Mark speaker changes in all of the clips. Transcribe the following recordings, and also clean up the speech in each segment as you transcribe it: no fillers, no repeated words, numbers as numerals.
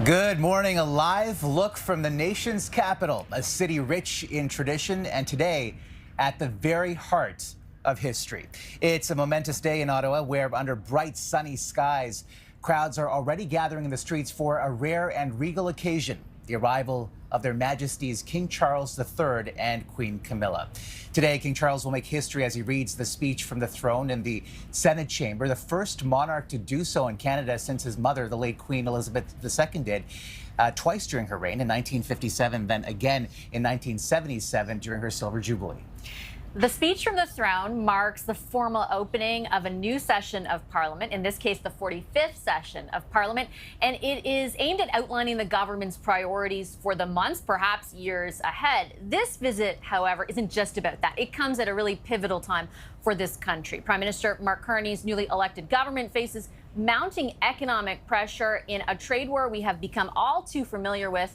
Speaker 1: Good morning. A live look from the nation's capital, a city rich in tradition and today at the very heart of history. It's a momentous day in Ottawa where under bright sunny skies, crowds are already gathering in the streets for a rare and regal occasion, the arrival of their Majesties King Charles III and Queen Camilla. Today, King Charles will make history as he reads the speech from the throne in the Senate chamber, the first monarch to do so in Canada since his mother, the late Queen Elizabeth II, did twice during her reign in 1957, then again in 1977 during her Silver Jubilee.
Speaker 2: The speech from the throne marks the formal opening of a new session of Parliament, in this case, the 45th session of Parliament, and it is aimed at outlining the government's priorities for the months, perhaps years ahead. This visit, however, isn't just about that. It comes at a really pivotal time for this country. Prime Minister Mark Carney's newly elected government faces mounting economic pressure in a trade war we have become all too familiar with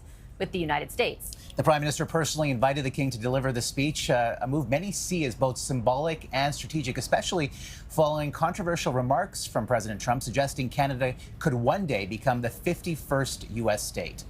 Speaker 2: the United States.
Speaker 1: The Prime Minister personally invited the King to deliver the speech, a move many see as both symbolic and strategic, especially following controversial remarks from President Trump suggesting Canada could one day become the 51st U.S. state.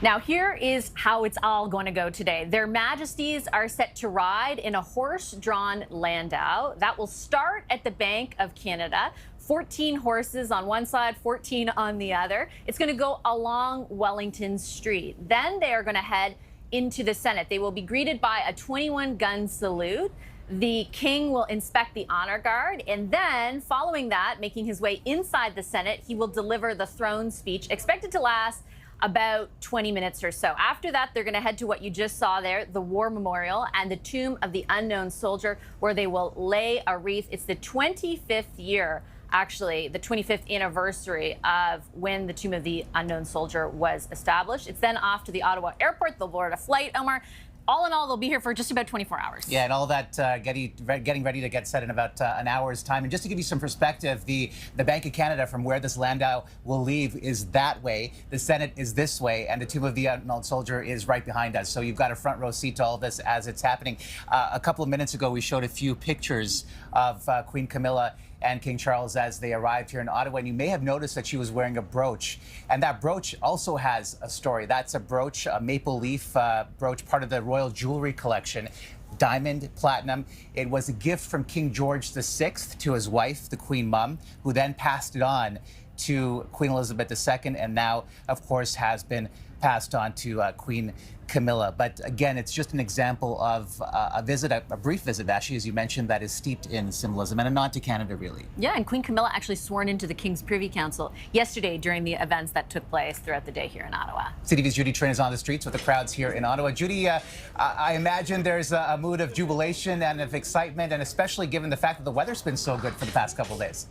Speaker 2: Now, here is how it's all going to go today. Their Majesties are set to ride in a horse-drawn landau that will start at the Bank of Canada. 14 horses on one side, 14 on the other. It's going to go along Wellington Street. Then they are going to head into the Senate. They will be greeted by a 21-gun salute. The King will inspect the honor guard, and then following that, making his way inside the Senate, he will deliver the throne speech, expected to last about 20 minutes or so. After that, they're going to head to what you just saw there, the War Memorial and the Tomb of the Unknown Soldier, where they will lay a wreath. It's the 25th year, actually, the 25th anniversary of when the Tomb of the Unknown Soldier was established. It's then off to the Ottawa airport. They'll board a flight, Omar. All in all, they'll be here for just about 24 hours.
Speaker 1: Yeah, and all that getting ready to get set in about an hour's time. And just to give you some perspective, the Bank of Canada, from where this landau will leave, is that way. The Senate is this way, and the Tomb of the Unknown Soldier is right behind us. So you've got a front row seat to all this as it's happening. A couple of minutes ago, we showed a few pictures of Queen Camilla and King Charles as they arrived here in Ottawa. And you may have noticed that she was wearing a brooch. And that brooch also has a story. That's a brooch, a maple leaf brooch, part of the royal jewelry collection. Diamond, platinum. It was a gift from King George VI to his wife, the Queen Mum, who then passed it on to Queen Elizabeth II, and now, of course, has been passed on to Queen Camilla. But again, it's just an example of a brief visit, Vassy, as you mentioned, that is steeped in symbolism and a nod to Canada, really.
Speaker 2: Yeah, and Queen Camilla actually sworn into the King's Privy Council yesterday during the events that took place throughout the day here in Ottawa.
Speaker 1: CTV's Judy Trin is on the streets with the crowds here in Ottawa. Judy, I imagine there's a mood of jubilation and of excitement, and especially given the fact that the weather's been so good for the past couple of days.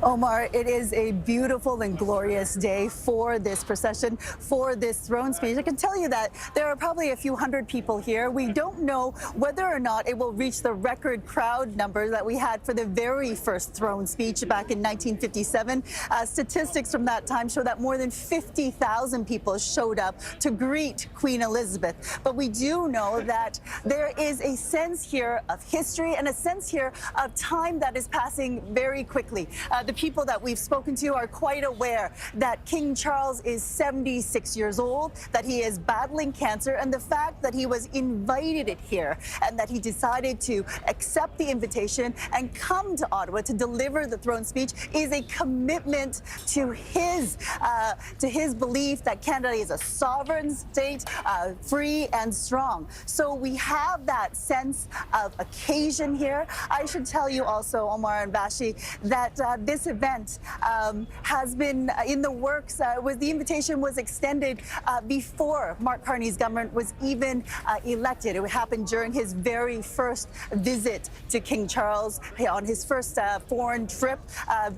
Speaker 3: Omar, it is a beautiful and glorious day for this procession, for this throne speech. I can tell you that there are probably a few hundred people here. We don't know whether or not it will reach the record crowd number that we had for the very first throne speech back in 1957. Statistics from that time show that more than 50,000 people showed up to greet Queen Elizabeth. But we do know that there is a sense here of history and a sense here of time that is passing very quickly. The people that we've spoken to are quite aware that King Charles is 76 years old, that he is battling cancer, and the fact that he was invited here and that he decided to accept the invitation and come to Ottawa to deliver the throne speech is a commitment to his belief that Canada is a sovereign state, free and strong. So we have that sense of occasion here. I should tell you also, Omar and Vassy, that this event has been in the works. The invitation was extended before Mark Carney's government was even elected. It happened during his very first visit to King Charles on his first foreign trip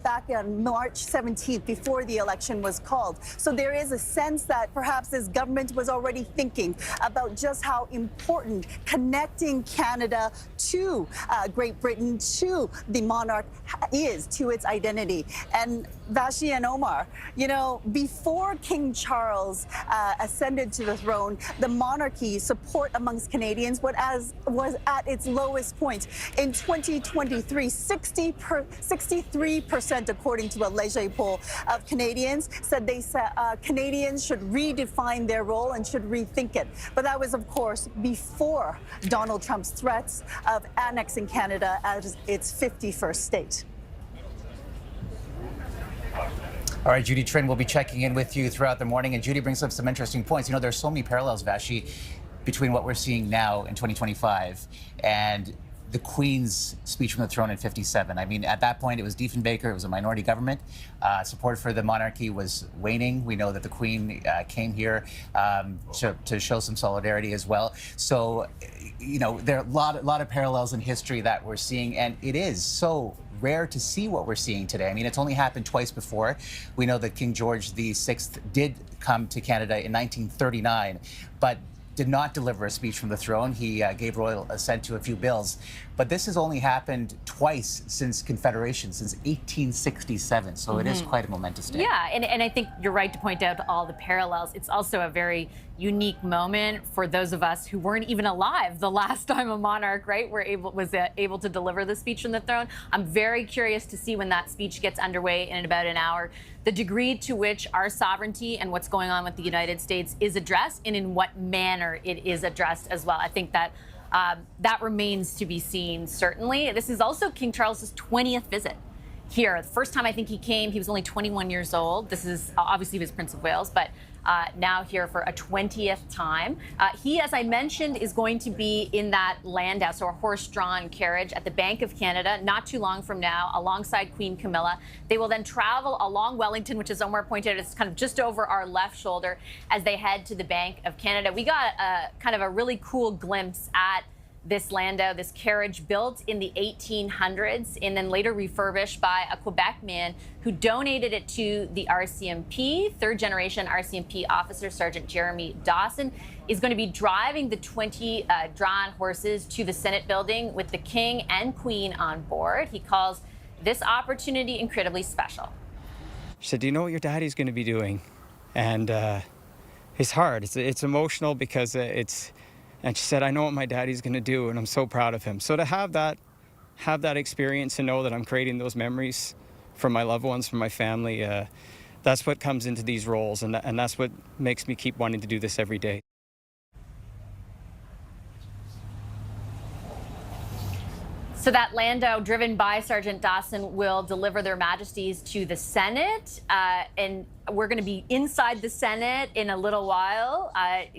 Speaker 3: back on March 17th, before the election was called. So there is a sense that perhaps this government was already thinking about just how important connecting Canada to Great Britain, to the monarch, is to its identity. identity. And Vassy and Omar, you know, before King Charles ascended to the throne, the monarchy support amongst Canadians was at its lowest point. In 2023, 63%, according to a Leger poll, of Canadians said Canadians should redefine their role and should rethink it. But that was, of course, before Donald Trump's threats of annexing Canada as its 51st state.
Speaker 1: All right, Judy Trin will be checking in with you throughout the morning. And Judy brings up some interesting points. You know, there's so many parallels, Vassy, between what we're seeing now in 2025 and the Queen's speech from the throne in 57. I mean, at that point, it was Diefenbaker. It was a minority government. Support for the monarchy was waning. We know that the Queen came here to show some solidarity as well. So, you know, there are a lot of parallels in history that we're seeing, and it is so rare to see what we're seeing today. I mean, it's only happened twice before. We know that King George VI did come to Canada in 1939, but did not deliver a speech from the throne. He gave royal assent to a few bills. But this has only happened twice since Confederation, since 1867. So it is quite a momentous day.
Speaker 2: Yeah, and I think you're right to point out all the parallels. It's also a very unique moment for those of us who weren't even alive the last time a monarch, right, was able to deliver the speech from the throne. I'm very curious to see when that speech gets underway in about an hour, the degree to which our sovereignty and what's going on with the United States is addressed and in what manner it is addressed as well. I think that that remains to be seen, certainly. This is also King Charles's 20th visit here. The first time I think he came, he was only 21 years old. This is obviously he was Prince of Wales, but now here for a 20th time. He, as I mentioned, is going to be in that landau, so a horse-drawn carriage at the Bank of Canada not too long from now, alongside Queen Camilla. They will then travel along Wellington, which, as Omar pointed out, is kind of just over our left shoulder as they head to the Bank of Canada. We got kind of a really cool glimpse at this landau, this carriage built in the 1800s and then later refurbished by a Quebec man who donated it to the RCMP. Third generation RCMP officer Sergeant Jeremy Dawson is going to be driving the 20 drawn horses to the Senate building with the King and Queen on board. He calls this opportunity incredibly special.
Speaker 4: She said, "Do you know what your daddy's going to be doing?" And it's hard. It's emotional because and she said, "I know what my daddy's going to do, and I'm so proud of him." So to have that experience and know that I'm creating those memories for my loved ones, for my family, that's what comes into these roles, and that's what makes me keep wanting to do this every day.
Speaker 2: So that landau, driven by Sergeant Dawson, will deliver their majesties to the Senate. And we're going to be inside the Senate in a little while,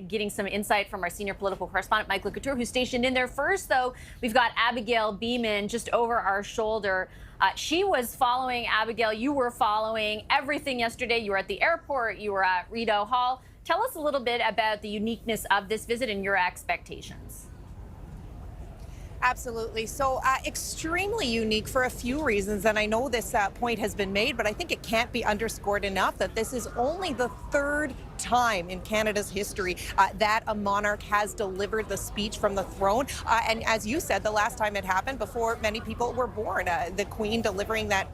Speaker 2: getting some insight from our senior political correspondent, Mike Couture, who's stationed in there. First, though, we've got Abigail Beeman just over our shoulder. She was following, Abigail, you were following everything yesterday. You were at the airport. You were at Rideau Hall. Tell us a little bit about the uniqueness of this visit and your expectations.
Speaker 5: Absolutely. So extremely unique for a few reasons. And I know this point has been made, but I think it can't be underscored enough that this is only the third time in Canada's history that a monarch has delivered the speech from the throne. And as you said, the last time it happened before many people were born, the Queen delivering that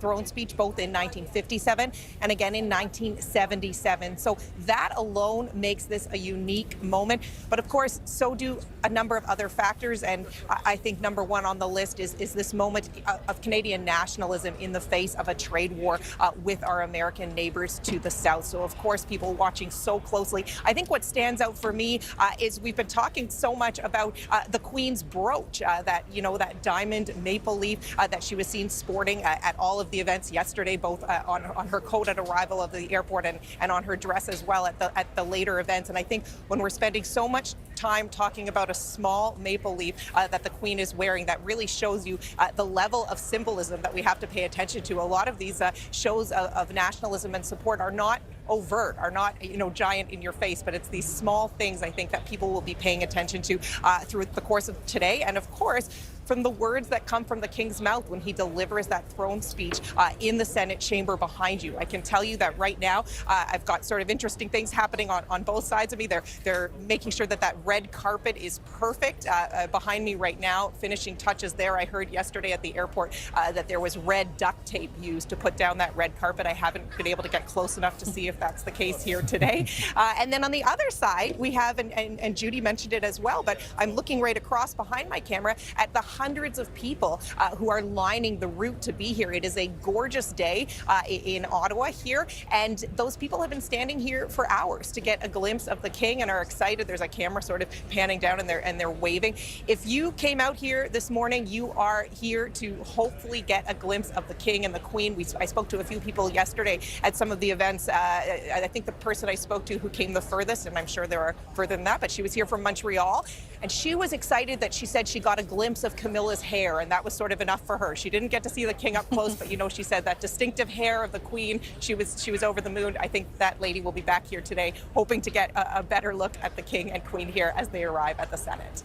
Speaker 5: throne speech both in 1957 and again in 1977. So that alone makes this a unique moment. But of course, so do a number of other factors. And I think number one on the list is this moment of Canadian nationalism in the face of a trade war with our American neighbors to the south. So of course, people watching so closely. I think what stands out for me is we've been talking so much about the Queen's brooch, that diamond maple leaf that she was seen sporting at all of the events yesterday, both on her coat at arrival of the airport and on her dress as well at the later events. And I think when we're spending so much time talking about a small maple leaf that the Queen is wearing, that really shows you the level of symbolism that we have to pay attention to. A lot of these shows of nationalism and support are not overt, are not giant in your face, but it's these small things I think that people will be paying attention to through the course of today. And of course, from the words that come from the King's mouth when he delivers that throne speech in the Senate chamber behind you. I can tell you that right now, I've got sort of interesting things happening on both sides of me. They're making sure that red carpet is perfect behind me right now. Finishing touches there. I heard yesterday at the airport that there was red duct tape used to put down that red carpet. I haven't been able to get close enough to see if that's the case here today. And then on the other side, we have, and Judy mentioned it as well, but I'm looking right across behind my camera at the hundreds of people who are lining the route to be here. It is a gorgeous day in Ottawa here, and those people have been standing here for hours to get a glimpse of the King and are excited. There's a camera sort of panning down and they're waving. If you came out here this morning, you are here to hopefully get a glimpse of the King and the Queen. I spoke to a few people yesterday at some of the events. I think the person I spoke to who came the furthest, and I'm sure there are further than that, but she was here from Montreal, and she was excited that she said she got a glimpse of Camilla's hair, and that was sort of enough for her. She didn't get to see the King up close, but you know, she said that distinctive hair of the Queen, she was over the moon. I think that lady will be back here today, hoping to get a better look at the King and Queen here as they arrive at the Senate.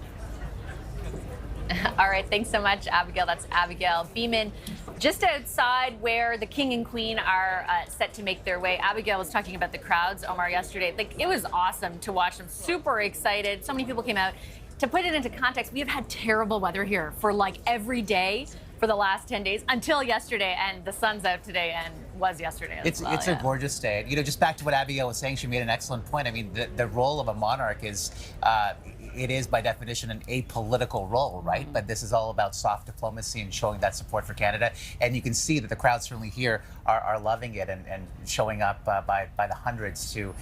Speaker 2: All right, thanks so much, Abigail. That's Abigail Beeman, just outside where the King and Queen are set to make their way. Abigail was talking about the crowds, Omar, yesterday. Like, it was awesome to watch them. Super excited. So many people came out. To put it into context, we have had terrible weather here for like every day for the last 10 days until yesterday, and the sun's out today and was yesterday as well.
Speaker 1: It's a gorgeous day. You know, just back to what Abigail was saying, she made an excellent point. I mean, the role of a monarch is, it is by definition an apolitical role, right? But this is all about soft diplomacy and showing that support for Canada. And you can see that the crowd certainly here are loving it and showing up by the hundreds to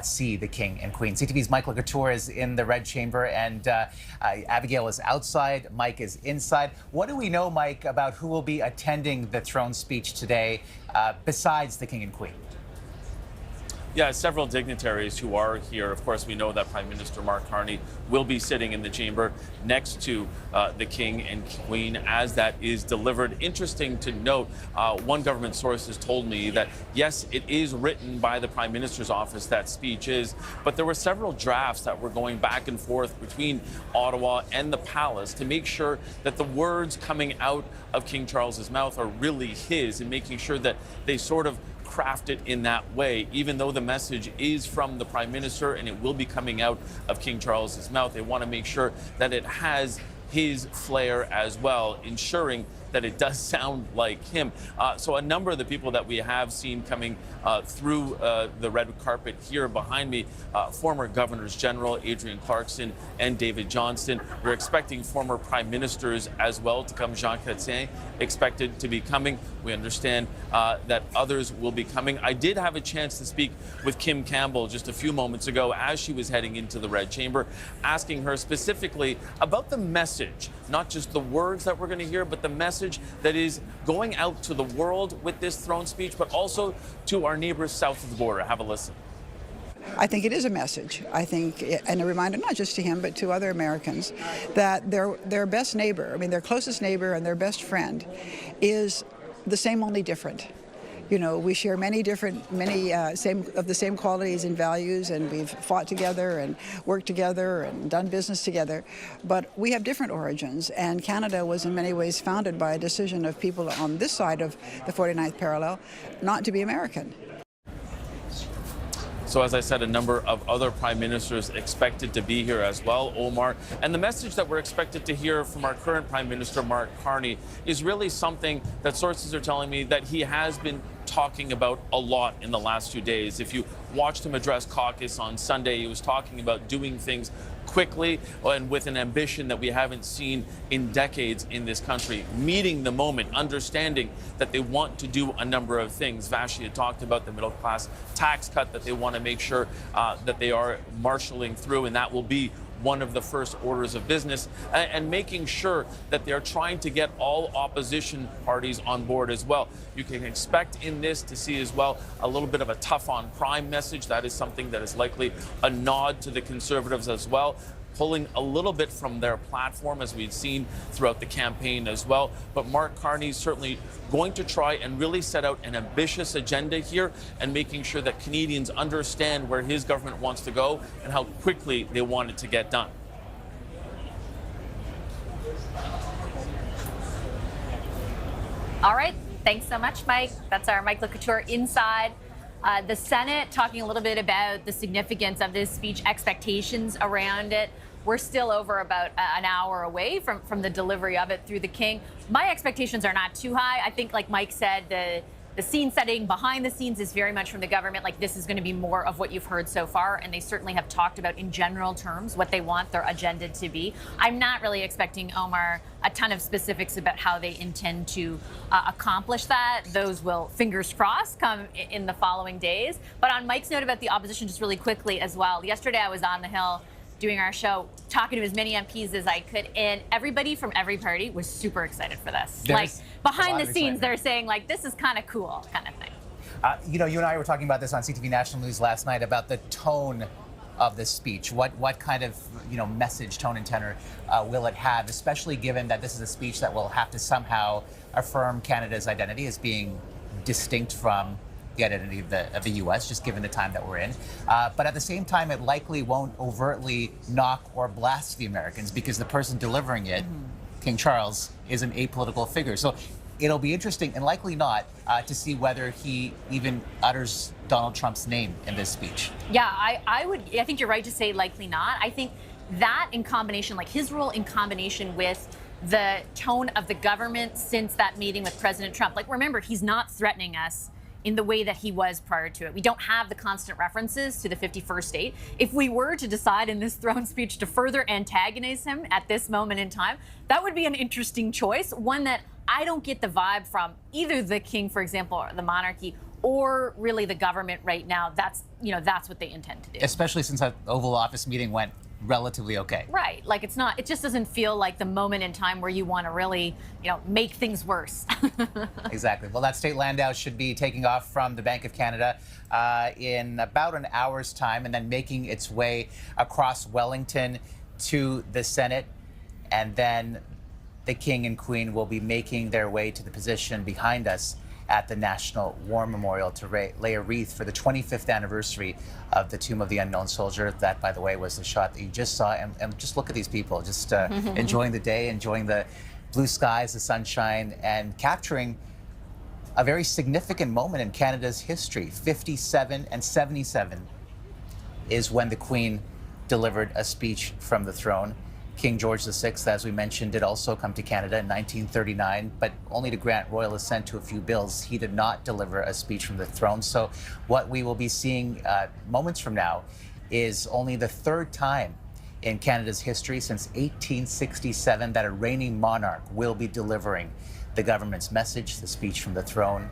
Speaker 1: see the King and Queen. CTV's Michael Couture is in the Red Chamber, and Abigail is outside, Mike is inside. What do we know, Mike, about who will be attending the throne speech today besides the King and Queen?
Speaker 6: Yeah, several dignitaries who are here. Of course, we know that Prime Minister Mark Carney will be sitting in the chamber next to the King and Queen as that is delivered. Interesting to note, one government source has told me that, yes, it is written by the Prime Minister's office, that speech is, but there were several drafts that were going back and forth between Ottawa and the Palace to make sure that the words coming out of King Charles's mouth are really his, and making sure that they sort of craft it in that way, even though the message is from the Prime Minister and it will be coming out of King Charles's mouth. They want to make sure that it has his flair as well, ensuring that it does sound like him. So a number of the people that we have seen coming through the red carpet here behind me, former Governors General Adrian Clarkson and David Johnston. We're expecting former Prime Ministers as well to come. Jean Chrétien expected to be coming. We understand that others will be coming. I did have a chance to speak with Kim Campbell just a few moments ago as she was heading into the Red Chamber, asking her specifically about the message, not just the words that we're going to hear, but the message that is going out to the world with this throne speech, but also to our neighbors south of the border. Have a listen.
Speaker 7: I think it is a message. I think, and a reminder not just to him, but to other Americans, that their best neighbor, I mean, their closest neighbor and their best friend is the same, only different. You know, we share many the same qualities and values, and we've fought together and worked together and done business together, but we have different origins, and Canada was in many ways founded by a decision of people on this side of the 49th parallel not to be American.
Speaker 6: So as I said, a number of other prime ministers expected to be here as well, Omar. And the message that we're expected to hear from our current Prime Minister, Mark Carney, is really something that sources are telling me that he has been talking about a lot in the last few days. If you watched him address caucus on Sunday, he was talking about doing things quickly and with an ambition that we haven't seen in decades in this country, meeting the moment, understanding that they want to do a number of things. Vassy had talked about the middle class tax cut that they want to make sure that they are marshalling through, and that will be one of the first orders of business, and making sure that they're trying to get all opposition parties on board as well. You can expect in this to see as well a little bit of a tough on crime message. That is something that is likely a nod to the Conservatives as well, pulling a little bit from their platform as we've seen throughout the campaign as well. But Mark Carney is certainly going to try and really set out an ambitious agenda here, and making sure that Canadians understand where his government wants to go and how quickly they want it to get done.
Speaker 2: All right. Thanks so much, Mike. That's our Mike LeCouture inside the Senate, talking a little bit about the significance of this speech, expectations around it. We're still over about an hour away from the delivery of it through the King. My expectations are not too high. I think, like Mike said, the scene setting behind the scenes is very much from the government. Like, this is going to be more of what you've heard so far. And they certainly have talked about, in general terms, what they want their agenda to be. I'm not really expecting, Omar, a ton of specifics about how they intend to accomplish that. Those will, fingers crossed, come in the following days. But on Mike's note about the opposition, just really quickly as well, yesterday I was on the Hill doing our show, talking to as many MPs as I could, and everybody from every party was super excited for this.
Speaker 1: There's
Speaker 2: like, behind the scenes,
Speaker 1: excitement.
Speaker 2: they're saying, like, this is kind of cool, kind of thing.
Speaker 1: You know, you and I were talking about this on CTV National News last night about the tone of this speech. What kind of, you know, message, tone, and tenor will it have, especially given that this is a speech that will have to somehow affirm Canada's identity as being distinct from the identity of the U.S., just given the time that we're in. But at the same time, it likely won't overtly knock or blast the Americans, because the person delivering it, King Charles, is an apolitical figure. So it'll be interesting, and likely not, to see whether he even utters Donald Trump's name in this speech.
Speaker 2: Yeah, I think you're right to say likely not. I think that in combination, like his role in combination with the tone of the government since that meeting with President Trump. Like, remember, he's not threatening us in the way that he was prior to it. We don't have the constant references to the 51st state. If we were to decide in this throne speech to further antagonize him at this moment in time, that would be an interesting choice, one that I don't get the vibe from either the king, for example, or the monarchy, or really the government right now. That's what they intend to do.
Speaker 1: Especially since that Oval Office meeting went relatively okay.
Speaker 2: Right. Like, it just doesn't feel like the moment in time where you want to really, make things worse.
Speaker 1: Exactly. Well, that state landau should be taking off from the Bank of Canada in about an hour's time, and then making its way across Wellington to the Senate. And then the King and Queen will be making their way to the position behind us at the National War Memorial to lay a wreath for the 25th anniversary of the Tomb of the Unknown Soldier. That, by the way, was the shot that you just saw. And just look at these people, just enjoying the day, enjoying the blue skies, the sunshine, and capturing a very significant moment in Canada's history. 57 and 77 is when the Queen delivered a speech from the throne. King George VI, as we mentioned, did also come to Canada in 1939, but only to grant royal assent to a few bills. He did not deliver a speech from the throne. So what we will be seeing moments from now is only the third time in Canada's history since 1867 that a reigning monarch will be delivering the government's message, the speech from the throne.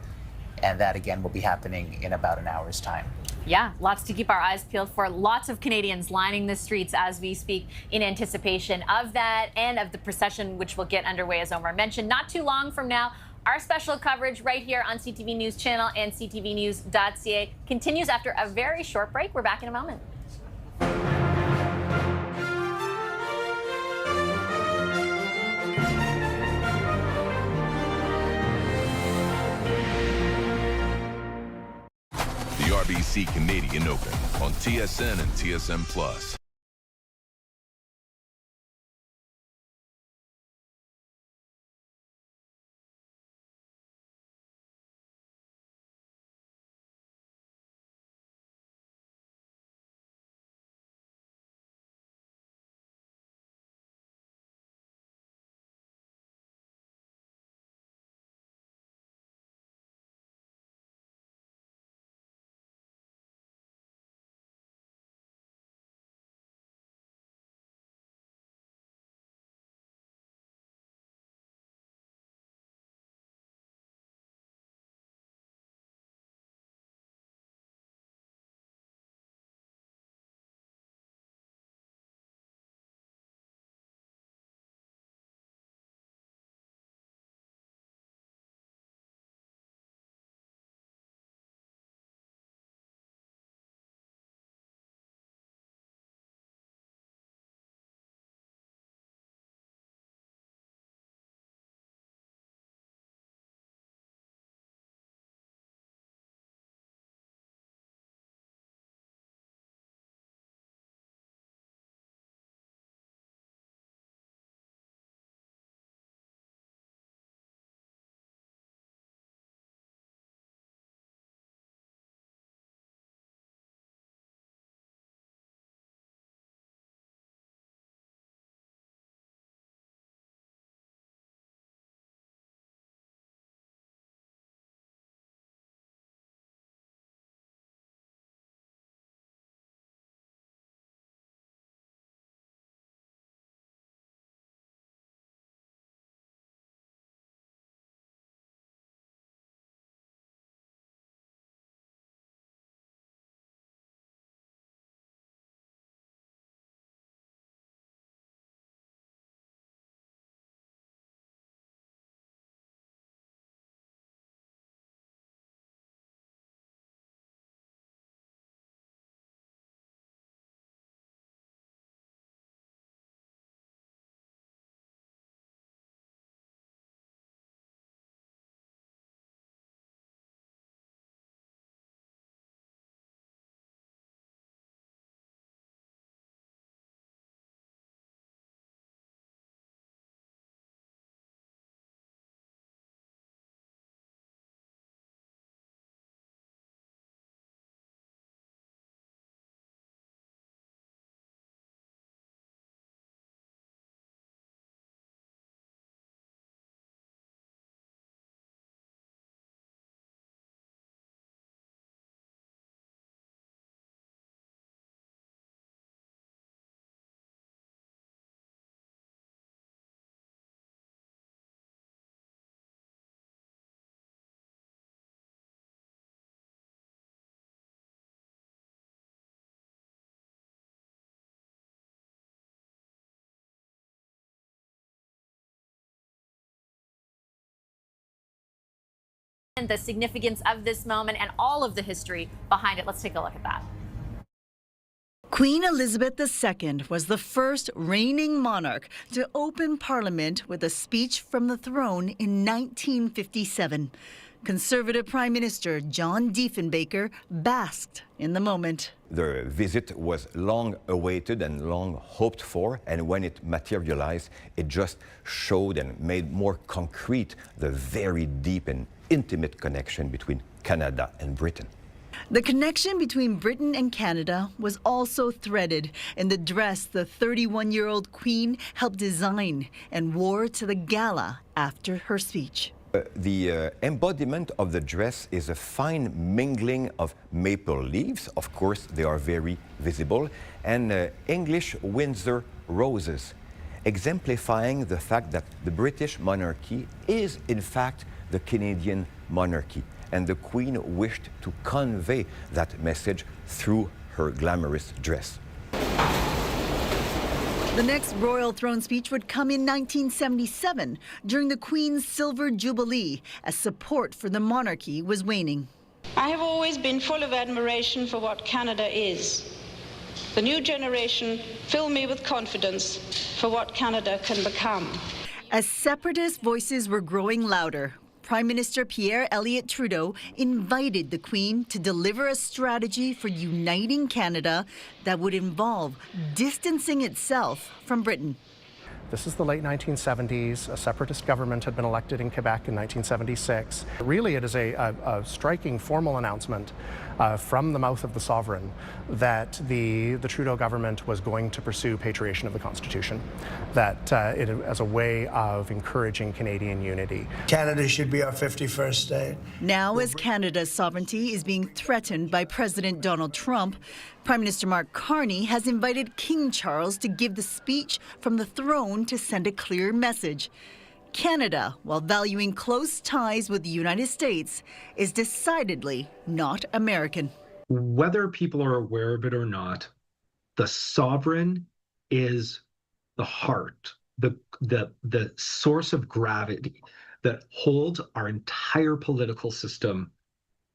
Speaker 1: And that, again, will be happening in about an hour's time.
Speaker 2: Yeah, lots to keep our eyes peeled for. Lots of Canadians lining the streets as we speak in anticipation of that and of the procession, which will get underway, as Omar mentioned, not too long from now. Our special coverage right here on CTV News Channel and ctvnews.ca continues after a very short break. We're back in a moment.
Speaker 8: The RBC Canadian Open on TSN and TSN+.
Speaker 2: the significance of this moment and all of the history behind it. Let's take a look at that.
Speaker 3: Queen Elizabeth II was the first reigning monarch to open Parliament with a speech from the throne in 1957. Conservative Prime Minister John Diefenbaker basked in the moment.
Speaker 9: The visit was long awaited and long hoped for, and when it materialized, it just showed and made more concrete the very deep and intimate connection between Canada and Britain.
Speaker 3: The connection between Britain and Canada was also threaded in the dress the 31-year-old Queen helped design and wore to the gala after her speech.
Speaker 9: The embodiment of the dress is a fine mingling of maple leaves, of course they are very visible, and English Windsor roses, exemplifying the fact that the British monarchy is in fact the Canadian monarchy, and the Queen wished to convey that message through her glamorous dress.
Speaker 3: The next royal throne speech would come in 1977 during the Queen's Silver Jubilee, as support for the monarchy was waning.
Speaker 10: I have always been full of admiration for what Canada is. The new generation fill me with confidence for what Canada can become.
Speaker 3: As separatist voices were growing louder, Prime Minister Pierre Elliott Trudeau invited the Queen to deliver a strategy for uniting Canada that would involve distancing itself from Britain.
Speaker 11: This is the late 1970s. A separatist government had been elected in Quebec in 1976. Really, it is a striking formal announcement from the mouth of the sovereign that the Trudeau government was going to pursue patriation of the Constitution, that as a way of encouraging Canadian unity.
Speaker 12: Canada should be our 51st state.
Speaker 3: Now, as Canada's sovereignty is being threatened by President Donald Trump, Prime Minister Mark Carney has invited King Charles to give the speech from the throne to send a clear message. Canada, while valuing close ties with the United States, is decidedly not American.
Speaker 13: Whether people are aware of it or not, the sovereign is the heart, the source of gravity that holds our entire political system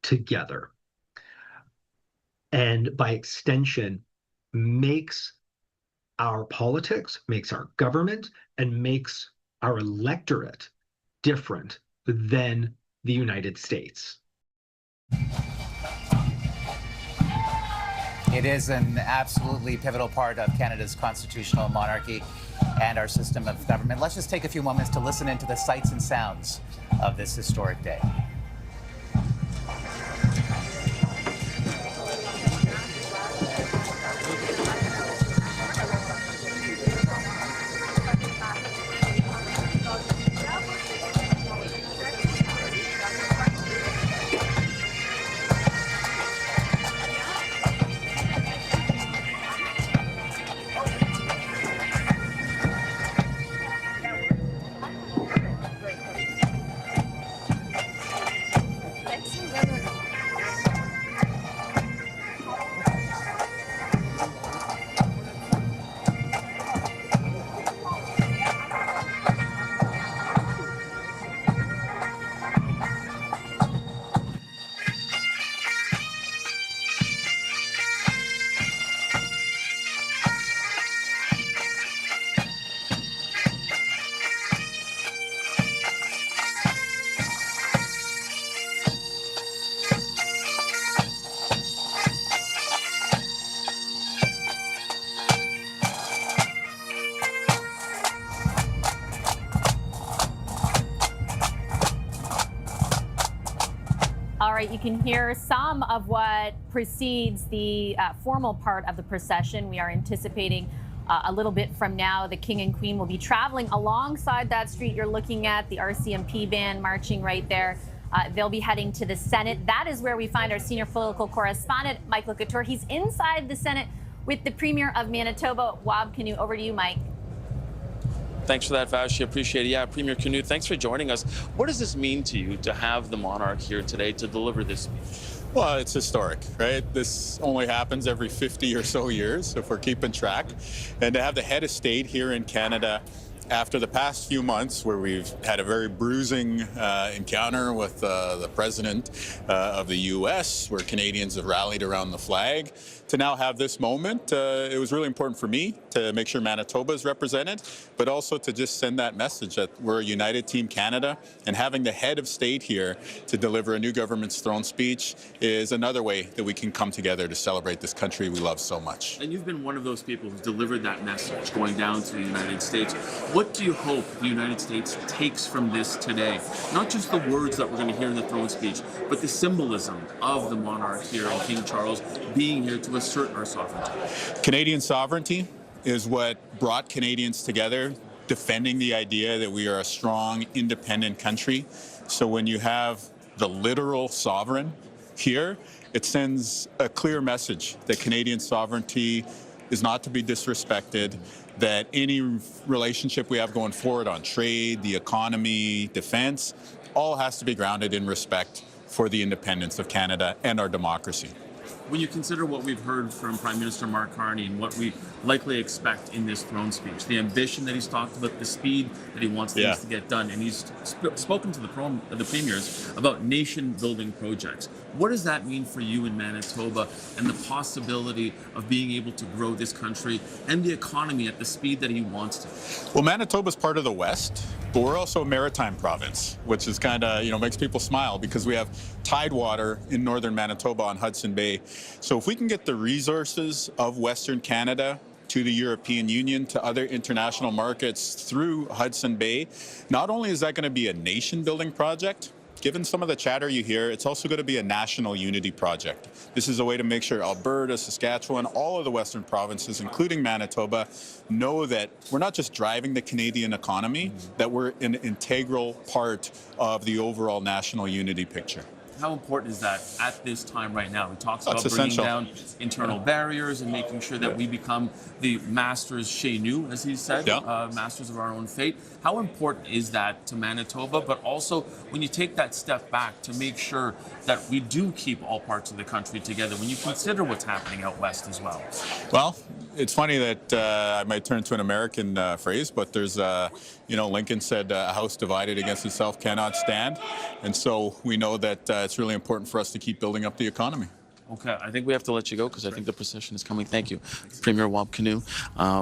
Speaker 13: together. And by extension, makes our politics, makes our government, and makes our electorate different than the United States.
Speaker 1: It is an absolutely pivotal part of Canada's constitutional monarchy and our system of government. Let's just take a few moments to listen into the sights and sounds of this historic day.
Speaker 2: All right, you can hear some of what precedes the formal part of the procession. We are anticipating a little bit from now, the King and Queen will be traveling alongside that street you're looking at, the RCMP band marching right there. They'll be heading to the Senate. That is where we find our senior political correspondent, Mike Couture. He's inside the Senate with the Premier of Manitoba, Wab Kinew. Over to you, Mike.
Speaker 6: Thanks for that, Vassy. Appreciate it. Yeah, Premier Kinew, thanks for joining us. What does this mean to you to have the monarch here today to deliver this speech?
Speaker 14: Well, it's historic, right? This only happens every 50 or so years, if we're keeping track. And to have the head of state here in Canada after the past few months where we've had a very bruising encounter with the president of the U.S., where Canadians have rallied around the flag, to now have this moment, it was really important for me to make sure Manitoba is represented, but also to just send that message that we're a united team Canada, and having the head of state here to deliver a new government's throne speech is another way that we can come together to celebrate this country we love so much.
Speaker 6: And you've been one of those people who's delivered that message going down to the United States. What do you hope the United States takes from this today? Not just the words that we're going to hear in the throne speech, but the symbolism of the monarch here and King Charles being here to assert our sovereignty.
Speaker 14: Canadian sovereignty is what brought Canadians together, defending the idea that we are a strong, independent country. So when you have the literal sovereign here, it sends a clear message that Canadian sovereignty is not to be disrespected, that any relationship we have going forward on trade, the economy, defense, all has to be grounded in respect for the independence of Canada and our democracy.
Speaker 6: When you consider what we've heard from Prime Minister Mark Carney and what we likely expect in this throne speech, the ambition that he's talked about, the speed that he wants things to get done, and he's spoken to the premiers about nation-building projects. What does that mean for you in Manitoba and the possibility of being able to grow this country and the economy at the speed that he wants to?
Speaker 14: Well, Manitoba's part of the West, but we're also a maritime province, which is kind of, makes people smile because we have tidewater in northern Manitoba on Hudson Bay. So if we can get the resources of Western Canada to the European Union, to other international markets through Hudson Bay, not only is that going to be a nation-building project, given some of the chatter you hear, it's also going to be a national unity project. This is a way to make sure Alberta, Saskatchewan, all of the Western provinces, including Manitoba, know that we're not just driving the Canadian economy, that we're an integral part of the overall national unity picture.
Speaker 6: How important is that at this time right now? He talks about
Speaker 14: That's
Speaker 6: bringing
Speaker 14: essential.
Speaker 6: down internal barriers and making sure that we become the masters chez nous, as he said, masters of our own fate. How important is that to Manitoba, but also when you take that step back to make sure that we do keep all parts of the country together, when you consider what's happening out west as well?
Speaker 14: Well, it's funny that I might turn to an American phrase, but there's, Lincoln said, a house divided against itself cannot stand. And so we know that it's really important for us to keep building up the economy.
Speaker 6: Okay, I think we have to let you go because I think the procession is coming. Thank you. Premier Wab Kinew,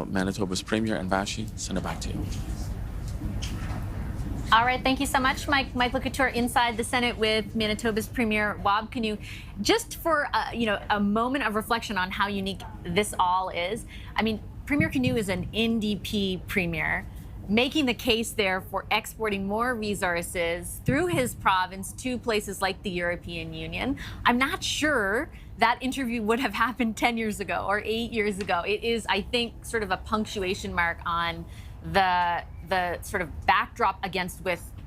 Speaker 6: Manitoba's Premier, and Vassy, send it back to you.
Speaker 2: All right, thank you so much, Mike. Mike Couture inside the Senate with Manitoba's Premier Wab Kinew. Just for a moment of reflection on how unique this all is. I mean, Premier Kinew is an NDP premier, making the case there for exporting more resources through his province to places like the European Union. I'm not sure that interview would have happened 10 years ago or 8 years ago. It is, I think, sort of a punctuation mark on the sort of backdrop against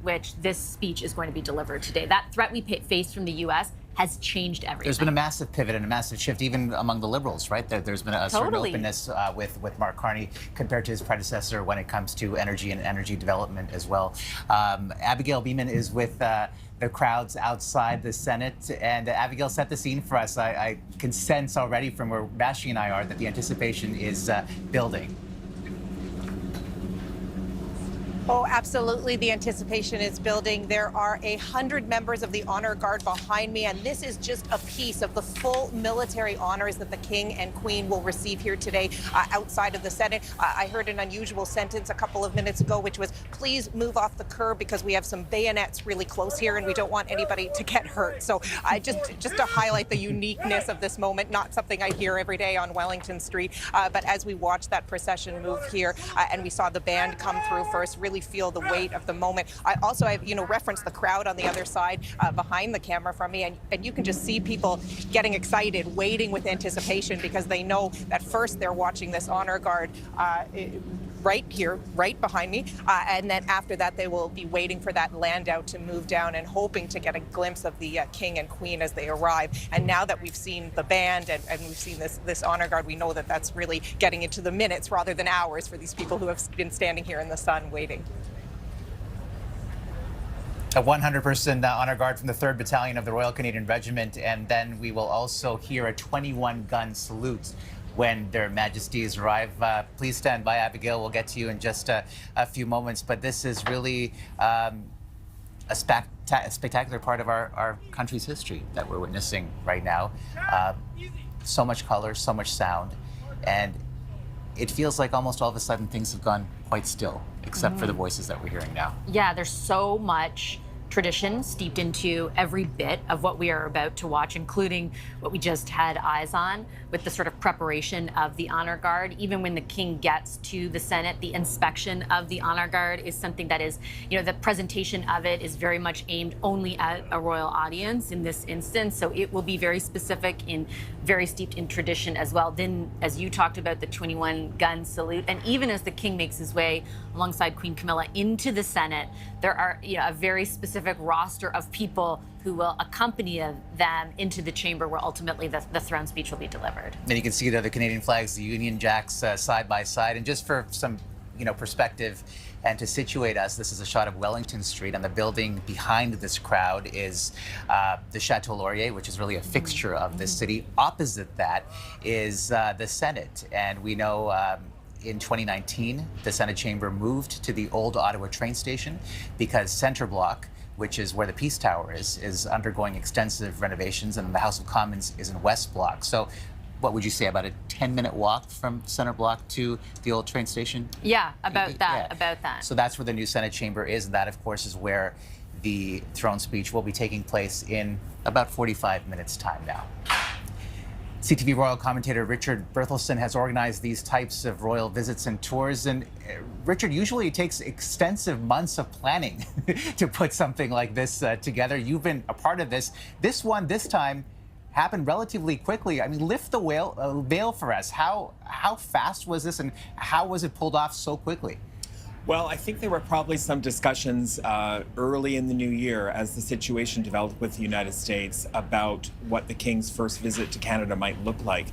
Speaker 2: which this speech is going to be delivered today. That threat we face from the U.S. has changed everything.
Speaker 1: There's been a massive pivot and a massive shift, even among the Liberals, right? There's been a certain openness with Mark Carney compared to his predecessor when it comes to energy and energy development as well. Abigail Beeman is with the crowds outside the Senate, and Abigail set the scene for us. I can sense already from where Vassy and I are that the anticipation is building.
Speaker 5: Oh, absolutely. The anticipation is building. There are 100 members of the Honor Guard behind me, and this is just a piece of the full military honors that the King and Queen will receive here today outside of the Senate. I heard an unusual sentence a couple of minutes ago, which was, please move off the curb because we have some bayonets really close here and we don't want anybody to get hurt. So just to highlight the uniqueness of this moment, not something I hear every day on Wellington Street, but as we watch that procession move here and we saw the band come through first, really feel the weight of the moment. I also have, referenced the crowd on the other side behind the camera from me, and you can just see people getting excited, waiting with anticipation because they know that first they're watching this Honor Guard right here, right behind me, and then after that they will be waiting for that landau to move down and hoping to get a glimpse of the King and Queen as they arrive. And now that we've seen the band and we've seen this Honor Guard, we know that that's really getting into the minutes rather than hours for these people who have been standing here in the sun waiting.
Speaker 1: A 100% Honor Guard from the 3rd Battalion of the Royal Canadian Regiment, and then we will also hear a 21-gun salute when their majesties arrive. Please stand by, Abigail. We'll get to you in just a few moments. But this is really a spectacular part of our country's history that we're witnessing right now. So much color, so much sound, and it feels like almost all of a sudden things have gone quite still, except for the voices that we're hearing now.
Speaker 2: Yeah, there's so much tradition steeped into every bit of what we are about to watch, including what we just had eyes on with the sort of preparation of the honor guard. Even when the king gets to the Senate, the inspection of the honor guard is something that is, the presentation of it is very much aimed only at a royal audience in this instance. So it will be very specific and very steeped in tradition as well. Then, as you talked about, the 21-gun salute, and even as the king makes his way alongside Queen Camilla into the Senate, there are a very specific roster of people who will accompany them into the chamber where ultimately the throne speech will be delivered.
Speaker 1: And you can see the Canadian flags, the Union Jacks side by side. And just for some perspective and to situate us, this is a shot of Wellington Street, and the building behind this crowd is the Chateau Laurier, which is really a fixture of this city. Opposite that is the Senate. And we know in 2019, the Senate chamber moved to the old Ottawa train station because Centre Block, which is where the Peace Tower is undergoing extensive renovations, and the House of Commons is in West Block. So what would you say, about a 10-minute walk from Centre Block to the old train station?
Speaker 2: Yeah, about that.
Speaker 1: So that's where the new Senate chamber is, and that, of course, is where the throne speech will be taking place in about 45 minutes' time now. CTV royal commentator Richard Berthelsen has organized these types of royal visits and tours. And Richard, usually it takes extensive months of planning to put something like this together. You've been a part of this. This time happened relatively quickly. I mean, lift the veil for us. How fast was this, and how was it pulled off so quickly?
Speaker 15: Well, I think there were probably some discussions early in the new year as the situation developed with the United States about what the King's first visit to Canada might look like,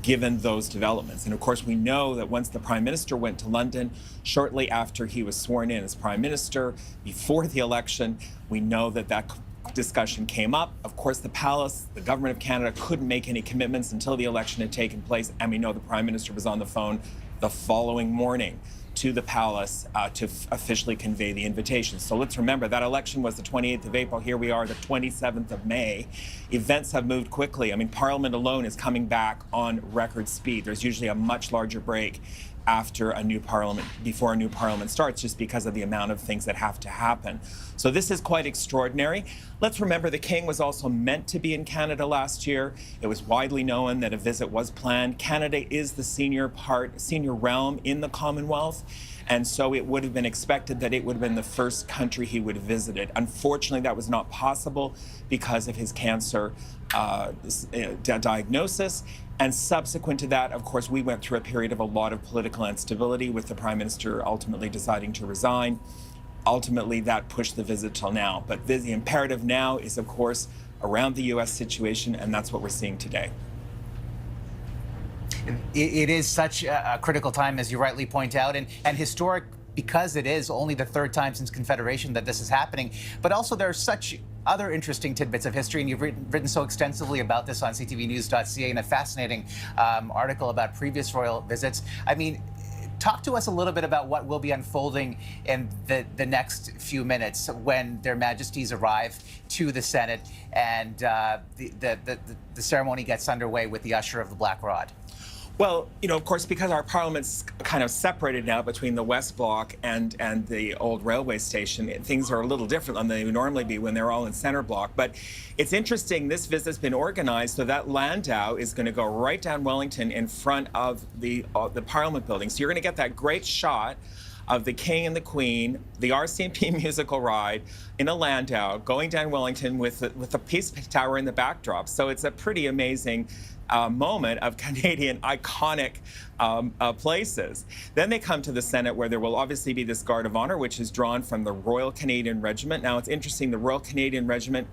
Speaker 15: given those developments. And of course, we know that once the Prime Minister went to London, shortly after he was sworn in as Prime Minister, before the election, we know that discussion came up. Of course, the Palace, the Government of Canada, couldn't make any commitments until the election had taken place. And we know the Prime Minister was on the phone the following morning to the Palace to officially convey the invitation. So let's remember that election was the 28th of April. Here we are, the 27th of May. Events have moved quickly. I mean, Parliament alone is coming back on record speed. There's usually a much larger break after a new parliament, before a new parliament starts, just because of the amount of things that have to happen. So this is quite extraordinary. Let's remember the King was also meant to be in Canada last year. It was widely known that a visit was planned. Canada is the senior realm in the Commonwealth, and so it would have been expected that it would have been the first country he would have visited. Unfortunately, that was not possible because of his cancer diagnosis. And subsequent to that, of course, we went through a period of a lot of political instability, with the Prime Minister ultimately deciding to resign. Ultimately, that pushed the visit till now. But the imperative now is, of course, around the U.S. situation, and that's what we're seeing today.
Speaker 1: It is such a critical time, as you rightly point out, and historic, because it is only the third time since Confederation that this is happening. But also there are such other interesting tidbits of history, and you've written so extensively about this on ctvnews.ca in a fascinating article about previous royal visits. I mean, talk to us a little bit about what will be unfolding in the next few minutes when their majesties arrive to the Senate and the ceremony gets underway with the usher of the Black Rod.
Speaker 15: Well, of course, because our parliament's kind of separated now between the West Block and the old railway station, things are a little different than they would normally be when they're all in Centre Block. But it's interesting, this visit's been organized so that landau is going to go right down Wellington in front of the Parliament building. So you're going to get that great shot of the King and the Queen, the RCMP musical ride in a landau going down Wellington with the Peace Tower in the backdrop. So it's a pretty amazing moment of Canadian iconic places. Then they come to the Senate, where there will obviously be this Guard of Honor, which is drawn from the Royal Canadian Regiment. Now, it's interesting, the Royal Canadian Regiment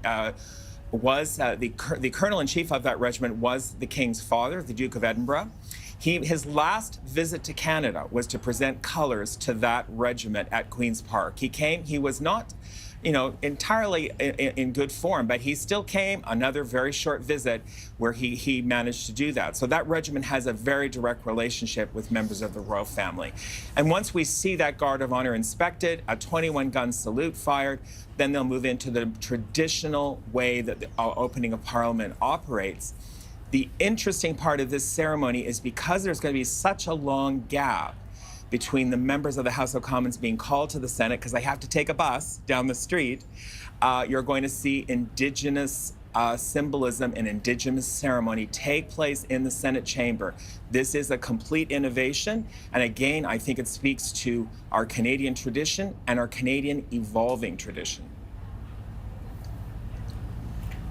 Speaker 15: was the Colonel-in-Chief of that regiment was the King's father, the Duke of Edinburgh. His last visit to Canada was to present colors to that regiment at Queen's Park. He was not entirely in good form, but he still came, another very short visit where he managed to do that. So that regiment has a very direct relationship with members of the royal family. And once we see that Guard of Honor inspected, a 21-gun salute fired, then they'll move into the traditional way that the opening of Parliament operates. The interesting part of this ceremony is because there's going to be such a long gap between the members of the House of Commons being called to the Senate, because they have to take a bus down the street, you're going to see Indigenous symbolism and Indigenous ceremony take place in the Senate chamber. This is a complete innovation, and again, I think it speaks to our Canadian tradition and our Canadian evolving tradition.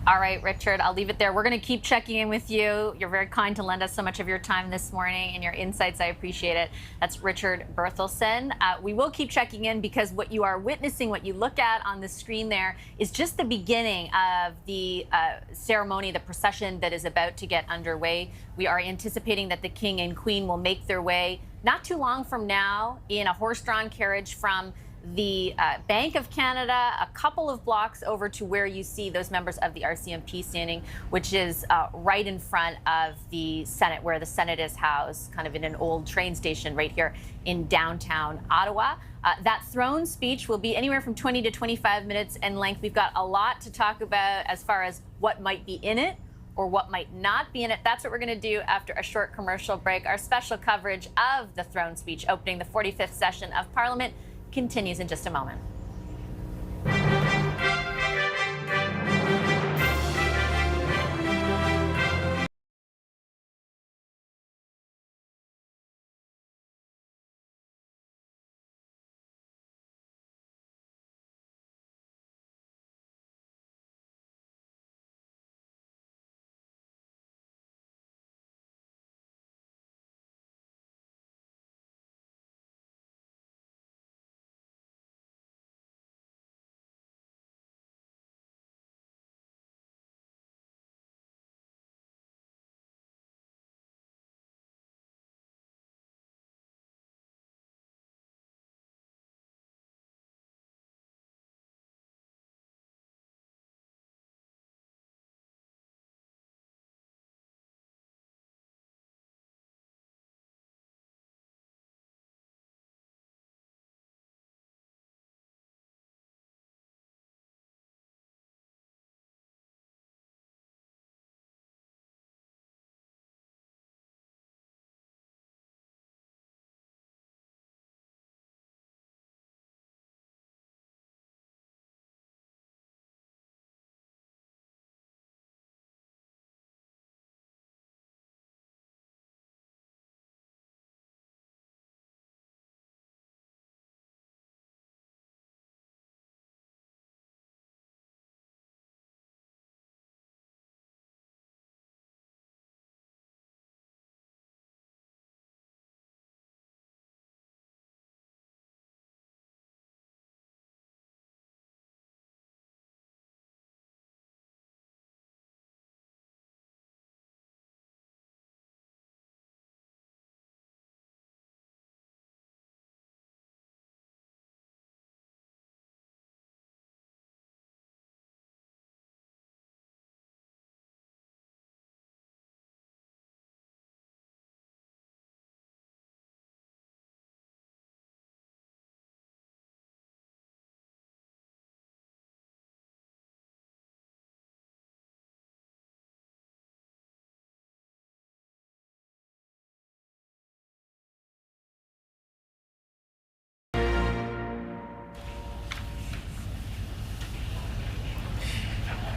Speaker 2: All right, Richard, I'll leave it there. We're going to keep checking in with you. You're very kind to lend us so much of your time this morning and your insights. I appreciate it. That's Richard Berthelsen. We will keep checking in because what you are witnessing, what you look at on the screen there, is just the beginning of the ceremony, the procession that is about to get underway. We are anticipating that the King and Queen will make their way not too long from now in a horse-drawn carriage from the Bank of Canada, a couple of blocks over to where you see those members of the RCMP standing, which is right in front of the Senate, where the Senate is housed, kind of in an old train station right here in downtown Ottawa. That throne speech will be anywhere from 20 to 25 minutes in length. We've got a lot to talk about as far as what might be in it or what might not be in it. That's what we're going to do after a short commercial break. Our special coverage of the throne speech opening the 45th session of Parliament continues in just a moment.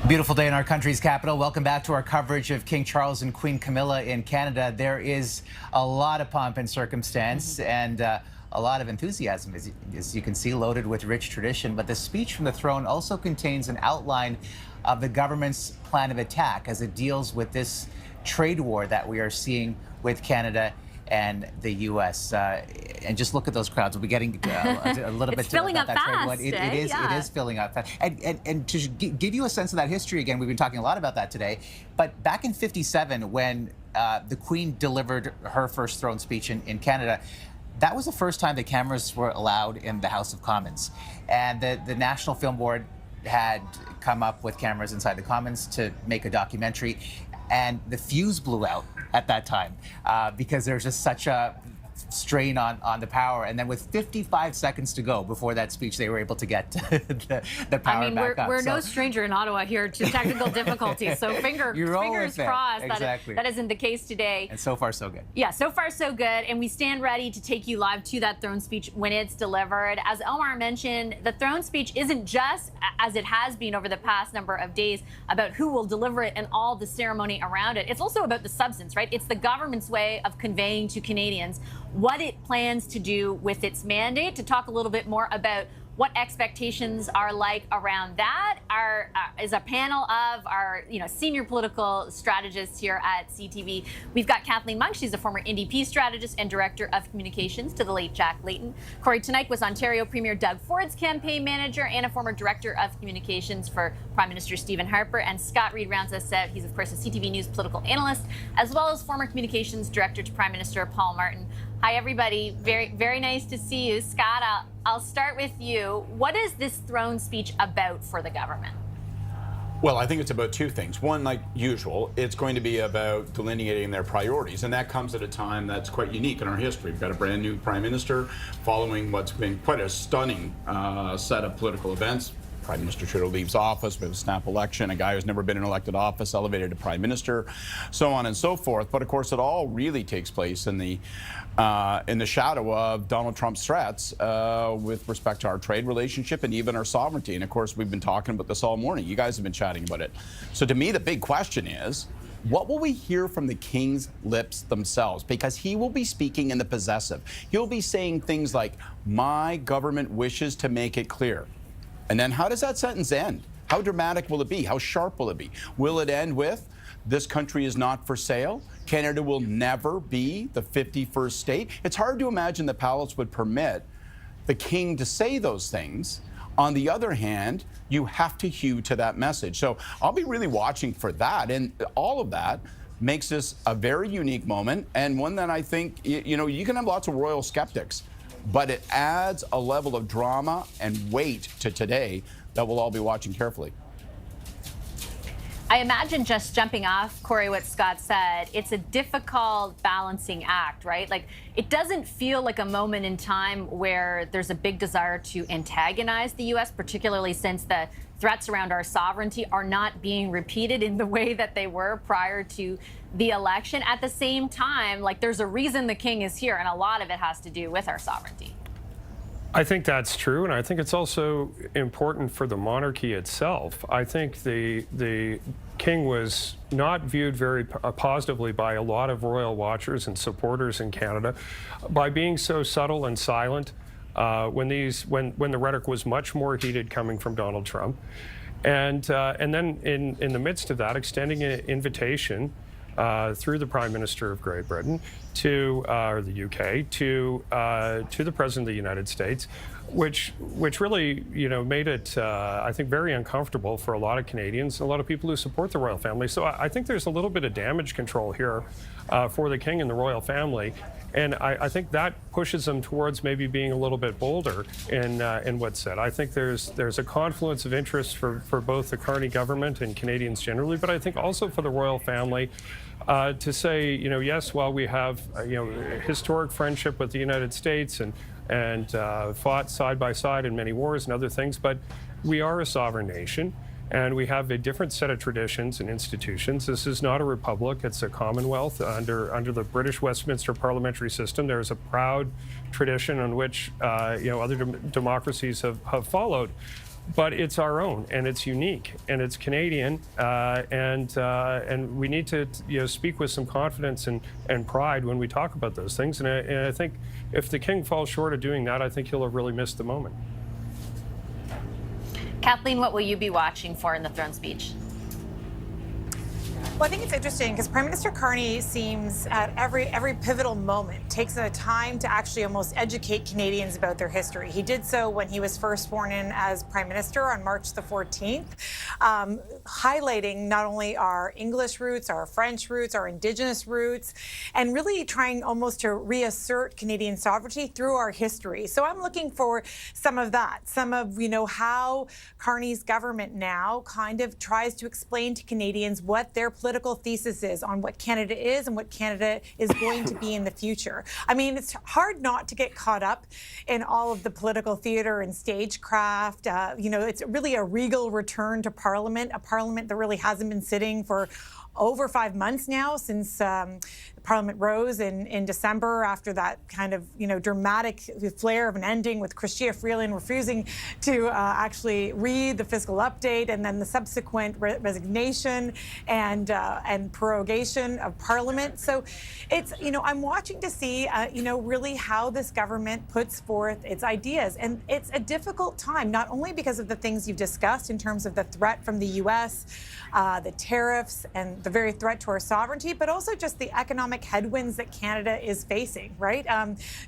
Speaker 1: Beautiful day in our country's capital. Welcome back to our coverage of King Charles and Queen Camilla in Canada. There is a lot of pomp and circumstance and a lot of enthusiasm, as you can see, loaded with rich tradition. But the speech from the throne also contains an outline of the government's plan of attack as it deals with this trade war that we are seeing with Canada and the U.S. And just look at those crowds. We'll be getting a little bit
Speaker 2: filling
Speaker 1: about
Speaker 2: up
Speaker 1: that trade
Speaker 2: fast,
Speaker 1: war. It is filling up fast. And to give you a sense of that history again, we've been talking a lot about that today. But back in '57, when the Queen delivered her first throne speech in Canada, that was the first time that cameras were allowed in the House of Commons. And the National Film Board had come up with cameras inside the Commons to make a documentary. And the fuse blew out at that time because there's just such a strain on the power. And then with 55 seconds to go before that speech, they were able to get the power back up.
Speaker 2: We're no stranger in Ottawa here to technical difficulties. So fingers crossed that isn't the case today.
Speaker 1: And so far, so good.
Speaker 2: Yeah, so far, so good. And we stand ready to take you live to that throne speech when it's delivered. As Omar mentioned, the throne speech isn't just, as it has been over the past number of days, about who will deliver it and all the ceremony around it. It's also about the substance, right? It's the government's way of conveying to Canadians what it plans to do with its mandate. To talk a little bit more about what expectations are like around that is a panel of our senior political strategists here at CTV. We've got Kathleen Monk. She's a former NDP strategist and director of communications to the late Jack Layton. Corey Tonight was Ontario Premier Doug Ford's campaign manager and a former director of communications for Prime Minister Stephen Harper. And Scott Reid rounds us out. He's, of course, a CTV News political analyst, as well as former communications director to Prime Minister Paul Martin. Hi, everybody. Very, very nice to see you. Scott, I'll start with you. What is this throne speech about for the government?
Speaker 16: Well, I think it's about two things. One, like usual, it's going to be about delineating their priorities, and that comes at a time that's quite unique in our history. We've got a brand new prime minister following what's been quite a stunning set of political events. Prime Minister Trudeau leaves office, we have a snap election, a guy who's never been in elected office elevated to prime minister, so on and so forth. But of course, it all really takes place in the shadow of Donald Trump's threats with respect to our trade relationship and even our sovereignty. And of course, we've been talking about this all morning. You guys have been chatting about it. So to me, the big question is, what will we hear from the King's lips themselves? Because he will be speaking in the possessive. He'll be saying things like, my government wishes to make it clear. And then how does that sentence end? How dramatic will it be? How sharp will it be? Will it end with, this country is not for sale? Canada will never be the 51st state? It's hard to imagine the palace would permit the King to say those things. On the other hand, you have to hew to that message. So I'll be really watching for that. And all of that makes this a very unique moment, and one that I think, you can have lots of royal skeptics, but it adds a level of drama and weight to today that we'll all be watching carefully.
Speaker 2: I imagine, just jumping off, Corey, what Scott said, it's a difficult balancing act, right? Like, it doesn't feel like a moment in time where there's a big desire to antagonize the U.S., particularly since the threats around our sovereignty are not being repeated in the way that they were prior to the election. At the same time, like, there's a reason the King is here, and a lot of it has to do with our sovereignty.
Speaker 17: I think that's true, and I think it's also important for the monarchy itself. I think the King was not viewed very positively by a lot of royal watchers and supporters in Canada by being so subtle and silent when the rhetoric was much more heated coming from Donald Trump, and then in the midst of that, extending an invitation through the Prime Minister of Great Britain to or the UK to the President of the United States, which really made it I think very uncomfortable for a lot of Canadians, a lot of people who support the royal family. So I think there's a little bit of damage control here for the King and the royal family, and I think that pushes them towards maybe being a little bit bolder in what's said. I think there's a confluence of interest for both the Carney government and Canadians generally, but I think also for the royal family to say, yes, while we have historic friendship with the United States and fought side by side in many wars and other things, but we are a sovereign nation. And we have a different set of traditions and institutions. This is not a republic, it's a commonwealth. Under the British Westminster parliamentary system, there's a proud tradition on which other democracies have followed. But it's our own, and it's unique, and it's Canadian, and we need to speak with some confidence and pride when we talk about those things. And I think if the King falls short of doing that, I think he'll have really missed the moment.
Speaker 2: Kathleen, what will you be watching for in the throne speech?
Speaker 18: Well, I think it's interesting because Prime Minister Carney seems at every pivotal moment takes the time to actually almost educate Canadians about their history. He did so when he was first sworn in as Prime Minister on March the 14th, highlighting not only our English roots, our French roots, our Indigenous roots, and really trying almost to reassert Canadian sovereignty through our history. So I'm looking for some of that, some of, how Carney's government now kind of tries to explain to Canadians what their political thesis is on what Canada is and what Canada is going to be in the future. I mean, it's hard not to get caught up in all of the political theater and stagecraft. It's really a regal return to Parliament, a Parliament that really hasn't been sitting for over 5 months now since Parliament rose in December after that kind of, dramatic flare of an ending with Chrystia Freeland refusing to actually read the fiscal update and then the subsequent resignation and prorogation of Parliament. So it's, I'm watching to see, really how this government puts forth its ideas. And it's a difficult time, not only because of the things you've discussed in terms of the threat from the U.S., the tariffs and the very threat to our sovereignty, but also just the economic headwinds that Canada is facing, right?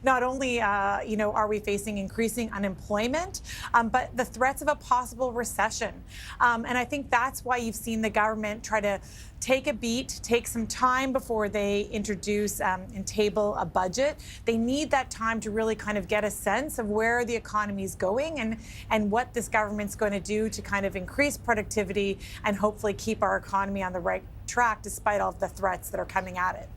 Speaker 18: Not only, are we facing increasing unemployment, but the threats of a possible recession. And I think that's why you've seen the government try to take a beat, take some time before they introduce and table a budget. They need that time to really kind of get a sense of where the economy is going and what this government's going to do to kind of increase productivity and hopefully keep our economy on the right track despite all of the threats that are coming at it.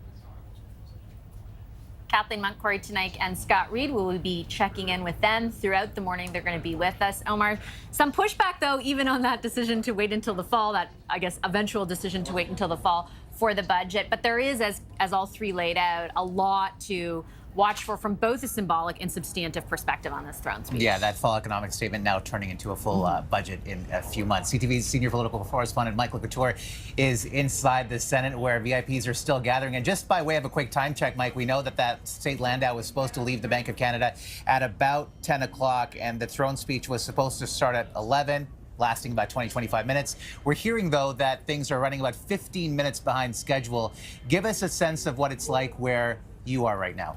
Speaker 2: Kathleen Montgomery tonight and Scott Reid. We will be checking in with them throughout the morning. They're going to be with us. Omar, some pushback, though, even on that decision to wait until the fall, that, I guess, eventual decision to wait until the fall for the budget. But there is, as all three laid out, a lot to watch for from both a symbolic and substantive perspective on this throne speech.
Speaker 1: Yeah, that fall economic statement now turning into a full budget in a few months. CTV's senior political correspondent Michael Couture is inside the Senate where VIPs are still gathering. And just by way of a quick time check, Mike, we know that state landau was supposed to leave the Bank of Canada at about 10 o'clock and the throne speech was supposed to start at 11. Lasting about 20-25 minutes. We're hearing, though, that things are running about 15 minutes behind schedule. Give us a sense of what it's like where you are right now.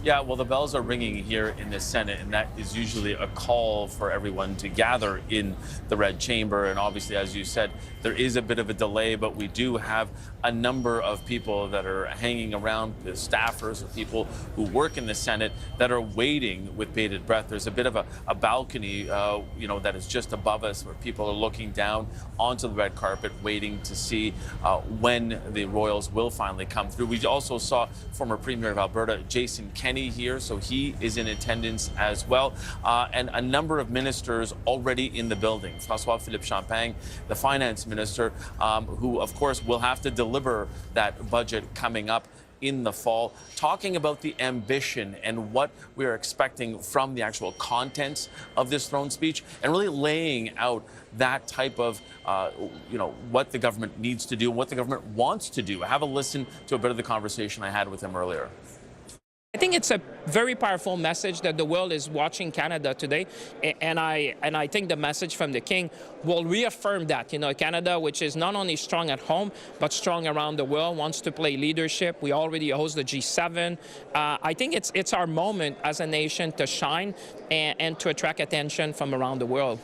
Speaker 6: Yeah, well, the bells are ringing here in the Senate, and that is usually a call for everyone to gather in the Red Chamber. And obviously, as you said, there is a bit of a delay, but we do have a number of people that are hanging around, the staffers or people who work in the Senate that are waiting with bated breath. There's a bit of a balcony, that is just above us where people are looking down onto the red carpet, waiting to see when the royals will finally come through. We also saw former Premier of Alberta, Jason Kenney, here, so he is in attendance as well, and a number of ministers already in the building. François-Philippe Champagne, the finance minister, who of course will have to deliver that budget coming up in the fall, talking about the ambition and what we're expecting from the actual contents of this throne speech, and really laying out that type of, what the government needs to do, what the government wants to do. Have a listen to a bit of the conversation I had with him earlier.
Speaker 19: I think it's a very powerful message that the world is watching Canada today, and I think the message from the King will reaffirm that, Canada, which is not only strong at home, but strong around the world, wants to play leadership. We already host the G7. I think it's our moment as a nation to shine and to attract attention from around the world.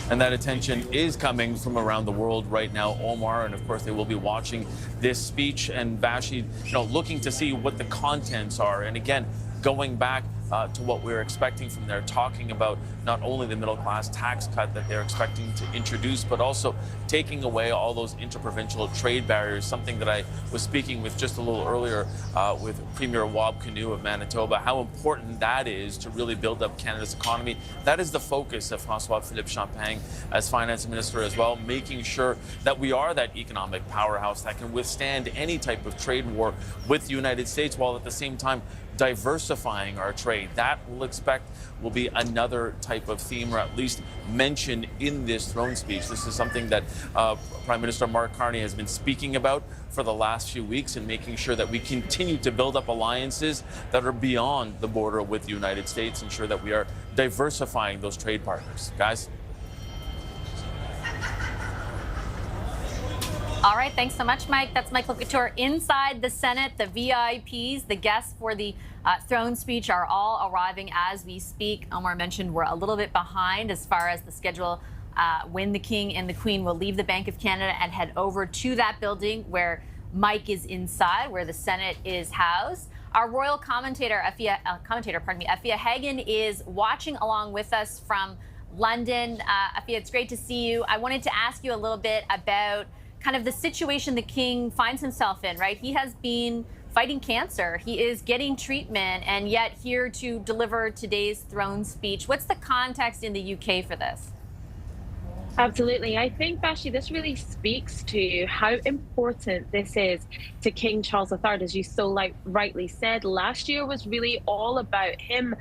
Speaker 6: And that attention is coming from around the world right now, Omar, and of course they will be watching this speech, and Vassy, looking to see what the contents are. And again, going back to what we're expecting from there, talking about not only the middle-class tax cut that they're expecting to introduce, but also taking away all those interprovincial trade barriers, something that I was speaking with just a little earlier with Premier Wab Kinew of Manitoba, how important that is to really build up Canada's economy. That is the focus of François-Philippe Champagne as finance minister as well, making sure that we are that economic powerhouse that can withstand any type of trade war with the United States, while at the same time diversifying our trade. That we'll expect will be another type of theme, or at least mentioned in this throne speech. This is something that Prime Minister Mark Carney has been speaking about for the last few weeks, and making sure that we continue to build up alliances that are beyond the border with the United States, ensure that we are diversifying those trade partners. Guys?
Speaker 2: All right, thanks so much, Mike. That's Michael Couture inside the Senate. The VIPs, the guests for the throne speech, are all arriving as we speak. Omar mentioned we're a little bit behind as far as the schedule when the King and the Queen will leave the Bank of Canada and head over to that building where Mike is inside, where the Senate is housed. Our royal commentator, Afia Hagen, is watching along with us from London. Afia, it's great to see you. I wanted to ask you a little bit about kind of the situation the King finds himself in, right? He has been fighting cancer. He is getting treatment, and yet here to deliver today's throne speech. What's the context in the UK for this?
Speaker 20: Absolutely. I think, Vassy, this really speaks to how important this is to King Charles III. As you so rightly said, last year was really all about him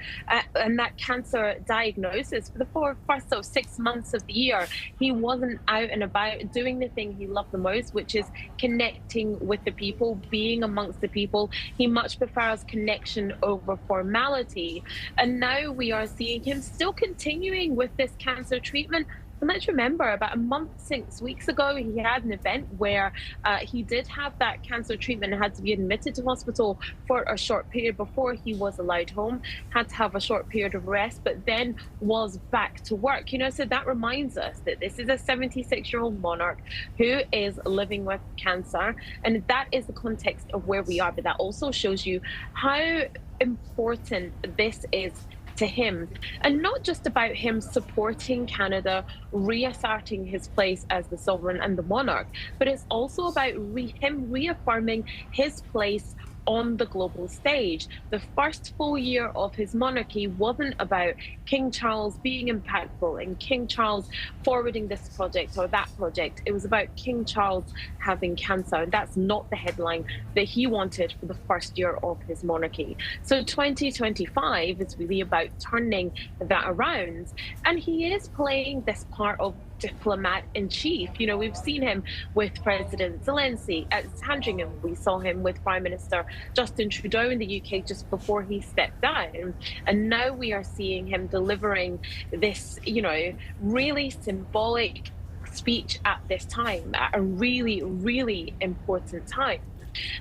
Speaker 20: and that cancer diagnosis. For the first 6 months of the year, he wasn't out and about doing the thing he loved the most, which is connecting with the people, being amongst the people. He much prefers connection over formality. And now we are seeing him still continuing with this cancer treatment. And let's remember, about a month, 6 weeks ago, he had an event where he did have that cancer treatment and had to be admitted to hospital for a short period before he was allowed home, had to have a short period of rest, but then was back to work. You know, so that reminds us that this is a 76-year-old monarch who is living with cancer. And that is the context of where we are. But that also shows you how important this is to him, and not just about him supporting Canada, reasserting his place as the sovereign and the monarch, but it's also about him reaffirming his place on the global stage. The first full year of his monarchy wasn't about King Charles being impactful and King Charles forwarding this project or that project. It was about King Charles having cancer, and that's not the headline that he wanted for the first year of his monarchy. So 2025 is really about turning that around, and he is playing this part of diplomat in chief. You know, we've seen him with President Zelensky at Sachedina. We saw him with Prime Minister Justin Trudeau in the UK just before he stepped down. And now we are seeing him delivering this, you know, really symbolic speech at this time, at a really, really important time.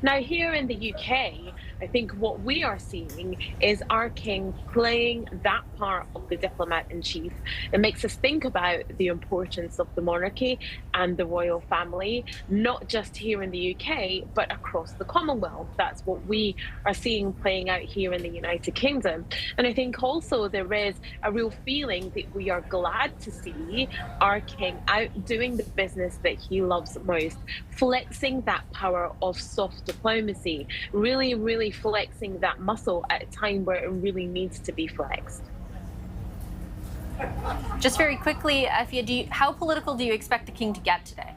Speaker 20: Now, here in the UK, I think what we are seeing is our king playing that part of the diplomat in chief. It makes us think about the importance of the monarchy and the royal family, not just here in the UK, but across the Commonwealth. That's what we are seeing playing out here in the United Kingdom. And I think also there is a real feeling that we are glad to see our king out doing the business that he loves most, flexing that power of soft diplomacy, really flexing that muscle at a time where it really needs to be flexed.
Speaker 2: Just very quickly, Afia, how political do you expect the king to get today?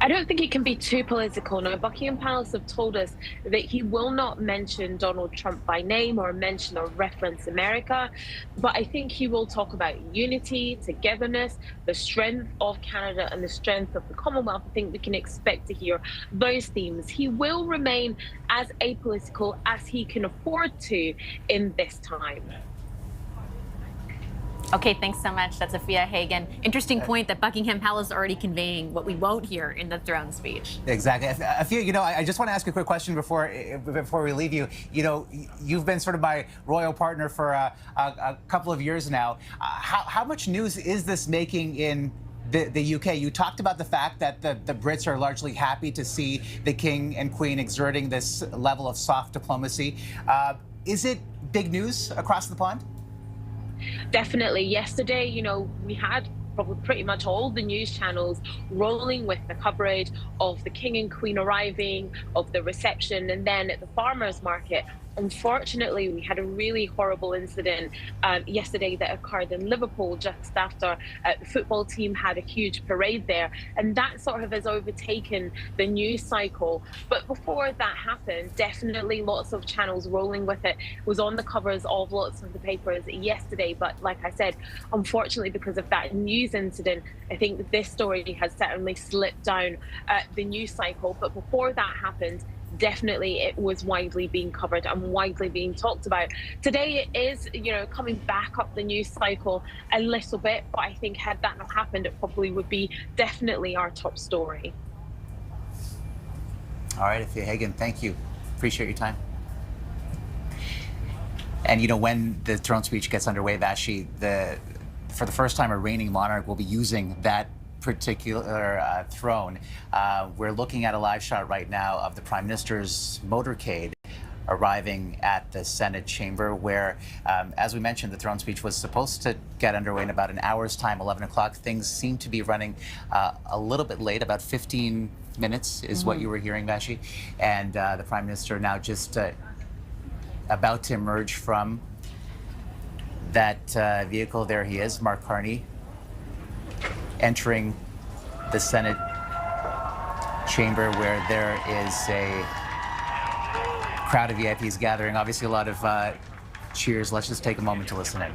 Speaker 20: I don't think it can be too political. Now, Buckingham Palace have told us that he will not mention Donald Trump by name or mention or reference America, but I think he will talk about unity, togetherness, the strength of Canada and the strength of the Commonwealth. I think we can expect to hear those themes. He will remain as apolitical as he can afford to in this time.
Speaker 2: Okay, thanks so much. That's Afia Hagen. Interesting point that Buckingham Palace is already conveying what we won't hear in the throne speech.
Speaker 1: Exactly. Afia, you know, I just want to ask a quick question before we leave you. You know, you've been sort of my royal partner for a couple of years now. How much news is this making in the UK? You talked about the fact that the Brits are largely happy to see the King and Queen exerting this level of soft diplomacy. Is it big news across the pond?
Speaker 20: Definitely. Yesterday, you know, we had probably pretty much all the news channels rolling with the coverage of the King and Queen arriving, of the reception, and then at the farmers market. Unfortunately, we had a really horrible incident yesterday that occurred in Liverpool just after the football team had a huge parade there, and that sort of has overtaken the news cycle. But before that happened, definitely lots of channels rolling with it. It was on the covers of lots of the papers yesterday, but like I said, unfortunately, because of that news incident, I think that this story has certainly slipped down the news cycle. But before that happened, definitely it was widely being covered and widely being talked about. Today it is, you know, coming back up the news cycle a little bit, but I think had that not happened, it probably would be definitely our top story.
Speaker 1: All right, Afia Hagen, thank you. Appreciate your time. And you know, when the throne speech gets underway, Vassy, for the first time, a reigning monarch will be using that particular throne. We're looking at a live shot right now of the Prime Minister's motorcade arriving at the Senate chamber, where, as we mentioned, the throne speech was supposed to get underway in about an hour's time, 11 o'clock. Things seem to be running a little bit late, about 15 minutes is what you were hearing, Vassy. And the Prime Minister now just about to emerge from that vehicle. There he is, Mark Carney, entering the Senate chamber, where there is a crowd of VIPs gathering. Obviously a lot of cheers. Let's just take a moment to listen in.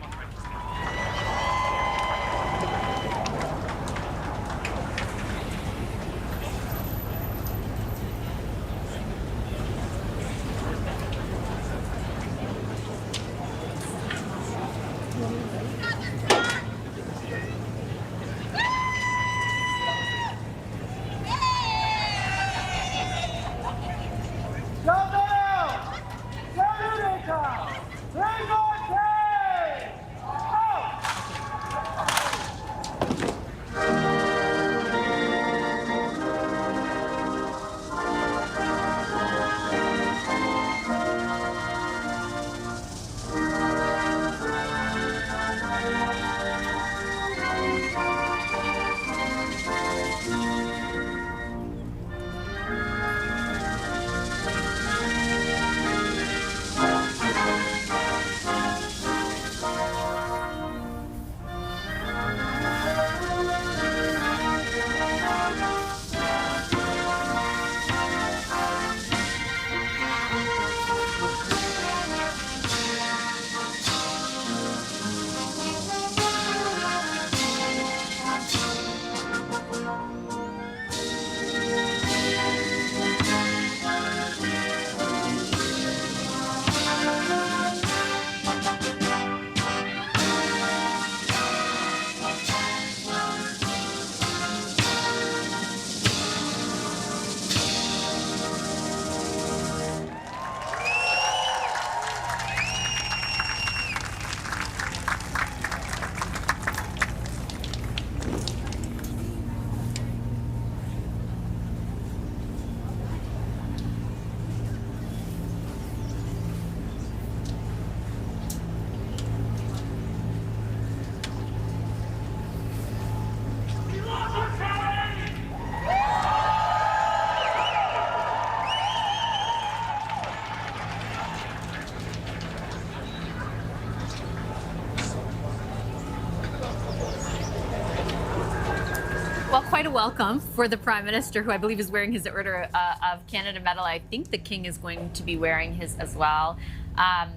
Speaker 2: Well, quite a welcome for the Prime Minister, who I believe is wearing his Order of Canada medal. I think the King is going to be wearing his as well. A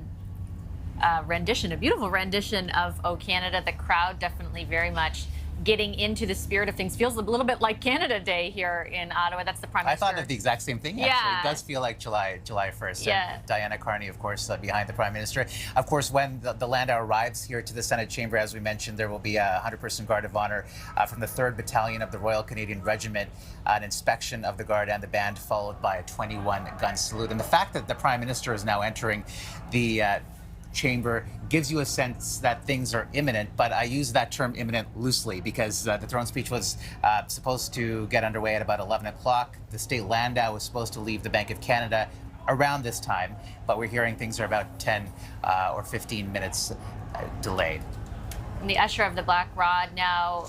Speaker 2: beautiful rendition of O Canada. The crowd definitely very much getting into the spirit of things. Feels a little bit like Canada Day here in Ottawa. That's the Prime Minister.
Speaker 1: I thought of the exact same thing, actually. It does feel like July 1st.
Speaker 2: Yeah.
Speaker 1: And Diana Carney, of course, behind the Prime Minister. Of course, when the Landau arrives here to the Senate chamber, as we mentioned, there will be a 100-person guard of honor from the 3rd Battalion of the Royal Canadian Regiment, an inspection of the guard and the band, followed by a 21-gun salute. And the fact that the Prime Minister is now entering the chamber gives you a sense that things are imminent, but I use that term imminent loosely because the throne speech was supposed to get underway at about 11 o'clock. The state Landau was supposed to leave the Bank of Canada around this time, but we're hearing things are about 10 or 15 minutes delayed.
Speaker 2: And the usher of the Black Rod now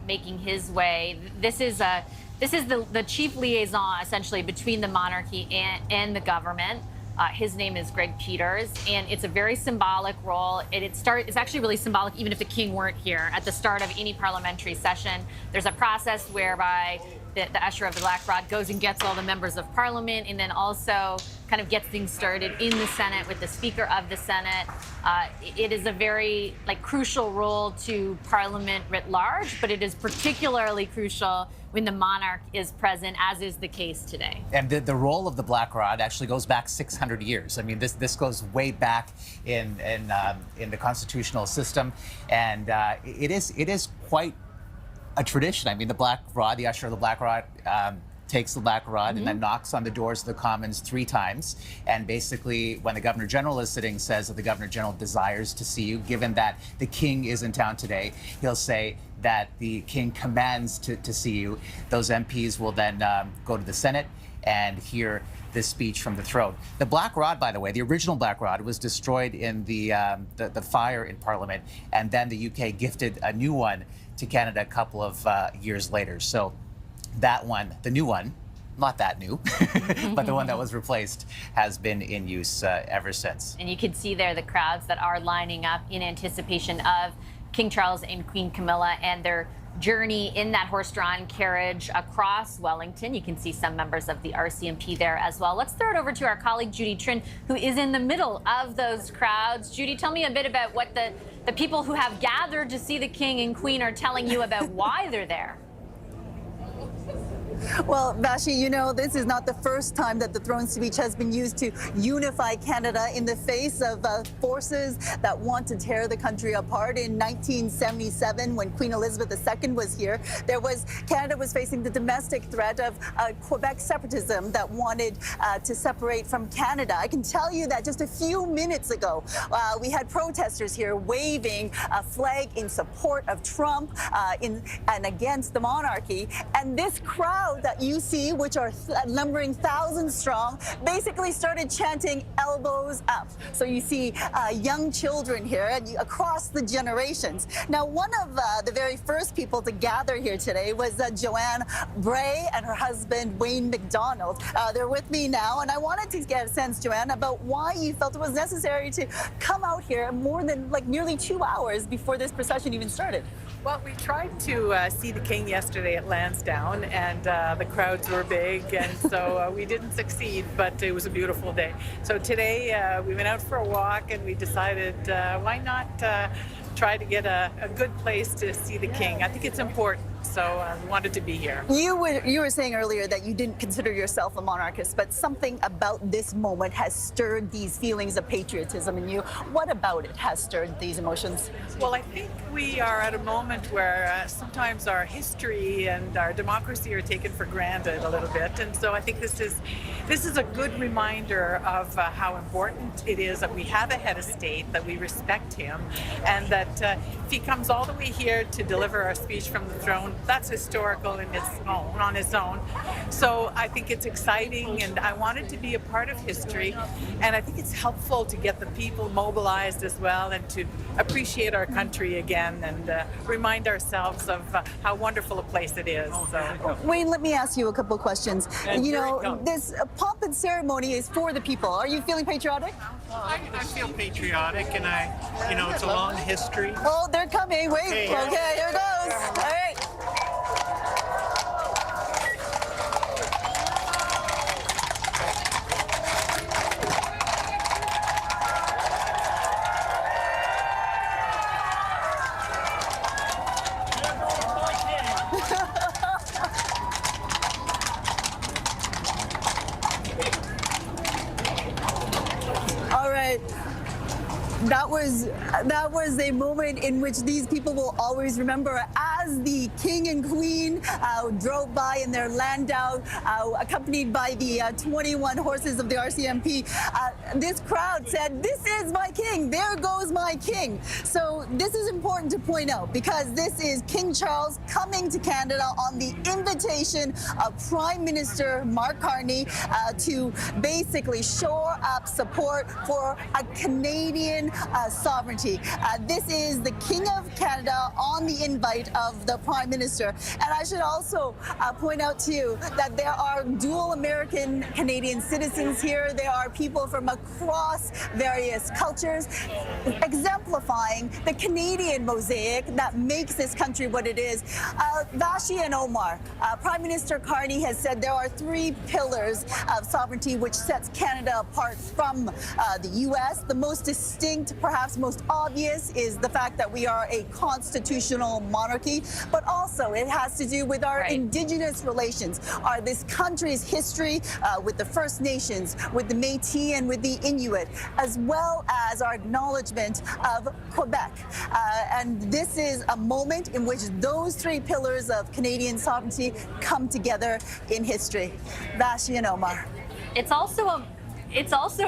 Speaker 2: making his way. This is the chief liaison, essentially, between the monarchy and the government. His name is Greg Peters, and it's a very symbolic role. It's actually really symbolic even if the King weren't here. At the start of any parliamentary session, there's a process whereby the usher of the Black Rod goes and gets all the members of Parliament, and then also kind of gets things started in the Senate with the Speaker of the Senate. It is a very crucial role to Parliament writ large, but it is particularly crucial when the monarch is present, as is the case today.
Speaker 1: And the role of the Black Rod actually goes back 600 years. I mean, this goes way back in the constitutional system, and it is quite a tradition. I mean, the Black Rod, the usher of the Black Rod, takes the black rod and then knocks on the doors of the Commons 3 times. And basically, when the Governor General is sitting, says that the Governor General desires to see you. Given that the King is in town today, he'll say that the King commands to see you. Those MPs will then go to the Senate and hear this speech from the throne. The black rod, by the way, the original black rod was destroyed in the fire in Parliament, and then the UK gifted a new one to Canada a couple of years later. So that one, the new one, not that new, but the one that was replaced, has been in use ever since.
Speaker 2: And you can see there the crowds that are lining up in anticipation of King Charles and Queen Camilla and their journey in that horse-drawn carriage across Wellington. You can see some members of the RCMP there as well. Let's throw it over to our colleague Judy Trin, who is in the middle of those crowds. Judy, tell me a bit about what the people who have gathered to see the King and Queen are telling you about why they're there.
Speaker 3: Well, Vassy, you know, this is not the first time that the throne speech has been used to unify Canada in the face of forces that want to tear the country apart. In 1977, when Queen Elizabeth II was here, Canada was facing the domestic threat of Quebec separatism that wanted to separate from Canada. I can tell you that just a few minutes ago, we had protesters here waving a flag in support of Trump and against the monarchy. And this crowd that you see, which are numbering thousands strong, basically started chanting elbows up. So you see young children here and across the generations. Now, one of the very first people to gather here today was Joanne Bray and her husband, Wayne McDonald. They're with me now, and I wanted to get a sense, Joanne, about why you felt it was necessary to come out here more than nearly 2 hours before this procession even started.
Speaker 21: Well, we tried to see the King yesterday at Lansdowne, and the crowds were big, and so we didn't succeed, but it was a beautiful day. So today we went out for a walk, and we decided why not try to get a good place to see the King. I think it's important, so we wanted to be here.
Speaker 3: You were saying earlier that you didn't consider yourself a monarchist, but something about this moment has stirred these feelings of patriotism in you. What about it has stirred these emotions?
Speaker 21: Well, I think we are at a moment where sometimes our history and our democracy are taken for granted a little bit, and so I think this is a good reminder of how important it is that we have a head of state, that we respect him, and that if he comes all the way here to deliver our speech from the throne, that's historical on its own. So I think it's exciting, and I wanted to be a part of history, and I think it's helpful to get the people mobilized as well and to appreciate our country again and remind ourselves of how wonderful a place it is. So.
Speaker 3: Wayne, let me ask you a couple of questions. You know, this pomp and ceremony is for the people. Are you feeling patriotic?
Speaker 22: I feel patriotic, and it's a long history.
Speaker 3: Oh, they're coming. Wait. Okay, here it goes. All right. That was a moment in which these people will always remember as the King and Queen drove by in their landau, accompanied by the 21 horses of the RCMP. This crowd said, "This is my King. There goes my King." So this is important to point out because this is King Charles coming to Canada on the invitation of Prime Minister Mark Carney to basically shore up support for a Canadian sovereignty. This is the King of Canada on the invite of the Prime Minister. And I should also point out to you that there are dual American Canadian citizens here. There are people from across various cultures, exemplifying the Canadian mosaic that makes this country what it is. Vassy and Omar, Prime Minister Carney has said there are 3 pillars of sovereignty which sets Canada apart from the U.S. The most distinct, perhaps most obvious, is the fact that we are a constitutional monarchy. sovereignty, but also it has to do with our Indigenous relations, this country's history with the First Nations, with the Métis and with the Inuit, as well as our acknowledgement of Quebec. And this is a moment in which those three pillars of Canadian sovereignty come together in history. Vassy and Omar.
Speaker 2: It's also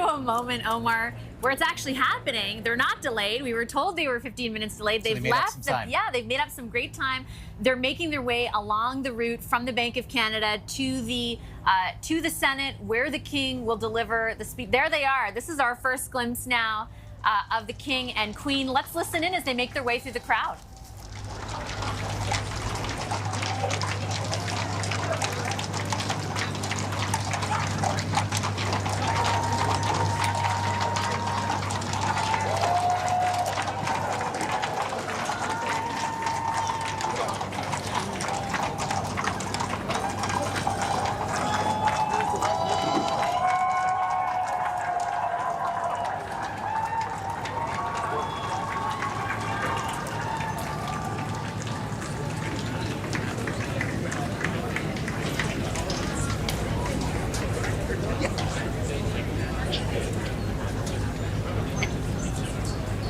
Speaker 2: a moment, Omar, where it's actually happening. They're not delayed. We were told they were 15 minutes delayed. They've left. They've made up some great time. They're making their way along the route from the Bank of Canada to the Senate, where the King will deliver the speech. There they are. This is our first glimpse now of the King and Queen. Let's listen in as they make their way through the crowd.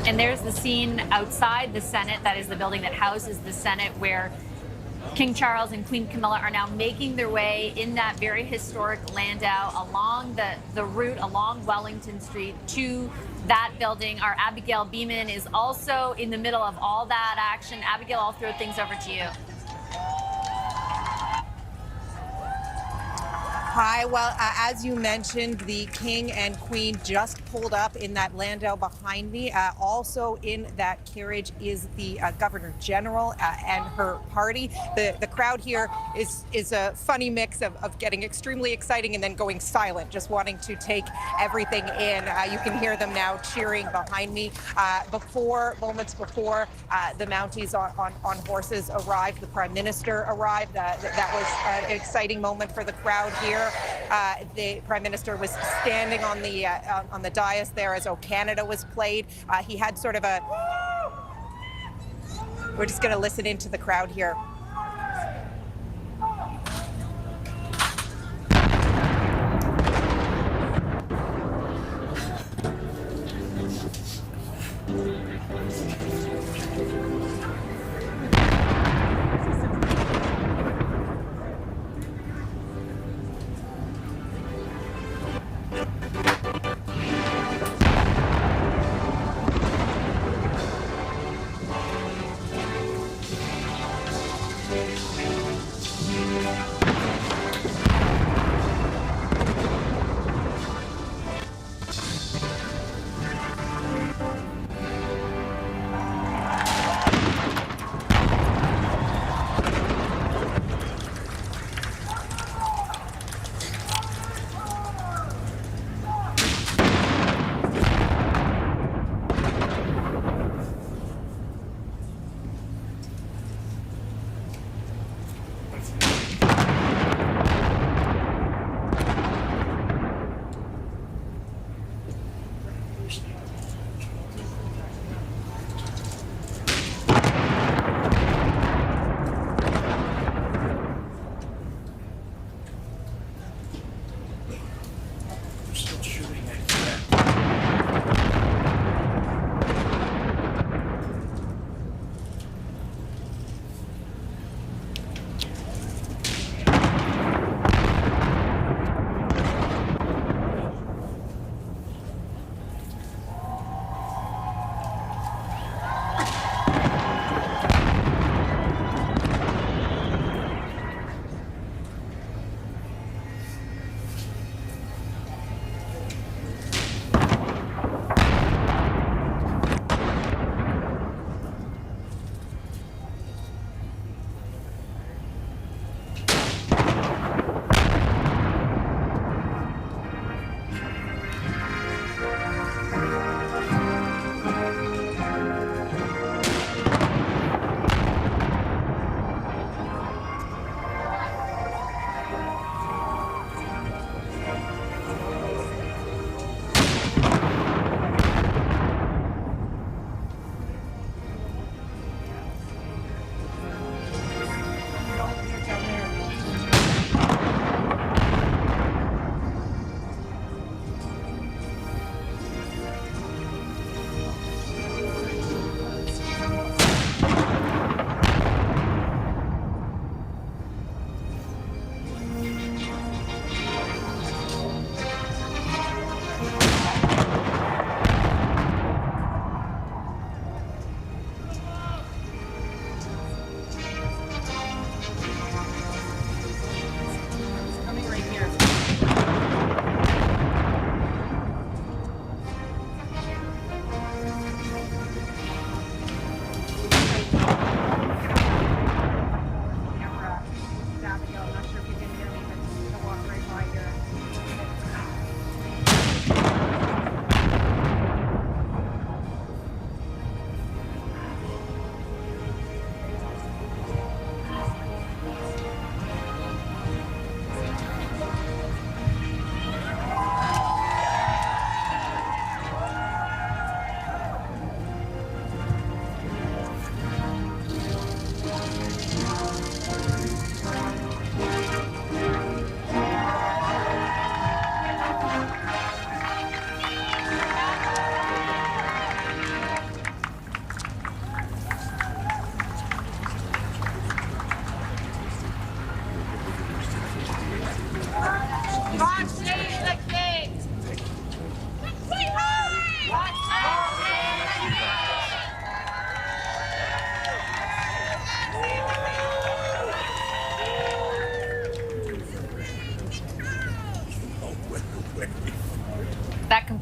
Speaker 2: And there's the scene outside the Senate. That is the building that houses the Senate, where King Charles and Queen Camilla are now making their way in that very historic landau along the route along Wellington Street to that building. Our Abigail Beeman is also in the middle of all that action. Abigail, I'll throw things over to you.
Speaker 5: Hi. Well, as you mentioned, the King and Queen just pulled up in that landau behind me. Also in that carriage is the Governor General and her party. The crowd here is a funny mix of getting extremely exciting and then going silent, just wanting to take everything in. You can hear them now cheering behind me. Moments before the Mounties on horses arrived, the Prime Minister arrived. That was an exciting moment for the crowd here. The Prime Minister was standing on the dais there as O Canada was played. He had sort of a... We're just going to listen into the crowd here.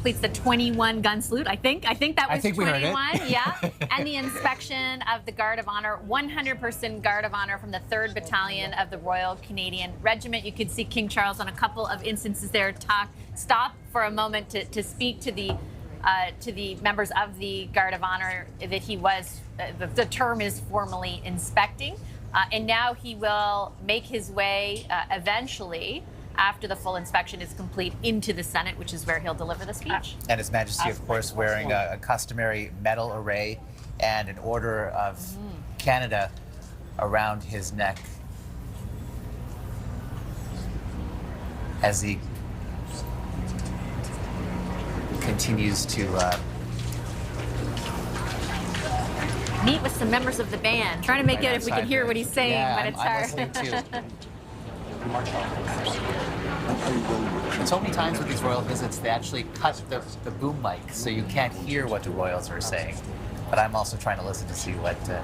Speaker 2: completes the 21 gun salute. I think that was 21. Yeah. And the inspection of the Guard of Honor, 100% Guard of Honor from the 3rd Battalion of the Royal Canadian Regiment. You could see King Charles on a couple of instances there stop for a moment to speak to the members of the Guard of Honor that he was, the term is formally inspecting. And now he will make his way eventually, after the full inspection is complete, into the Senate, which is where he'll deliver the speech.
Speaker 1: And His Majesty, of course, wearing a customary medal array and an Order of Canada around his neck as he continues to
Speaker 2: meet with some members of the band, trying to make it if we can hear what he's saying, but it's hard.
Speaker 1: So many times with these royal visits, they actually cut the boom mic, so you can't hear what the royals are saying. But I'm also trying to listen to see what.
Speaker 4: The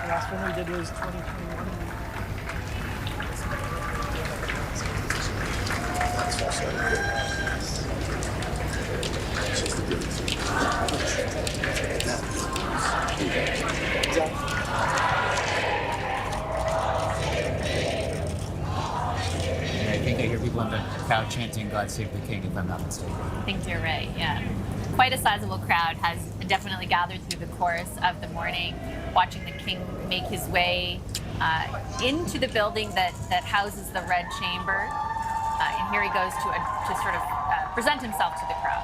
Speaker 4: last one we did was 2021.
Speaker 1: And I think I hear people in the crowd chanting "God Save the King," if I'm not mistaken.
Speaker 2: I think you're right, yeah. Quite a sizable crowd has definitely gathered through the course of the morning, watching the King make his way into the building that houses the Red Chamber. And here he goes to sort of present himself to the crowd.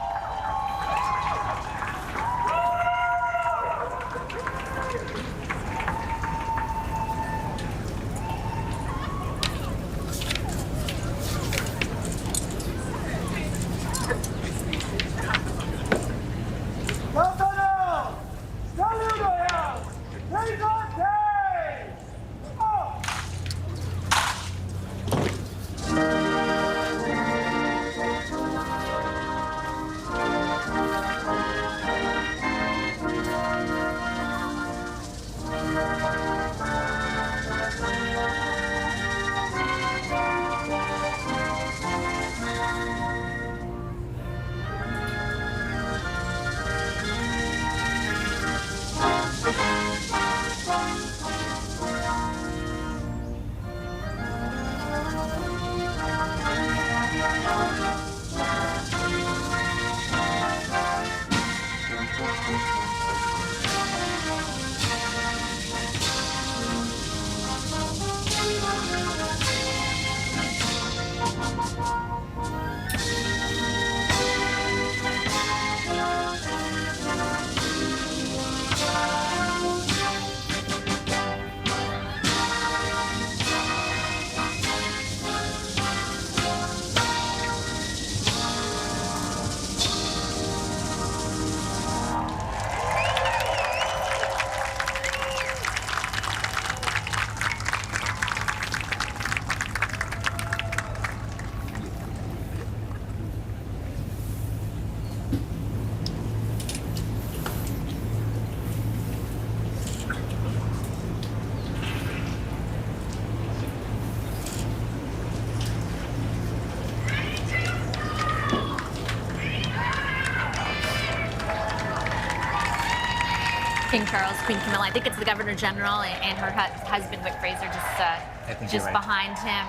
Speaker 2: King Charles, Queen Camilla. I think it's the Governor General and her husband, Whit Fraser, just behind him,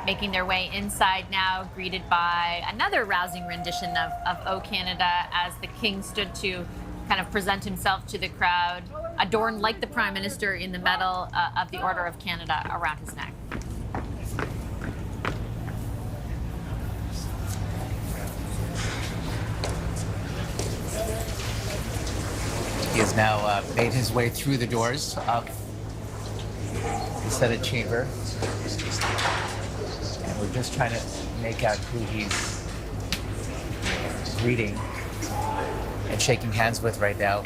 Speaker 2: making their way inside now, greeted by another rousing rendition of O Canada as the King stood to kind of present himself to the crowd, adorned like the Prime Minister in the medal of the Order of Canada around his neck.
Speaker 1: He has now made his way through the doors of the Senate chamber. And we're just trying to make out who he's greeting and shaking hands with right now.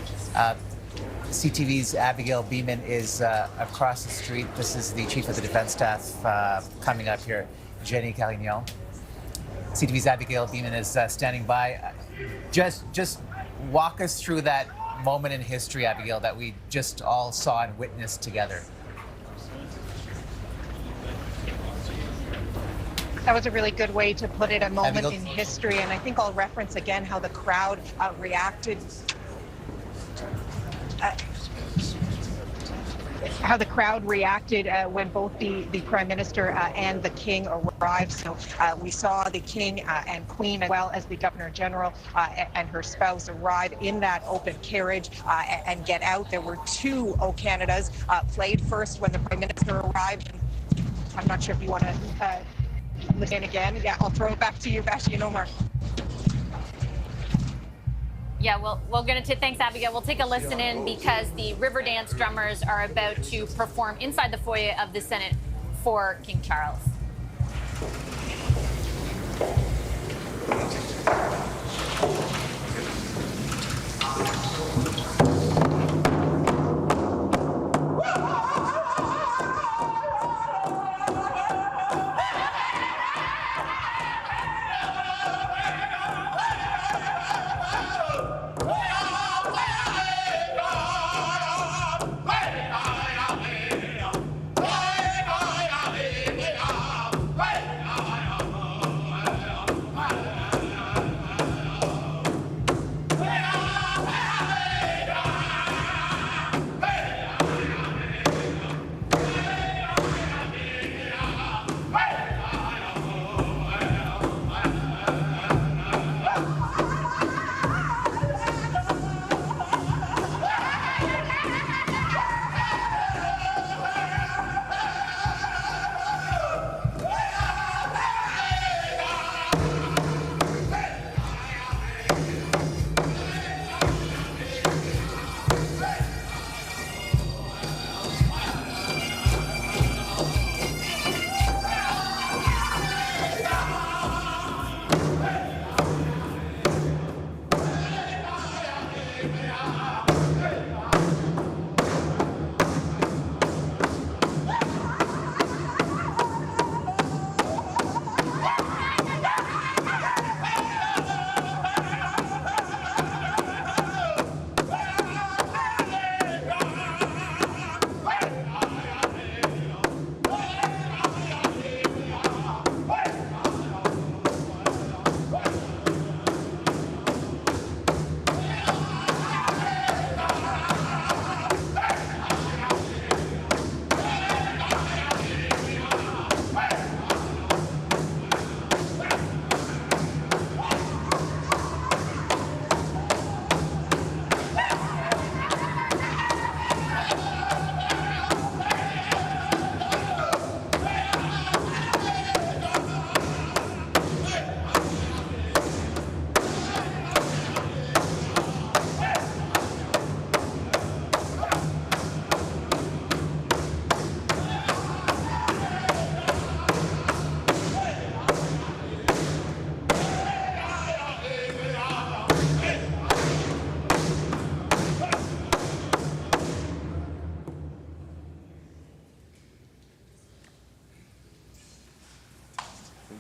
Speaker 1: CTV's Abigail Beeman is across the street. This is the Chief of the Defense Staff coming up here, Jenny Carignan. CTV's Abigail Beeman is standing by. Just walk us through that moment in history, Abigail, that we just all saw and witnessed together.
Speaker 5: That was a really good way to put it, a moment in history. And I think I'll reference again how the crowd reacted. How the crowd reacted when both the Prime Minister and the King arrived. So we saw the King and Queen, as well as the Governor General and her spouse, arrive in that open carriage and get out. There were two O Canadas played first when the Prime Minister arrived. I'm not sure if you want to listen again. Yeah, I'll throw it back to you, Vassy and Omar.
Speaker 2: Yeah, well, we're going to thanks, Abigail. We'll take a listen in because the river dance drummers are about to perform inside the foyer of the Senate for King Charles.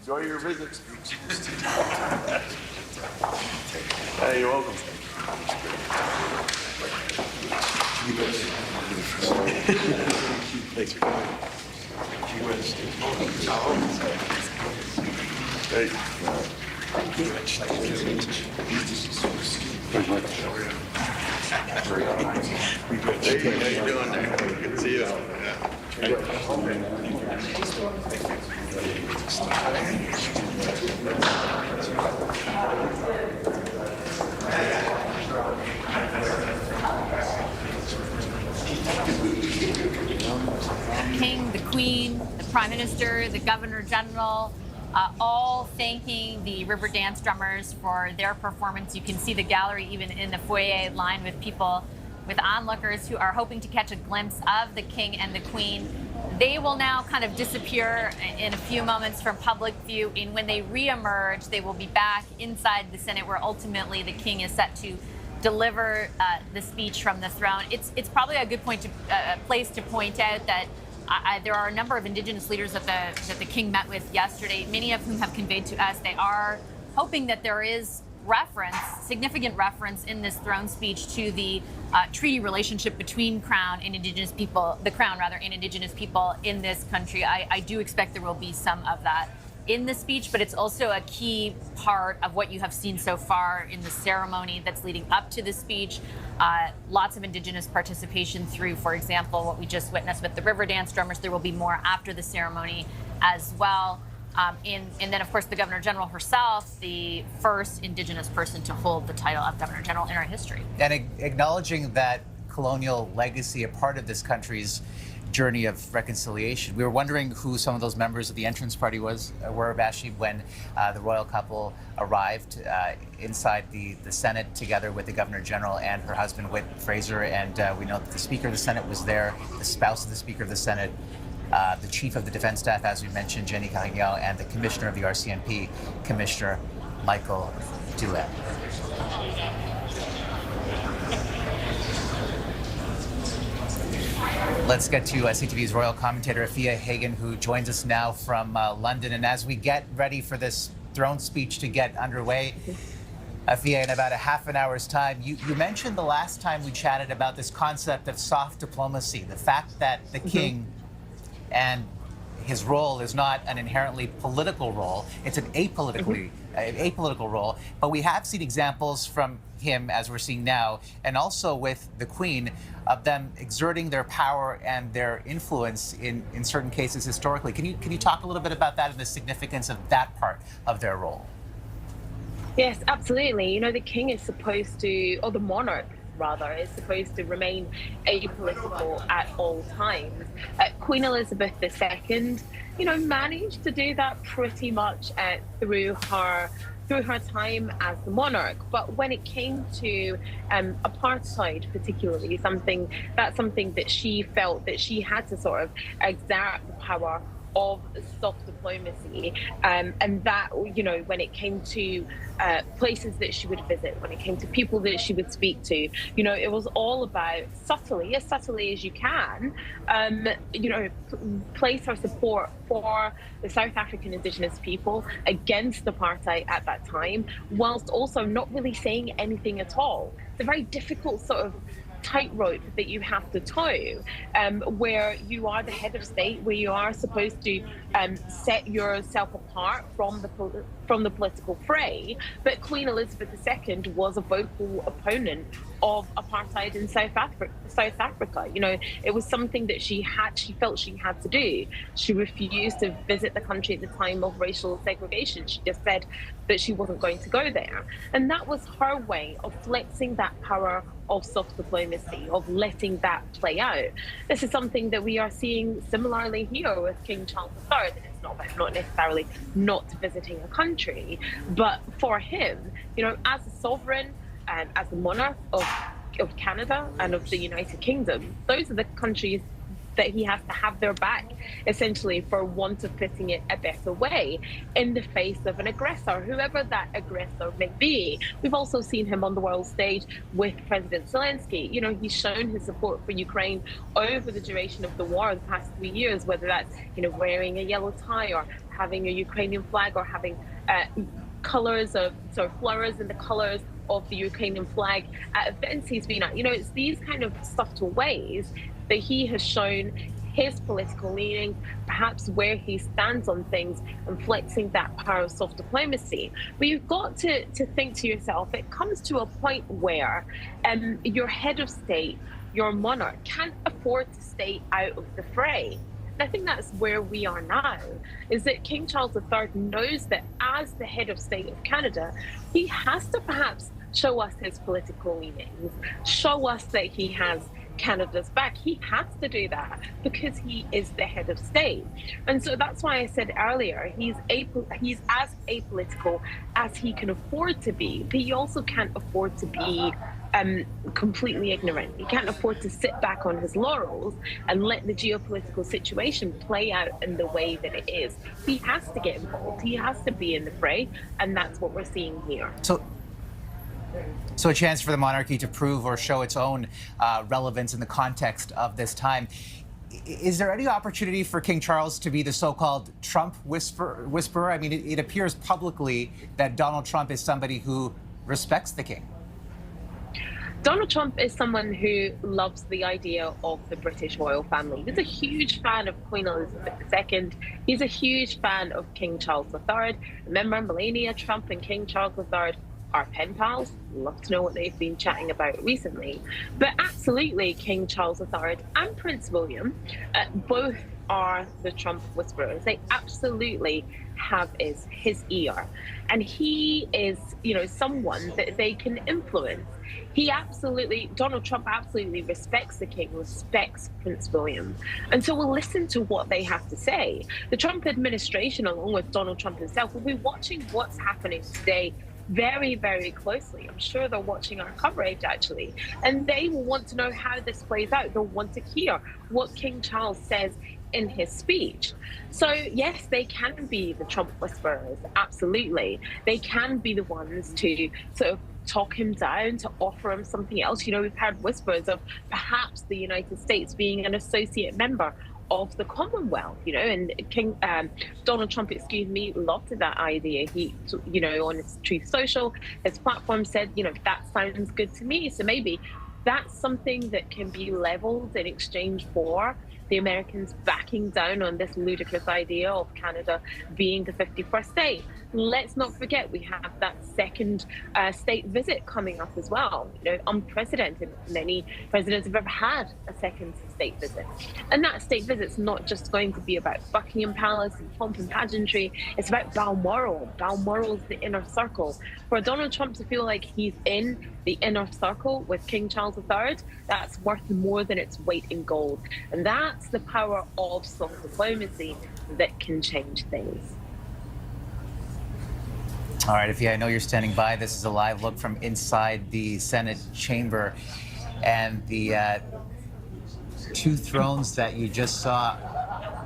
Speaker 7: Enjoy your visit. Hey, you're welcome. Thanks for coming. Hey. Hey, how you doing there? Good to see you.
Speaker 2: The King, the Queen, the Prime Minister, the Governor General, all thanking the river dance drummers for their performance. You can see the gallery even in the foyer lined with people, with onlookers who are hoping to catch a glimpse of the King and the Queen. They will now kind of disappear in a few moments from public view, and when they re-emerge, they will be back inside the Senate, where ultimately the King is set to deliver the speech from the throne. It's probably a good place to point out that there are a number of Indigenous leaders that the King met with yesterday, many of whom have conveyed to us they are hoping that there is significant reference in this throne speech to the treaty relationship between Crown and Indigenous people, the Crown rather, and Indigenous people in this country. I do expect there will be some of that in the speech, but it's also a key part of what you have seen so far in the ceremony that's leading up to the speech. Lots of Indigenous participation through, for example, what we just witnessed with the river dance drummers. There will be more after the ceremony as well. And then, of course, the Governor General herself, the first Indigenous person to hold the title of Governor General in our history. And
Speaker 1: acknowledging that colonial legacy, a part of this country's journey of reconciliation. We were wondering who some of those members of the entrance party were, Vassy, when the royal couple arrived inside the Senate together with the Governor General and her husband, Whit Fraser. And we know that the Speaker of the Senate was there, the spouse of the Speaker of the Senate, the Chief of the Defense Staff, as we mentioned, Jenny Carignan, and the Commissioner of the RCMP, Commissioner Michael Duet. Let's get to CTV's royal commentator, Afia Hagan, who joins us now from London. And as we get ready for this throne speech to get underway, Afia, in about a half an hour's time, you mentioned the last time we chatted about this concept of soft diplomacy, the fact that the king and his role is not an inherently political role, it's an apolitical role. But we have seen examples from him, as we're seeing now, and also with the Queen, of them exerting their power and their influence in certain cases historically. Can you talk a little bit about that and the significance of that part of their role?
Speaker 20: Yes, absolutely. You know, the king is supposed to, or the monarch rather, is supposed to remain apolitical at all times. Queen Elizabeth II, you know, managed to do that pretty much through her time as the monarch. But when it came to apartheid, particularly, something that she felt that she had to sort of exert the power of soft diplomacy, and that, you know, when it came to places that she would visit, when it came to people that she would speak to, you know, it was all about subtly as you can, you know, place her support for the South African Indigenous people against apartheid at that time, whilst also not really saying anything at all. It's a very difficult sort of tightrope that you have to toe, where you are the head of state, where you are supposed to set yourself apart from the political fray. But Queen Elizabeth II was a vocal opponent of apartheid in South Africa. You know, it was something that she felt she had to do. She refused to visit the country at the time of racial segregation. She just said that she wasn't going to go there. And that was her way of flexing that power of soft diplomacy, of letting that play out. This is something that we are seeing similarly here with King Charles III. It's not necessarily not visiting a country, but for him, you know, as a sovereign and as the monarch of Canada and of the United Kingdom, those are the countries that he has to have their back, essentially, for want of putting it a better way, in the face of an aggressor, whoever that aggressor may be. We've also seen him on the world stage with President Zelensky. You know, he's shown his support for Ukraine over the duration of the war the past 3 years, whether that's, you know, wearing a yellow tie or having a Ukrainian flag or having colors of flowers in the colors of the Ukrainian flag at events he's been at. You know, it's these kind of subtle ways that he has shown his political leanings, perhaps where he stands on things, and flexing that power of soft diplomacy. But you've got to think to yourself, it comes to a point where your head of state, your monarch, can't afford to stay out of the fray. And I think that's where we are now, is that King Charles III knows that as the head of state of Canada, he has to perhaps show us his political leanings, show us that he has Canada's back. He has to do that because he is the head of state. And so that's why I said earlier, he's as apolitical as he can afford to be, but he also can't afford to be completely ignorant. He can't afford to sit back on his laurels and let the geopolitical situation play out in the way that it is. He has to get involved. He has to be in the fray, and that's what we're seeing here.
Speaker 1: So a chance for the monarchy to prove or show its own relevance in the context of this time. Is there any opportunity for King Charles to be the so-called Trump whisperer? I mean, it appears publicly that Donald Trump is somebody who respects the king.
Speaker 20: Donald Trump is someone who loves the idea of the British royal family. He's a huge fan of Queen Elizabeth II. He's a huge fan of King Charles III. Remember, Melania Trump and King Charles III are pen pals. Love to know what they've been chatting about recently. But absolutely, King Charles III and Prince William both are the Trump whisperers. They absolutely have his ear. And he is, someone that they can influence. Donald Trump absolutely respects the king, respects Prince William. And so we'll listen to what they have to say. The Trump administration, along with Donald Trump himself, will be watching what's happening today very, very closely. I'm sure they're watching our coverage, actually. And they will want to know how this plays out. They'll want to hear what King Charles says in his speech. So yes, they can be the Trump whisperers, absolutely. They can be the ones to sort of talk him down, to offer him something else. We've heard whispers of perhaps the United States being an associate member of the Commonwealth, and Donald Trump, loved that idea. He, on his Truth Social, his platform said, that sounds good to me. So maybe that's something that can be leveled in exchange for the Americans backing down on this ludicrous idea of Canada being the 51st state. Let's not forget we have that second state visit coming up as well. Unprecedented. Many presidents have ever had a second state visit. And that state visit's not just going to be about Buckingham Palace and pomp and pageantry. It's about Balmoral. Balmoral's the inner circle. For Donald Trump to feel like he's in the inner circle with King Charles III, that's worth more than its weight in gold. And that's the power of soft diplomacy that can change things.
Speaker 1: All right, I know you're standing by. This is a live look from inside the Senate chamber, and the two thrones that you just saw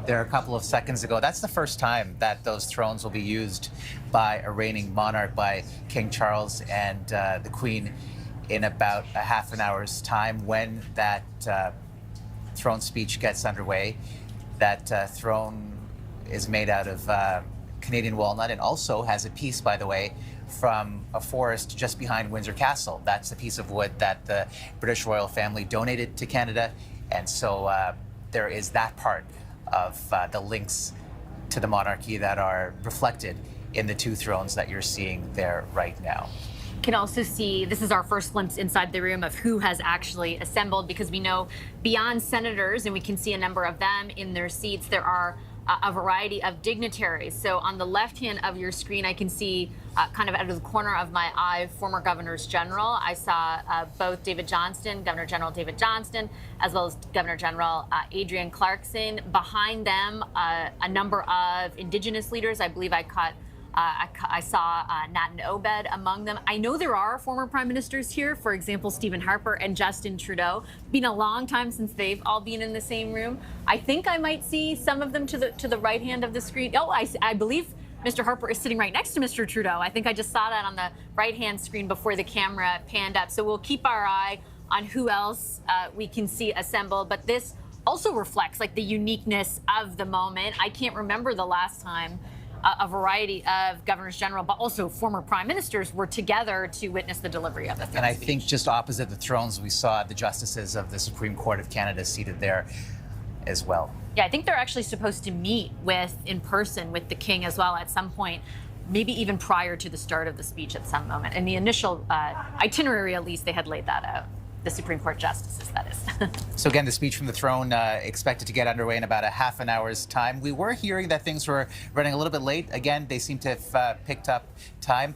Speaker 1: there a couple of seconds ago. That's the first time that those thrones will be used by a reigning monarch, by King Charles and the Queen, in about a half an hour's time when that throne speech gets underway. That throne is made out of Canadian walnut, and also has a piece, by the way, from a forest just behind Windsor Castle. That's a piece of wood that the British royal family donated to Canada, and so there is that part of the links to the monarchy that are reflected in the two thrones that you're seeing there right now.
Speaker 2: Can also see, this is our first glimpse inside the room of who has actually assembled, because we know beyond senators, and we can see a number of them in their seats, there are a variety of dignitaries. So on the left hand of your screen, I can see kind of out of the corner of my eye, former governors general. I saw both Governor General David Johnston, as well as Governor General Adrienne Clarkson. Behind them, a number of Indigenous leaders. I believe I saw Nat and Obed among them. I know there are former prime ministers here, for example, Stephen Harper and Justin Trudeau. Been a long time since they've all been in the same room. I think I might see some of them to the right hand of the screen. Oh, I believe Mr. Harper is sitting right next to Mr. Trudeau. I think I just saw that on the right hand screen before the camera panned up. So we'll keep our eye on who else we can see assembled. But this also reflects like the uniqueness of the moment. I can't remember the last time a variety of governors general, but also former prime ministers, were together to witness the delivery of the throne
Speaker 1: And I
Speaker 2: speech.
Speaker 1: think just opposite the thrones, we saw the justices of the Supreme Court of Canada seated there as well.
Speaker 2: Yeah, I think they're actually supposed to meet in person with the king as well at some point, maybe even prior to the start of the speech at some moment. In the initial itinerary, at least, they had laid that out. The Supreme Court justices, that is.
Speaker 1: So again, the speech from the throne expected to get underway in about a half an hour's time. We were hearing that things were running a little bit late. Again, they seem to have picked up time.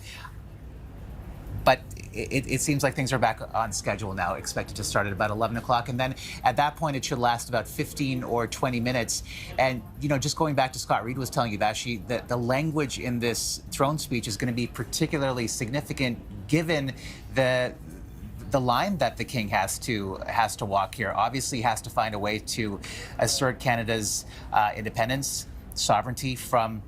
Speaker 1: But it seems like things are back on schedule now, expected to start at about 11 o'clock. And then at that point, it should last about 15 or 20 minutes. And, just going back to Scott Reed was telling you, Vassy, that the language in this throne speech is going to be particularly significant given the line that the king has to walk here. Obviously, he has to find a way to assert Canada's independence, sovereignty from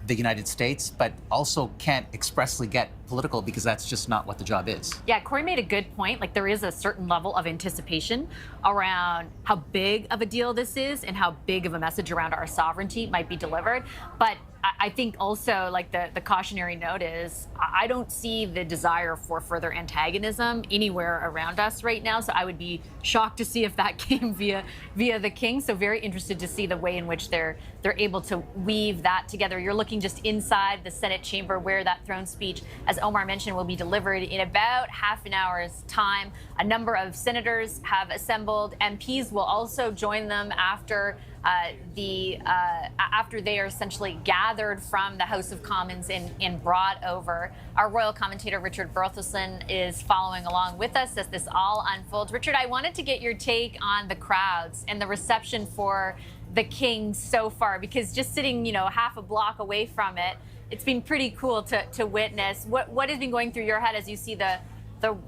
Speaker 1: the United States, but also can't expressly get political because that's just not what the job is.
Speaker 2: Yeah, Corey made a good point. Like, there is a certain level of anticipation around how big of a deal this is and how big of a message around our sovereignty might be delivered. But I think also, like, the cautionary note is I don't see the desire for further antagonism anywhere around us right now. So I would be shocked to see if that came via the king. So very interested to see the way in which they're able to weave that together. You're looking just inside the Senate chamber where that throne speech, as Omar mentioned, will be delivered in about half an hour's time. A number of senators have assembled. MPs will also join them after after they are essentially gathered from the House of Commons and brought over. Our royal commentator Richard Berthelsen is following along with us as this all unfolds. Richard, I wanted to get your take on the crowds and the reception for the king so far, because just sitting, half a block away from it, it's been pretty cool to witness. What has been going through your head as you see the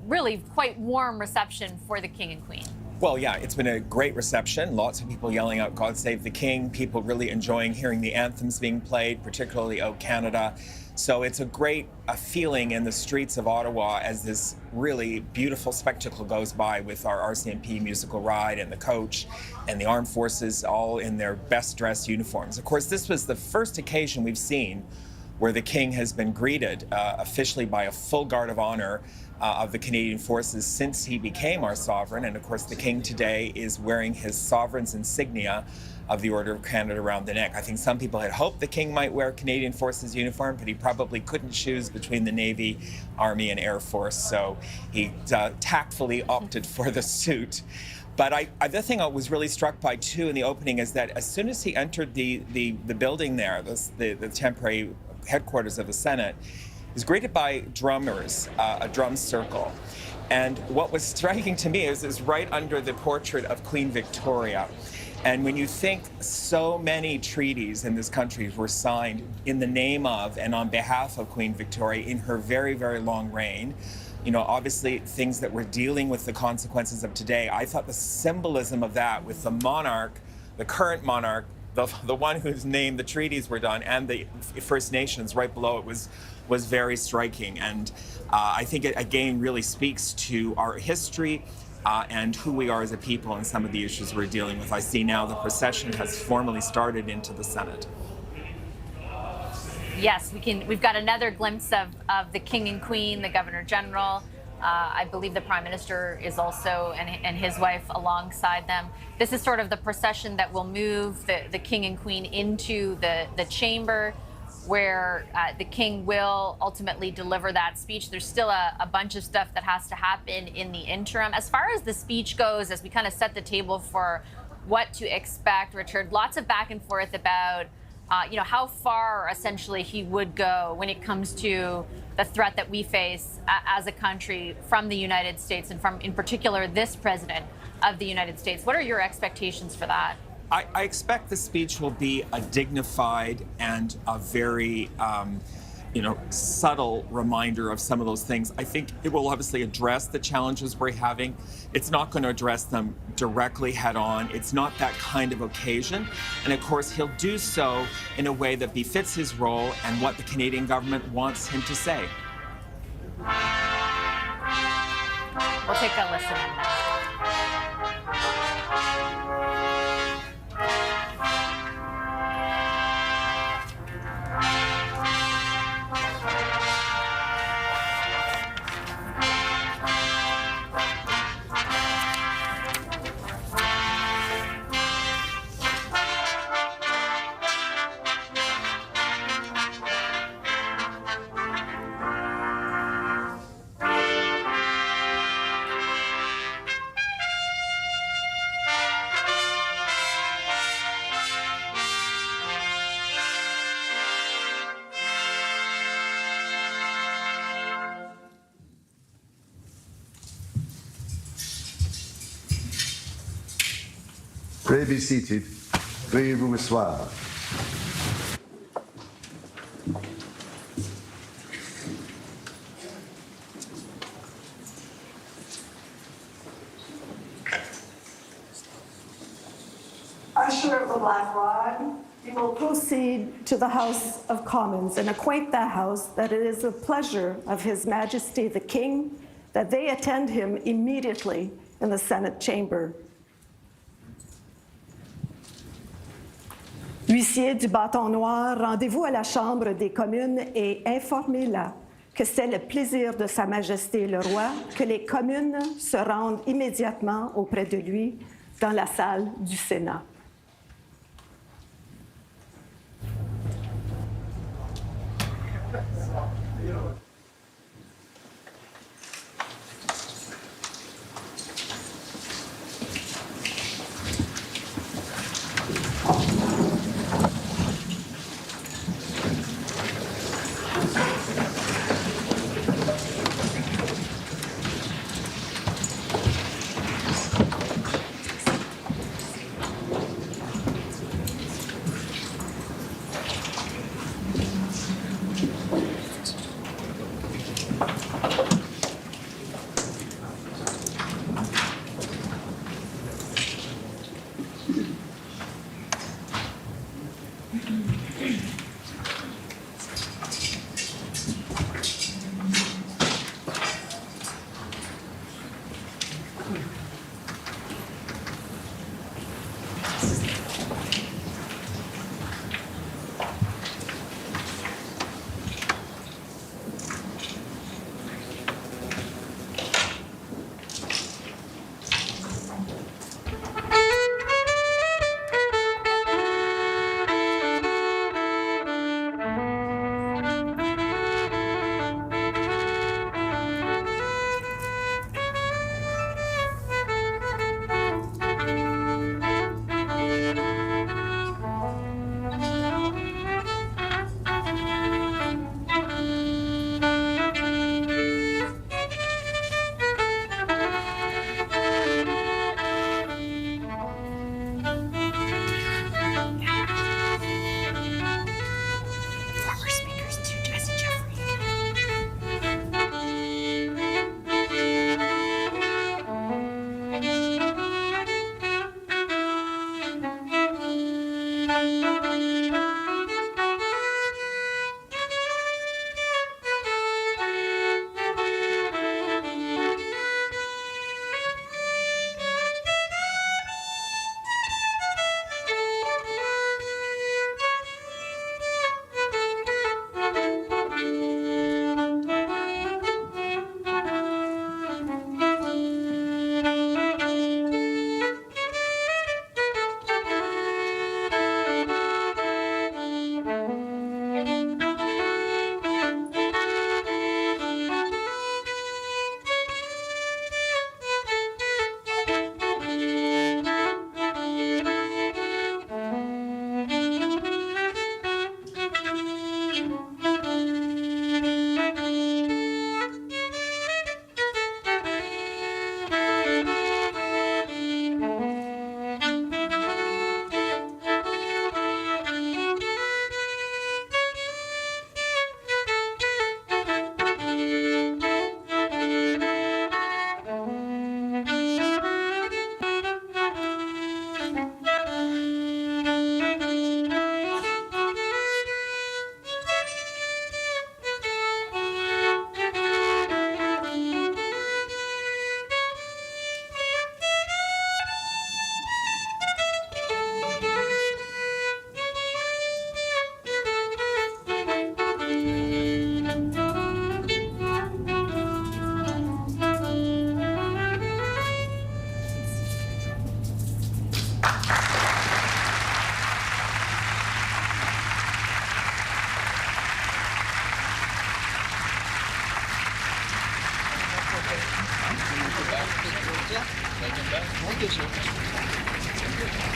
Speaker 2: really quite warm reception for the king and queen?
Speaker 15: Well, yeah, it's been a great reception. Lots of people yelling out, "God Save the King," people really enjoying hearing the anthems being played, particularly "O Canada." So it's a great feeling in the streets of Ottawa as this really beautiful spectacle goes by with our RCMP musical ride and the coach and the armed forces all in their best dressed uniforms. Of course, this was the first occasion we've seen where the king has been greeted officially by a full guard of honor of the Canadian forces since he became our sovereign. And of course, the king today is wearing his sovereign's insignia of the Order of Canada around the neck. I think some people had hoped the king might wear Canadian Forces uniform, but he probably couldn't choose between the Navy, Army, and Air Force, so he tactfully opted for the suit. But the thing I was really struck by, too, in the opening is that as soon as he entered the building there, the temporary headquarters of the Senate, he was greeted by drummers, a drum circle. And what was striking to me is right under the portrait of Queen Victoria. And when you think so many treaties in this country were signed in the name of and on behalf of Queen Victoria in her very, very long reign, obviously things that we're dealing with the consequences of today, I thought the symbolism of that with the monarch, the current monarch, the one whose name the treaties were done, and the First Nations right below it was very striking. And I think it again really speaks to our history and who we are as a people and some of the issues we're dealing with. I see now the procession has formally started into the Senate.
Speaker 2: Yes, we've got another glimpse of the king and queen, the governor general. I believe the prime minister is also, and his wife alongside them. This is sort of the procession that will move the king and queen into the chamber, where the king will ultimately deliver that speech. There's still a bunch of stuff that has to happen in the interim. As far as the speech goes, as we kind of set the table for what to expect, Richard, lots of back and forth about how far essentially he would go when it comes to the threat that we face as a country from the United States and from, in particular, this president of the United States. What are your expectations for that?
Speaker 15: I expect the speech will be a dignified and a very, subtle reminder of some of those things. I think it will obviously address the challenges we're having. It's not going to address them directly head on. It's not that kind of occasion. And of course, he'll do so in a way that befits his role and what the Canadian government wants him to say.
Speaker 2: We'll take a listen in now.
Speaker 8: Pray be seated. Veuillez vous asseoir.
Speaker 9: Usher of the Black Rod, We will proceed to the House of Commons and acquaint that House that it is the pleasure of His Majesty the King that they attend him immediately in the Senate chamber. Huissier du bâton noir, rendez-vous à la Chambre des communes et informez-la que c'est le plaisir de Sa Majesté le Roi que les communes se rendent immédiatement auprès de lui dans la salle du Sénat.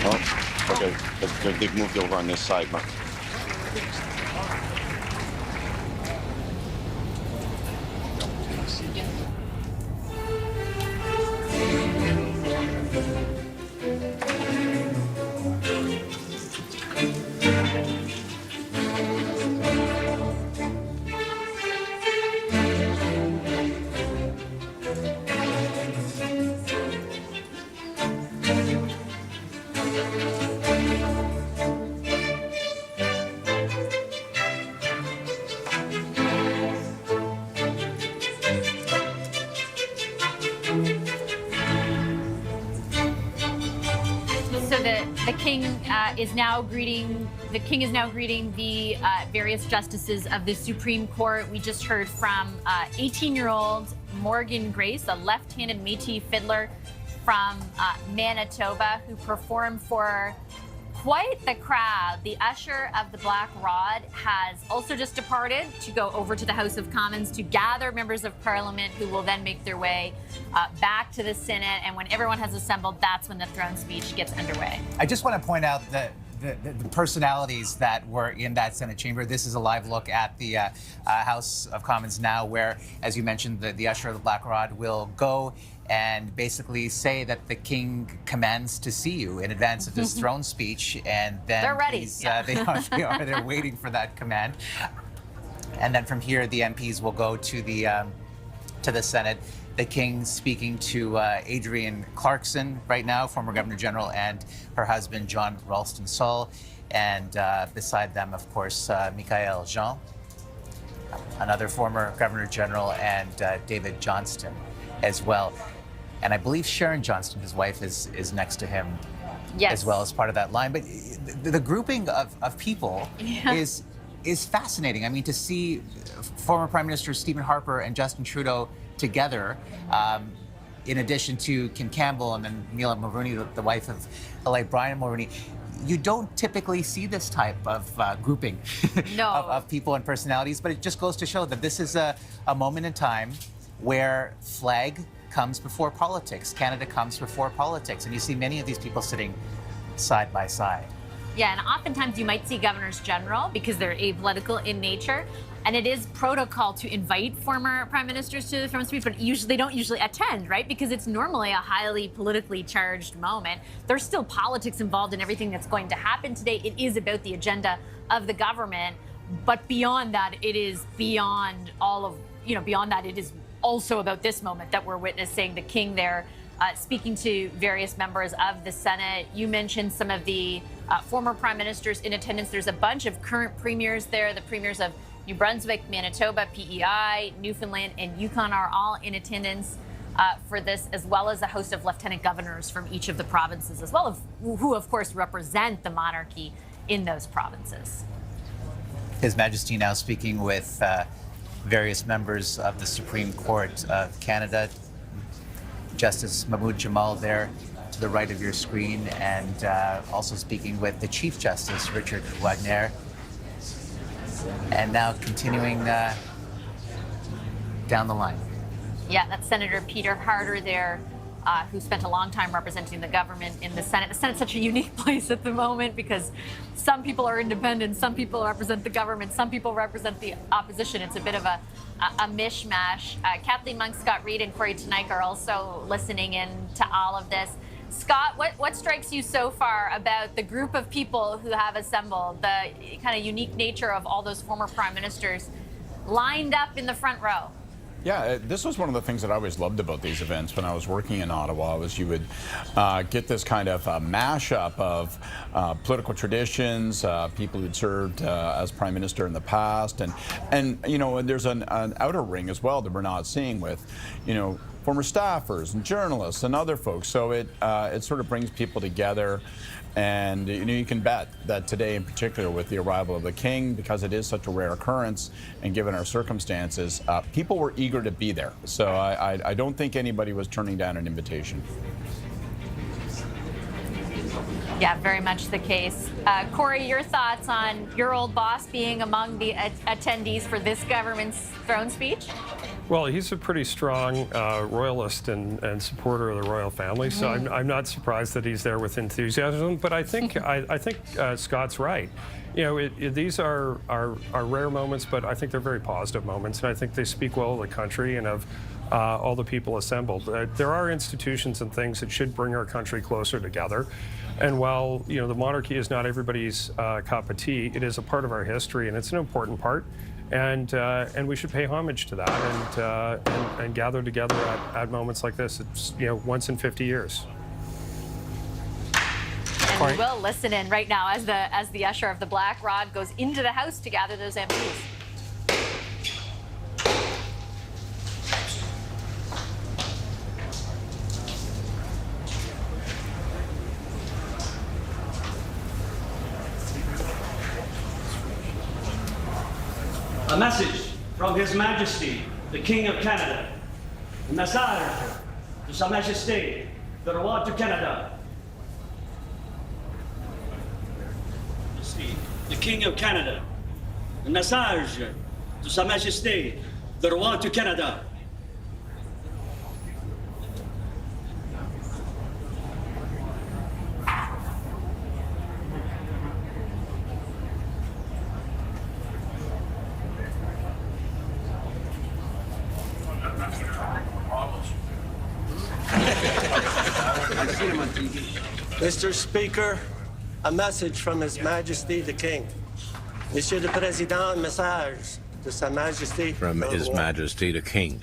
Speaker 10: Oh, okay. They've moved over on this side, but.
Speaker 2: So the king is now greeting the various justices of the Supreme Court. We just heard from 18-year-old Morgan Grace, a left-handed Métis fiddler from Manitoba, who performed for quite the crowd. The usher of the Black Rod has also just departed to go over to the House of Commons to gather members of Parliament who will then make their way back to the Senate. And when everyone has assembled, that's when the throne speech gets underway.
Speaker 1: I just want to point out that the personalities that were in that Senate chamber. This is a live look at the House of Commons now, where, as you mentioned, the usher of the Black Rod will go and basically say that the king commands to see you in advance of this throne speech, and then
Speaker 2: they're ready.
Speaker 1: They're waiting for that command. And then from here, the MPs will go to the Senate. The king speaking to Adrienne Clarkson right now, former Governor General, and her husband John Ralston Saul, and beside them, of course, Michael Jean, another former Governor General, and David Johnston as well. And I believe Sharon Johnston, his wife, is next to him as well as part of that line. But the grouping of people is fascinating. I mean, to see former Prime Minister Stephen Harper and Justin Trudeau together, in addition to Kim Campbell and then Mila Mulrooney, the wife of the late Brian Mulrooney, you don't typically see this type of grouping of people and personalities. But it just goes to show that this is a moment in time where flag comes before politics. Canada comes before politics. And you see many of these people sitting side by side.
Speaker 2: Yeah, and oftentimes you might see governors general because they're apolitical in nature. And it is protocol to invite former prime ministers to the throne speech, but they don't usually attend, right? Because it's normally a highly politically charged moment. There's still politics involved in everything that's going to happen today. It is about the agenda of the government. But beyond that, it is beyond all of, beyond that, it is also about this moment that we're witnessing, the king there speaking to various members of the Senate. You mentioned some of the former prime ministers in attendance. There's a bunch of current premiers there. The premiers of New Brunswick, Manitoba, PEI, Newfoundland, and Yukon are all in attendance for this, as well as a host of lieutenant governors from each of the provinces, as well as who, of course, represent the monarchy in those provinces.
Speaker 1: His Majesty now speaking with various members of the Supreme Court of Canada. Justice Mahmoud Jamal there to the right of your screen, and also speaking with the Chief Justice, Richard Wagner. And now continuing down the line.
Speaker 2: Yeah, that's Senator Peter Harder there, who spent a long time representing the government in the Senate. The Senate's such a unique place at the moment because some people are independent, some people represent the government, some people represent the opposition. It's a bit of a mishmash. Kathleen Monk, Scott Reed, and Corey Tonight are also listening in to all of this. Scott, what strikes you so far about the group of people who have assembled, the kind of unique nature of all those former prime ministers lined up in the front row?
Speaker 16: Yeah, this was one of the things that I always loved about these events when I was working in Ottawa, was you would get this kind of mashup of political traditions, people who'd served as prime minister in the past, and there's an outer ring as well that we're not seeing with, former staffers and journalists and other folks. So it sort of brings people together. And you can bet that today in particular, with the arrival of the king, because it is such a rare occurrence and given our circumstances, people were eager to be there. So I don't think anybody was turning down an invitation.
Speaker 2: Yeah, very much the case. Corey, your thoughts on your old boss being among the attendees for this government's throne speech?
Speaker 17: Well, he's a pretty strong royalist and supporter of the royal family, so I'm not surprised that he's there with enthusiasm. But I think Scott's right. These are rare moments, but I think they're very positive moments, and I think they speak well of the country and of all the people assembled. There are institutions and things that should bring our country closer together. And while the monarchy is not everybody's cup of tea, it is a part of our history, and it's an important part. And we should pay homage to that and gather together at moments like this. It's once in 50 years.
Speaker 2: And we will listen in right now as the usher of the Black Rod goes into the House to gather those MPs.
Speaker 11: A message from His Majesty, the King of Canada. Un message de Sa Majesté, le Roi du Canada. The King of Canada. Un message de Sa Majesté, le Roi du Canada.
Speaker 12: Mr. Speaker, a message from His Majesty the King. Monsieur le Président, un message de Sa Majesté.
Speaker 23: From His Majesty the King.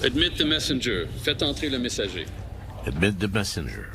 Speaker 24: Admit the messenger. Faites entrer le messager.
Speaker 23: Admit the messenger.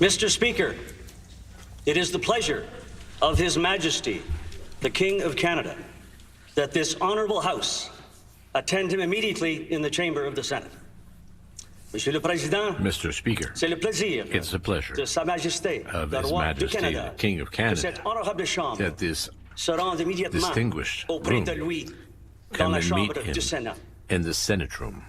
Speaker 11: Mr. Speaker, it is the pleasure of His Majesty, the King of Canada, that this honorable House attend him immediately in the chamber of the Senate. Monsieur le Président,
Speaker 23: Mr. Speaker,
Speaker 11: c'est le plaisir
Speaker 23: it's a pleasure
Speaker 11: de Sa Majesté,
Speaker 23: of
Speaker 11: le
Speaker 23: His
Speaker 11: Roi du
Speaker 23: Majesty
Speaker 11: Canada,
Speaker 23: the King of
Speaker 11: que
Speaker 23: Canada
Speaker 11: cette honorable chambre
Speaker 23: that this
Speaker 11: se rende immédiatement
Speaker 23: distinguished
Speaker 11: auprès
Speaker 23: room
Speaker 11: de lui dans
Speaker 23: come
Speaker 11: la
Speaker 23: and meet
Speaker 11: chambre
Speaker 23: him
Speaker 11: du Sénat.
Speaker 23: in the Senate room.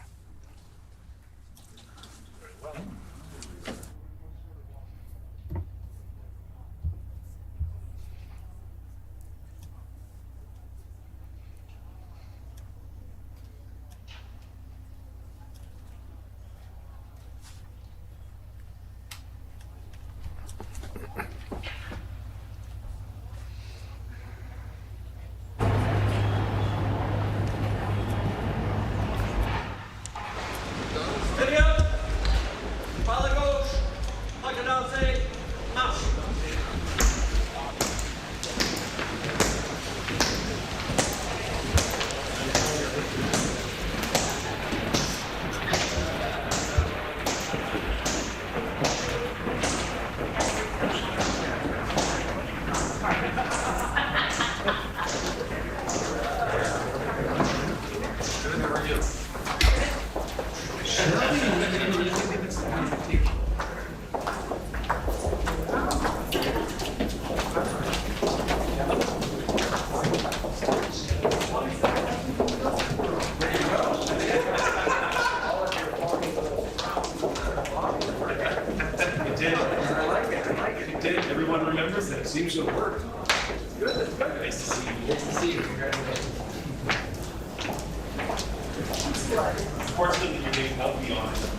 Speaker 25: Everyone remembers that. It seems to have worked. Good. That's good. Nice to see you. Nice to see you. Congratulations. Unfortunately, your name won't be on it.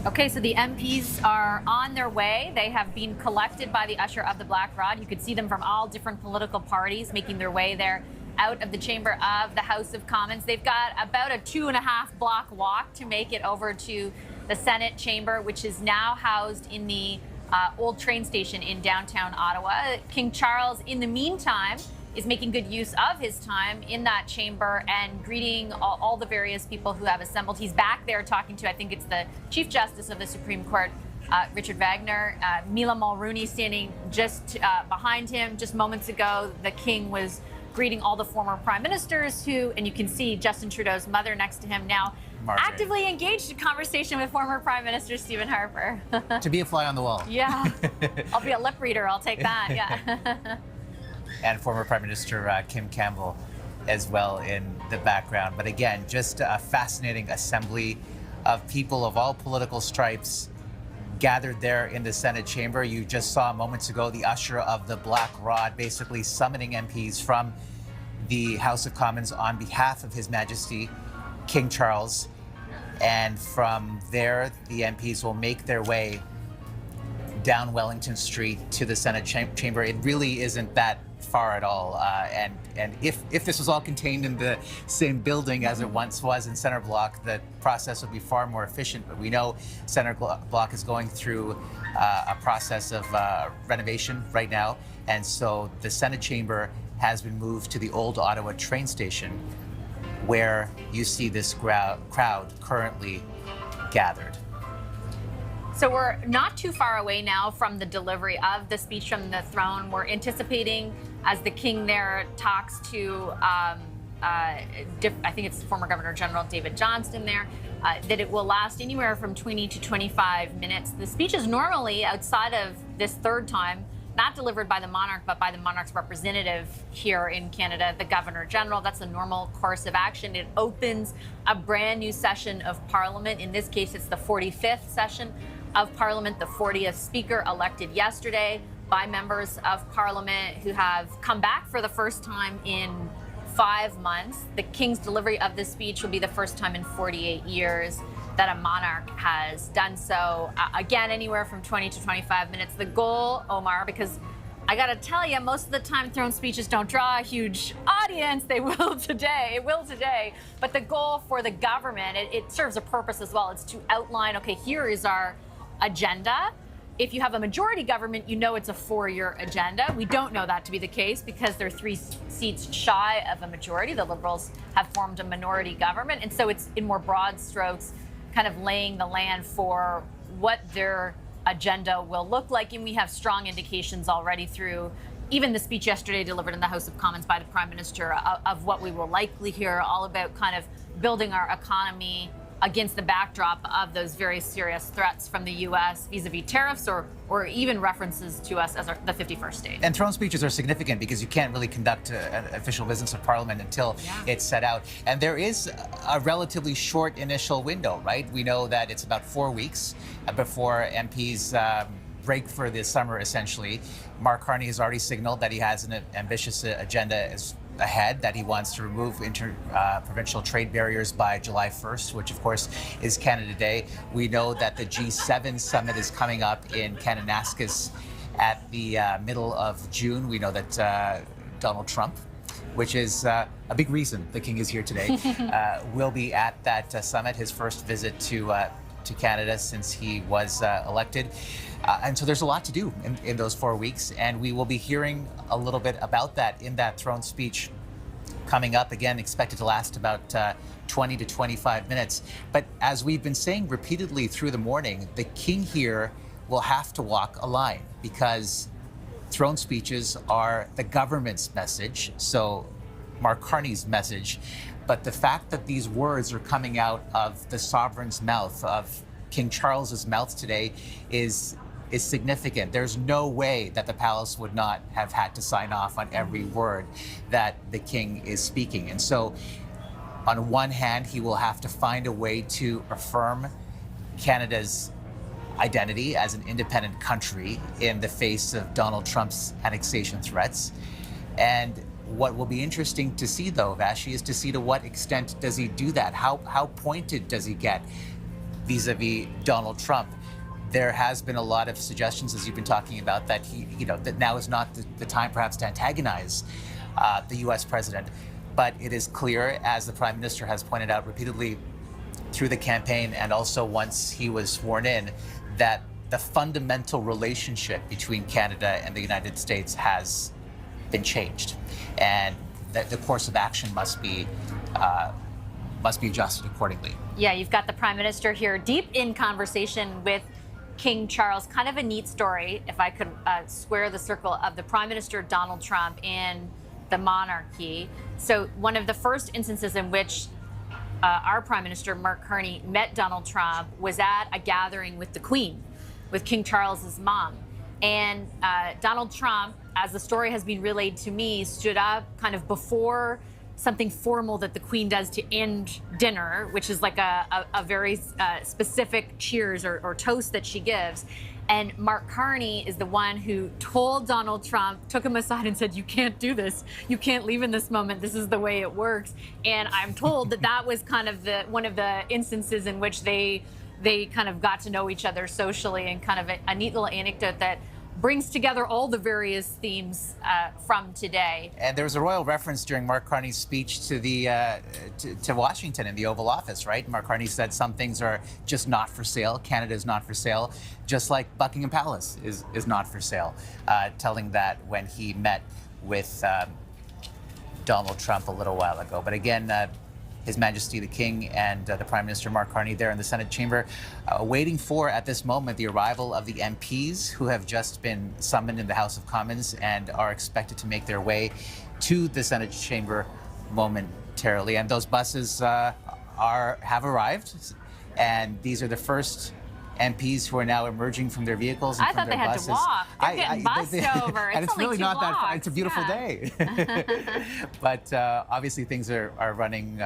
Speaker 2: Okay, so the MPs are on their way. They have been collected by the usher of the Black Rod. You could see them from all different political parties making their way there out of the chamber of the House of Commons. They've got about a 2.5 block walk to make it over to the Senate chamber, which is now housed in the old train station in downtown Ottawa. King Charles, in the meantime, is making good use of his time in that chamber and greeting all the various people who have assembled. He's back there talking to, I think it's the Chief Justice of the Supreme Court, Richard Wagner. Mila Mulrooney standing just behind him. Just moments ago, the King was greeting all the former prime ministers who, and you can see Justin Trudeau's mother next to him now,
Speaker 1: Margaret.
Speaker 2: actively engaged in conversation with former Prime Minister Stephen Harper.
Speaker 1: To be a fly on the wall.
Speaker 2: Yeah, I'll be a lip reader, I'll take that, yeah.
Speaker 1: And former Prime Minister Kim Campbell as well in the background. But again, just a fascinating assembly of people of all political stripes gathered there in the Senate chamber. You just saw moments ago the usher of the Black Rod basically summoning MPs from the House of Commons on behalf of His Majesty King Charles. And from there, the MPs will make their way down Wellington Street to the Senate chamber. It really isn't that far at all. And if this was all contained in the same building as it once was in Centre Block, the process would be far more efficient. But we know Centre Block is going through a process of renovation right now. And so the Senate chamber has been moved to the old Ottawa train station, where you see this crowd currently gathered.
Speaker 2: So we're not too far away now from the delivery of the speech from the throne. We're anticipating, as the King there talks to, I think it's former Governor General David Johnston there, that it will last anywhere from 20 to 25 minutes. The speech is normally, outside of this third time, not delivered by the monarch, but by the monarch's representative here in Canada, the Governor General. That's the normal course of action. It opens a brand new session of Parliament. In this case, it's the 45th session of Parliament, the 40th Speaker elected yesterday by members of Parliament who have come back for the first time in 5 months. The King's delivery of this speech will be the first time in 48 years that a monarch has done so. Again, anywhere from 20 to 25 minutes. The goal, Omar, because I gotta tell you, most of the time throne speeches don't draw a huge audience. They will today, it will today. But the goal for the government, it serves a purpose as well. It's to outline, okay, here is our agenda. If you have a majority government, you know it's a 4-year agenda. We don't know that to be the case because they're 3 seats shy of a majority. The Liberals have formed a minority government. And so it's in more broad strokes, kind of laying the land for what their agenda will look like. And we have strong indications already through even the speech yesterday delivered in the House of Commons by the Prime Minister of what we will likely hear, all about kind of building our economy against the backdrop of those very serious threats from the U.S. vis-a-vis tariffs or even references to us as the 51st state.
Speaker 1: And throne speeches are significant because you can't really conduct an official business of Parliament until it's set out. And there is a relatively short initial window, right? We know that it's about 4 weeks before MPs break for the summer, essentially. Mark Carney has already signaled that he has an ambitious agenda ahead, that he wants to remove provincial trade barriers by July 1st, which of course is Canada Day. We know that the G7 summit is coming up in Kananaskis at the middle of June. We know that Donald Trump, which is a big reason the King is here today, will be at that summit, his first visit to Canada since he was elected. And so there's a lot to do in those 4 weeks, and we will be hearing a little bit about that in that throne speech coming up, again, expected to last about 20 to 25 minutes. But as we've been saying repeatedly through the morning, the King here will have to walk a line because throne speeches are the government's message, so Mark Carney's message. But the fact that these words are coming out of the sovereign's mouth, of King Charles's mouth today, is significant. There's no way that the palace would not have had to sign off on every word that the King is speaking. And so on one hand, he will have to find a way to affirm Canada's identity as an independent country in the face of Donald Trump's annexation threats. And what will be interesting to see, though, Vassy, is to see to what extent does he do that? How pointed does he get vis-a-vis Donald Trump? There has been a lot of suggestions, as you've been talking about, that that now is not the time perhaps to antagonize the U.S. president. But it is clear, as the Prime Minister has pointed out repeatedly through the campaign and also once he was sworn in, that the fundamental relationship between Canada and the United States has been changed, and that the course of action must be adjusted accordingly.
Speaker 2: Yeah, you've got the Prime Minister here deep in conversation with King Charles. Kind of a neat story, if I could square the circle of the Prime Minister Donald Trump and the monarchy. So one of the first instances in which our Prime Minister, Mark Carney, met Donald Trump was at a gathering with the Queen, with King Charles's mom. And Donald Trump, as the story has been relayed to me, stood up kind of before something formal that the Queen does to end dinner, which is like a very specific cheers or toast that she gives. And Mark Carney is the one who told Donald Trump, took him aside and said, "You can't do this. You can't leave in this moment. This is the way it works." And I'm told that that was kind of one of the instances in which they kind of got to know each other socially, and kind of a neat little anecdote that brings together all the various themes from today.
Speaker 1: And there was a royal reference during Mark Carney's speech to the to Washington in the Oval Office, right? Mark Carney said some things are just not for sale. Canada is not for sale, just like Buckingham Palace is not for sale. Telling that when he met with Donald Trump a little while ago. But again, His Majesty the King and the Prime Minister Mark Carney there in the Senate chamber, waiting for, at this moment, the arrival of the MPs who have just been summoned in the House of Commons and are expected to make their way to the Senate chamber momentarily. And those buses have arrived, and these are the first MPs who are now emerging from their vehicles and
Speaker 2: I
Speaker 1: from
Speaker 2: thought
Speaker 1: their
Speaker 2: they
Speaker 1: buses.
Speaker 2: had to walk. They're getting bussed over.
Speaker 1: And it's really not that far. It's a beautiful day. But obviously things are running.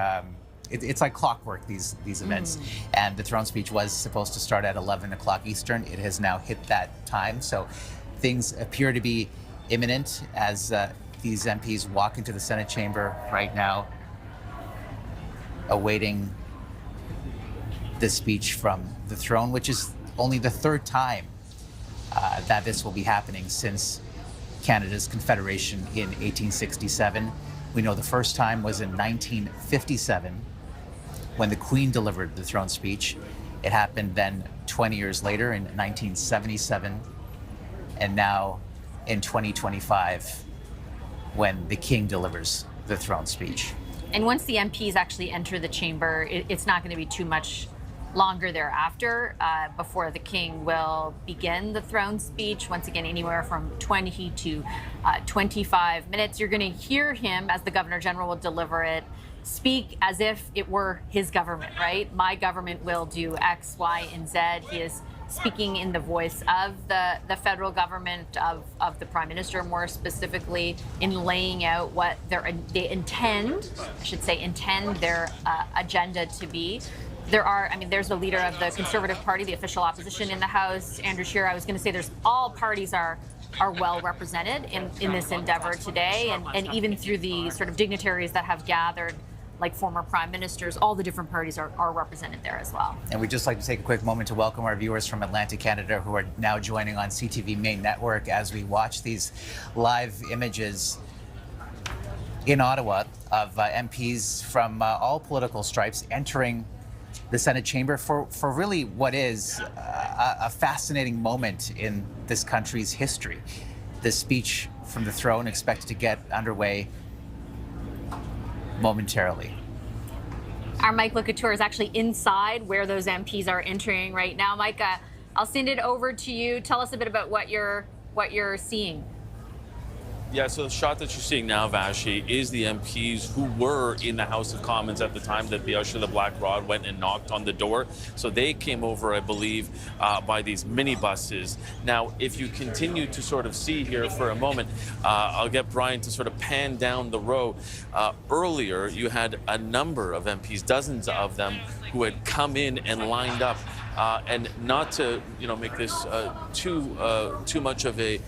Speaker 1: It's like clockwork, these events. And the throne speech was supposed to start at 11 o'clock Eastern. It has now hit that time. So things appear to be imminent as these MPs walk into the Senate chamber right now, awaiting the speech from the throne, which is only the third time that this will be happening since Canada's Confederation in 1867. We know the first time was in 1957 when the Queen delivered the throne speech. It happened then 20 years later in 1977, and now in 2025 when the King delivers the throne speech.
Speaker 2: And once the MPs actually enter the chamber, it's not going to be too much longer thereafter before the King will begin the throne speech. Once again, anywhere from 20 to 25 minutes. You're going to hear him, as the Governor General will deliver it, speak as if it were his government, right? My government will do X, Y, and Z. He is speaking in the voice of the federal government, of the Prime Minister more specifically, in laying out what they intend their agenda to be. There's the leader of the Conservative Party, the official opposition in the House, Andrew Scheer. I was going to say all parties are well represented in this endeavor today, and even through the sort of dignitaries that have gathered, like former prime ministers, all the different parties are represented there as well.
Speaker 1: And we'd just like to take a quick moment to welcome our viewers from Atlantic Canada who are now joining on CTV main network as we watch these live images in Ottawa of MPs from all political stripes entering the Senate chamber for really what is a fascinating moment in this country's history. The speech from the throne expected to get underway momentarily.
Speaker 2: Our Mike Locouture is actually inside where those MPs are entering right now. Mike, I'll send it over to you. Tell us a bit about what you're seeing.
Speaker 6: Yeah, so the shot that you're seeing now, Vassy, is the MPs who were in the House of Commons at the time that the Usher of the Black Rod went and knocked on the door. So they came over, I believe, by these minibuses. Now, if you continue to sort of see here for a moment, I'll get Brian to sort of pan down the row. Earlier, you had a number of MPs, dozens of them, who had come in and lined up. And not to make this too much of a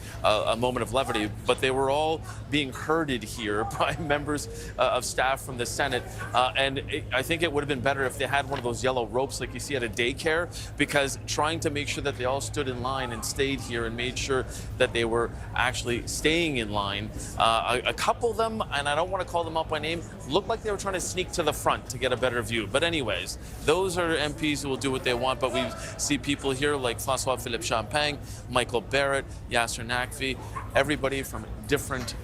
Speaker 6: moment of levity, but they were all being herded here by members of staff from the Senate. I think it would have been better if they had one of those yellow ropes like you see at a daycare, because trying to make sure that they all stood in line and stayed here and made sure that they were actually staying in line. A couple of them, and I don't want to call them out by name, looked like they were trying to sneak to the front to get a better view. But anyways, those are MPs who will do what they want, but we see people here like François-Philippe Champagne, Michael Barrett, Yasser Naqvi, everybody from different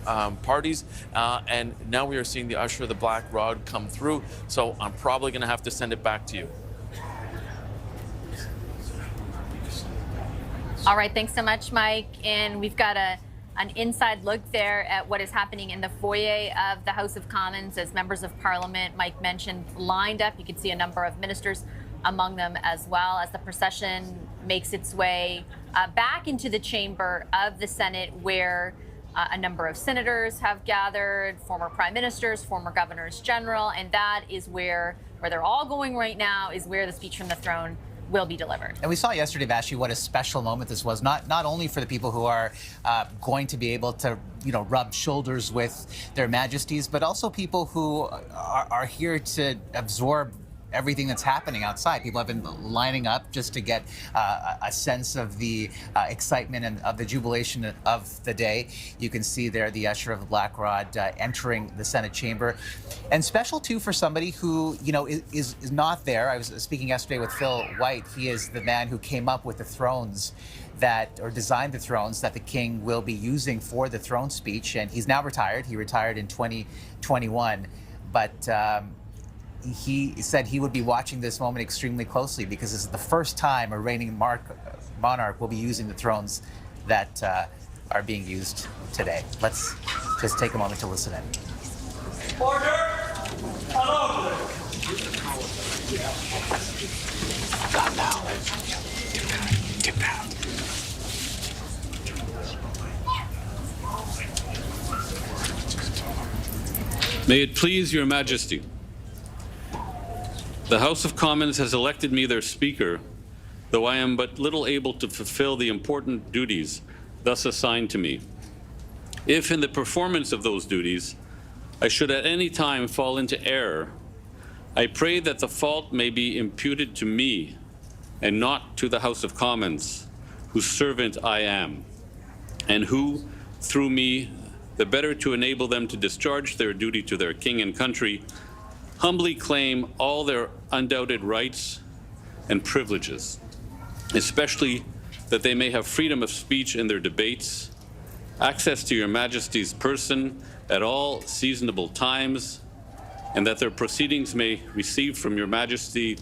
Speaker 6: parties. And now we are seeing the Usher of the Black Rod come through. So I'm probably going to have to send it back to you.
Speaker 2: All right, thanks so much, Mike. And we've got an inside look there at what is happening in the foyer of the House of Commons as members of Parliament, Mike mentioned, lined up. You can see a number of ministers among them as well as the procession makes its way back into the chamber of the Senate, where a number of senators have gathered, former prime ministers, former governors general, and that is where they're all going right now, is where the speech from the throne will be delivered.
Speaker 1: And we saw yesterday, Vassy, what a special moment this was, not only for the people who are going to be able to, rub shoulders with their majesties, but also people who are here to absorb everything that's happening outside. People have been lining up just to get a sense of the excitement and of the jubilation of the day. You can see there the usher of the Black Rod entering the Senate chamber. And special, too, for somebody who, is not there. I was speaking yesterday with Phil White. He is the man who came up with the thrones or designed the thrones that the king will be using for the throne speech. And he's now retired. He retired in 2021. But he said he would be watching this moment extremely closely because this is the first time a reigning monarch will be using the thrones that are being used today. Let's just take a moment to listen in.
Speaker 13: Order! Hello!
Speaker 23: Stop now. Get down.
Speaker 24: May it please your majesty. The House of Commons has elected me their Speaker, though I am but little able to fulfill the important duties thus assigned to me. If in the performance of those duties I should at any time fall into error, I pray that the fault may be imputed to me and not to the House of Commons, whose servant I am, and who, through me, the better to enable them to discharge their duty to their king and country, humbly claim all their undoubted rights and privileges, especially that they may have freedom of speech in their debates, access to your majesty's person at all seasonable times, and that their proceedings may receive from your majesty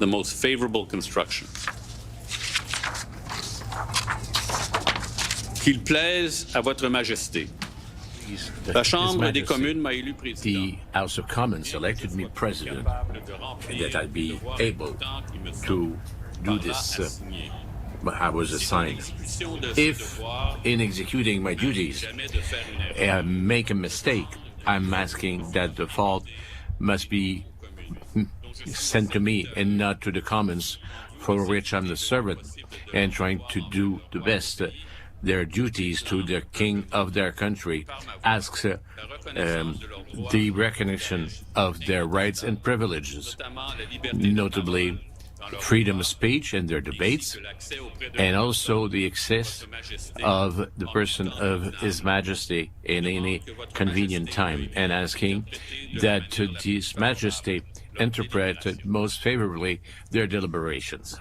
Speaker 24: the most favorable construction. Qu'il plaise à votre majesté. La Chambre des communes m'a élu président.
Speaker 23: The House of Commons elected me president, and that I'd be able to do this what I was assigned. If, in executing my duties, I make a mistake, I'm asking that the fault must be sent to me and not to the Commons, for which I'm the servant, and trying to do the best their duties to the king of their country, asks the recognition of their rights and privileges, notably freedom of speech in their debates, and also the access of the person of His Majesty in any convenient time, and asking that His Majesty interpret most favorably their deliberations.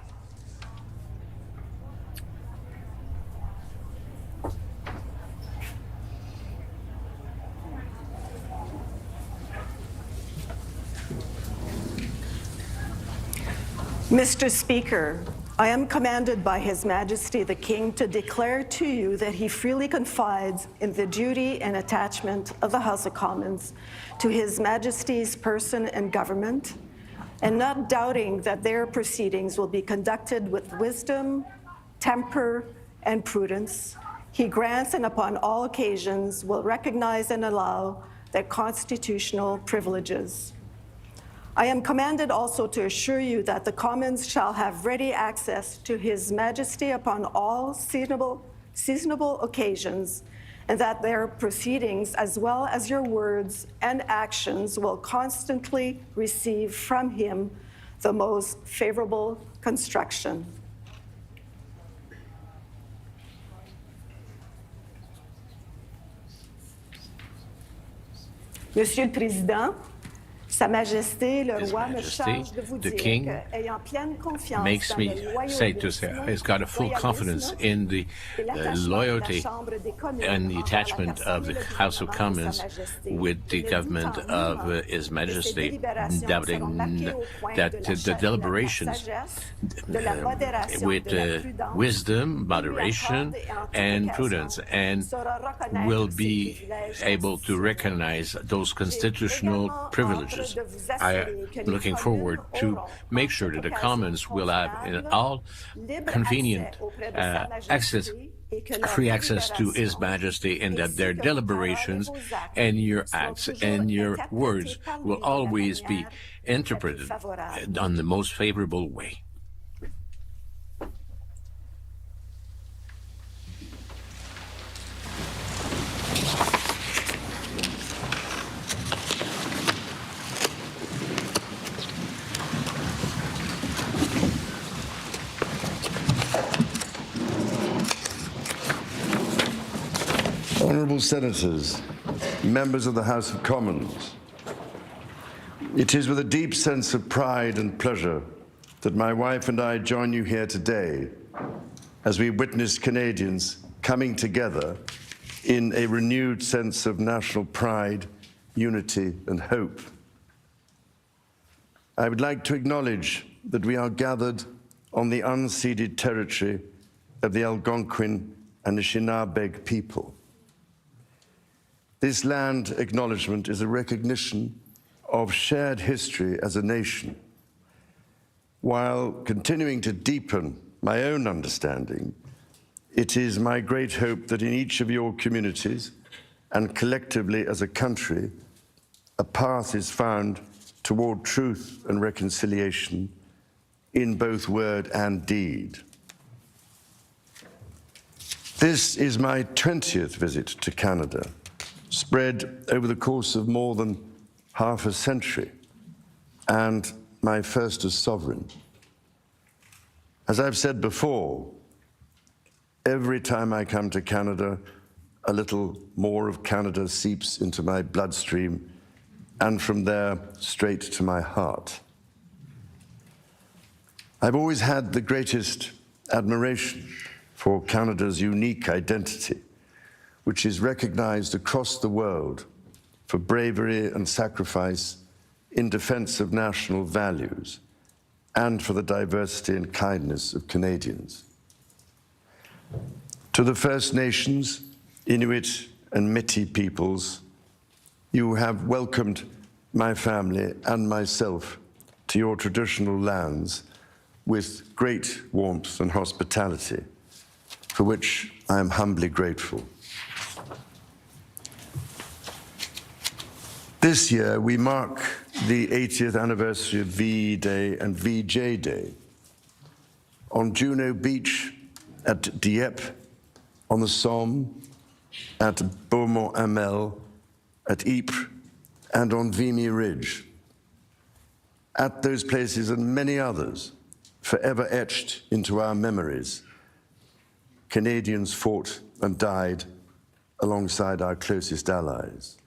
Speaker 9: Mr. Speaker, I am commanded by His Majesty the King to declare to you that he freely confides in the duty and attachment of the House of Commons to His Majesty's person and government, and not doubting that their proceedings will be conducted with wisdom, temper, and prudence, he grants and upon all occasions will recognize and allow their constitutional privileges. I am commanded also to assure you that the Commons shall have ready access to His Majesty upon all seasonable occasions, and that their proceedings, as well as your words and actions, will constantly receive from him the most favorable construction. Monsieur le Président, Sa Majesté, le
Speaker 23: His
Speaker 9: roi, me
Speaker 23: Majesty,
Speaker 9: charge de vous
Speaker 23: the
Speaker 9: dire
Speaker 23: King,
Speaker 9: que, ayant pleine confiance
Speaker 23: makes
Speaker 9: dans
Speaker 23: me
Speaker 9: le
Speaker 23: say to say he's got a full confidence in the loyalty and the attachment of the House of Commons with the government of His Majesty, doubting that the deliberations with wisdom, moderation, and prudence, and will be able to recognize those constitutional privileges. I am looking forward to make sure that the Commons will have all convenient access, free access to His Majesty, and that their deliberations and your acts and your words will always be interpreted on the most favorable way.
Speaker 8: Honourable Senators, members of the House of Commons, it is with a deep sense of pride and pleasure that my wife and I join you here today as we witness Canadians coming together in a renewed sense of national pride, unity, and hope. I would like to acknowledge that we are gathered on the unceded territory of the Algonquin and Anishinaabe people. This land acknowledgement is a recognition of shared history as a nation, while continuing to deepen my own understanding. It is my great hope that in each of your communities and collectively as a country, a path is found toward truth and reconciliation in both word and deed. This is my 20th visit to Canada, spread over the course of more than half a century, and my first as sovereign. As I've said before, every time I come to Canada, a little more of Canada seeps into my bloodstream, and from there, straight to my heart. I've always had the greatest admiration for Canada's unique identity, which is recognized across the world for bravery and sacrifice in defense of national values and for the diversity and kindness of Canadians. To the First Nations, Inuit and Métis peoples, you have welcomed my family and myself to your traditional lands with great warmth and hospitality, for which I am humbly grateful. This year, we mark the 80th anniversary of VE Day and VJ Day. On Juno Beach, at Dieppe, on the Somme, at Beaumont-Hamel, at Ypres, and on Vimy Ridge. At those places and many others, forever etched into our memories, Canadians fought and died alongside our closest allies.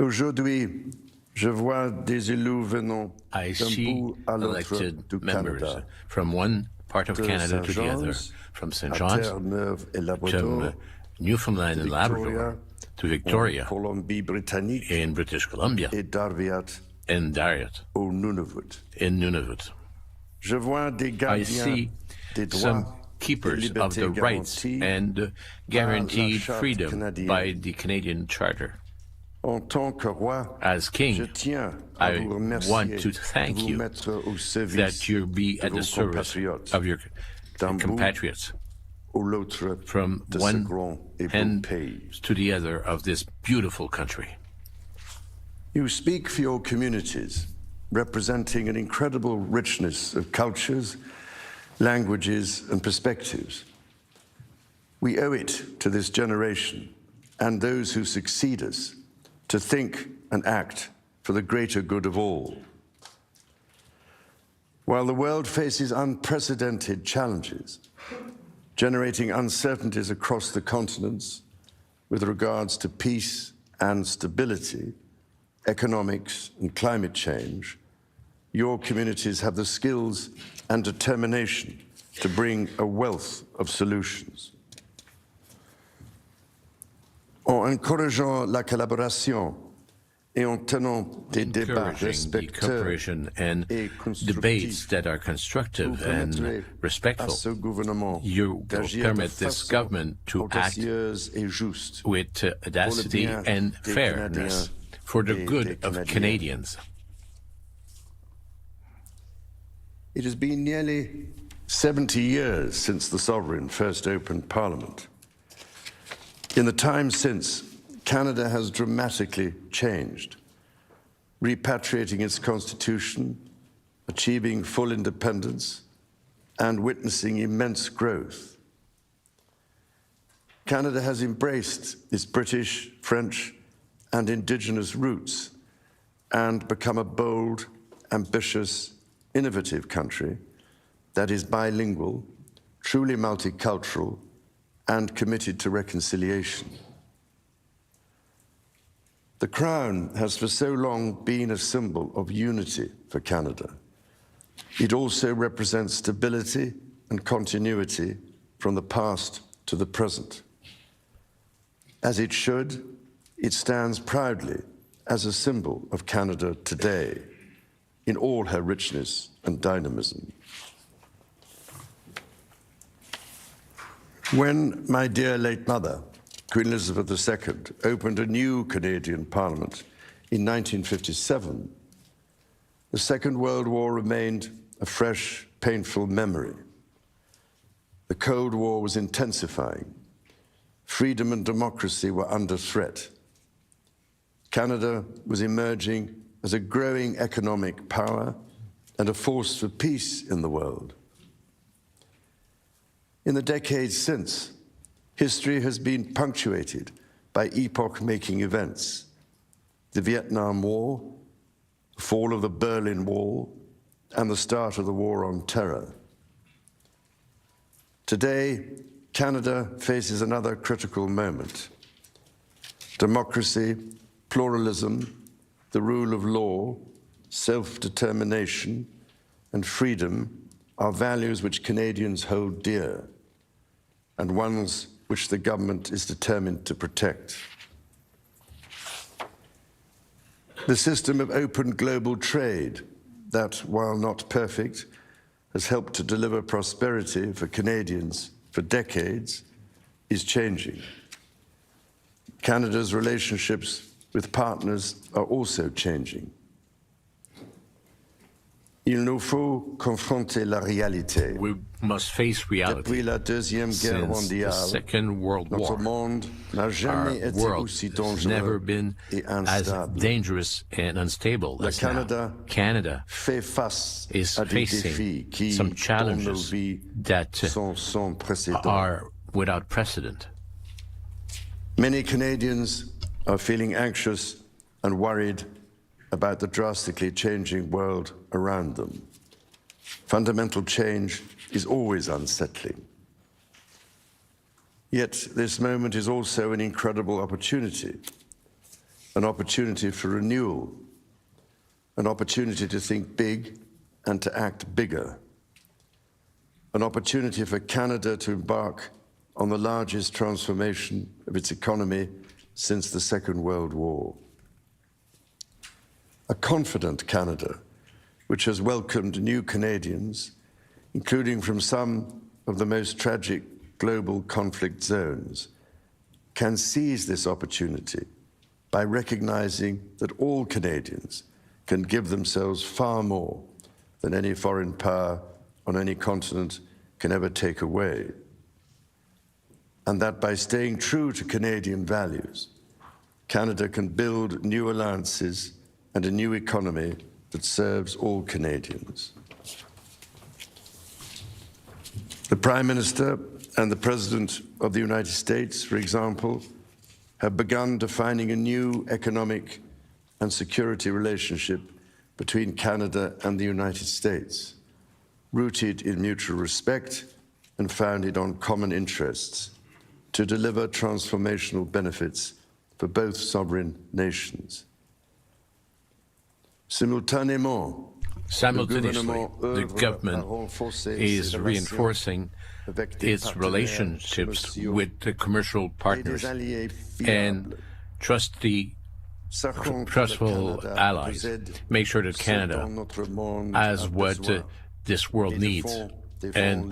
Speaker 8: Aujourd'hui, je vois des élus venant
Speaker 23: I
Speaker 8: d'un
Speaker 23: see
Speaker 8: bout à l'autre
Speaker 23: elected
Speaker 8: du
Speaker 23: members
Speaker 8: Canada,
Speaker 23: from one part of
Speaker 8: de
Speaker 23: Canada to the other,
Speaker 8: Saint-Jean's
Speaker 23: from St.
Speaker 8: à
Speaker 23: John's
Speaker 8: Terre-Neuve et
Speaker 23: to
Speaker 8: Labrador,
Speaker 23: Newfoundland and Labrador to Victoria
Speaker 8: en Colombie-Britannique
Speaker 23: in British Columbia
Speaker 8: et d'Arviat
Speaker 23: and Dariat
Speaker 8: au Nunavut.
Speaker 23: in Nunavut.
Speaker 8: Je vois des
Speaker 23: I
Speaker 8: gardiens
Speaker 23: see
Speaker 8: des droits
Speaker 23: some keepers of the rights and guaranteed freedom by the Canadian Charter.
Speaker 8: En tant que roi,
Speaker 23: As king,
Speaker 8: je tiens à
Speaker 23: I
Speaker 8: vous remercier
Speaker 23: want to
Speaker 8: de
Speaker 23: thank
Speaker 8: vous
Speaker 23: you
Speaker 8: mettre au service
Speaker 23: that you be
Speaker 8: de
Speaker 23: at the
Speaker 8: vos
Speaker 23: service
Speaker 8: compatriotes
Speaker 23: of your
Speaker 8: d'un bout
Speaker 23: compatriots
Speaker 8: à l'autre
Speaker 23: from
Speaker 8: de ce
Speaker 23: one
Speaker 8: grand et beau
Speaker 23: end
Speaker 8: pays.
Speaker 23: to the other of this beautiful country.
Speaker 8: You speak for your communities, representing an incredible richness of cultures, languages, and perspectives. We owe it to this generation and those who succeed us to think and act for the greater good of all. While the world faces unprecedented challenges, generating uncertainties across the continents with regards to peace and stability, economics, and climate change, your communities have the skills and determination to bring a wealth of solutions. En encourageant la collaboration et en tenant des débats respectueux
Speaker 23: and debates that are constructive and respectful, you will permit this government to act with audacity and fairness for the good of Canadians.
Speaker 8: It has been nearly 70 years since the Sovereign first opened Parliament. In the time since, Canada has dramatically changed, repatriating its constitution, achieving full independence, and witnessing immense growth. Canada has embraced its British, French, and Indigenous roots and become a bold, ambitious, innovative country that is bilingual, truly multicultural, and committed to reconciliation. The Crown has for so long been a symbol of unity for Canada. It also represents stability and continuity from the past to the present. As it should, it stands proudly as a symbol of Canada today, in all her richness and dynamism. When my dear late mother, Queen Elizabeth II, opened a new Canadian Parliament in 1957, the Second World War remained a fresh, painful memory. The Cold War was intensifying. Freedom and democracy were under threat. Canada was emerging as a growing economic power and a force for peace in the world. In the decades since, history has been punctuated by epoch-making events: the Vietnam War, the fall of the Berlin Wall, and the start of the War on Terror. Today, Canada faces another critical moment. Democracy, pluralism, the rule of law, self-determination, and freedom are values which Canadians hold dear, and ones which the government is determined to protect. The system of open global trade that, while not perfect, has helped to deliver prosperity for Canadians for decades, is changing. Canada's relationships with partners are also changing. Il nous faut confronter la réalité.
Speaker 23: We must face reality.
Speaker 8: Depuis la Deuxième Guerre
Speaker 23: Since the
Speaker 8: mondiale,
Speaker 23: Second World
Speaker 8: notre
Speaker 23: War,
Speaker 8: monde n'a jamais
Speaker 23: our
Speaker 8: été
Speaker 23: world
Speaker 8: aussi
Speaker 23: has never
Speaker 8: dangereux
Speaker 23: been
Speaker 8: et
Speaker 23: as
Speaker 8: instable.
Speaker 23: dangerous and unstable
Speaker 8: Le
Speaker 23: as now.
Speaker 8: Canada
Speaker 23: Canada
Speaker 8: fait face
Speaker 23: is
Speaker 8: à des défis
Speaker 23: facing
Speaker 8: qui,
Speaker 23: some
Speaker 8: dans nos
Speaker 23: challenges
Speaker 8: vies,
Speaker 23: that
Speaker 8: sont sans précédent.
Speaker 23: are without precedent.
Speaker 8: Many Canadians are feeling anxious and worried about the drastically changing world around them. Fundamental change is always unsettling. Yet this moment is also an incredible opportunity for renewal, an opportunity to think big and to act bigger, an opportunity for Canada to embark on the largest transformation of its economy since the Second World War. A confident Canada, which has welcomed new Canadians, including from some of the most tragic global conflict zones, can seize this opportunity by recognizing that all Canadians can give themselves far more than any foreign power on any continent can ever take away. And that by staying true to Canadian values, Canada can build new alliances and a new economy that serves all Canadians. The Prime Minister and the President of the United States, for example, have begun defining a new economic and security relationship between Canada and the United States, rooted in mutual respect and founded on common interests, to deliver transformational benefits for both sovereign nations. Simultaneously,
Speaker 23: the government is reinforcing its relationships with the commercial partners and trustful allies. Make sure that Canada has what this world needs and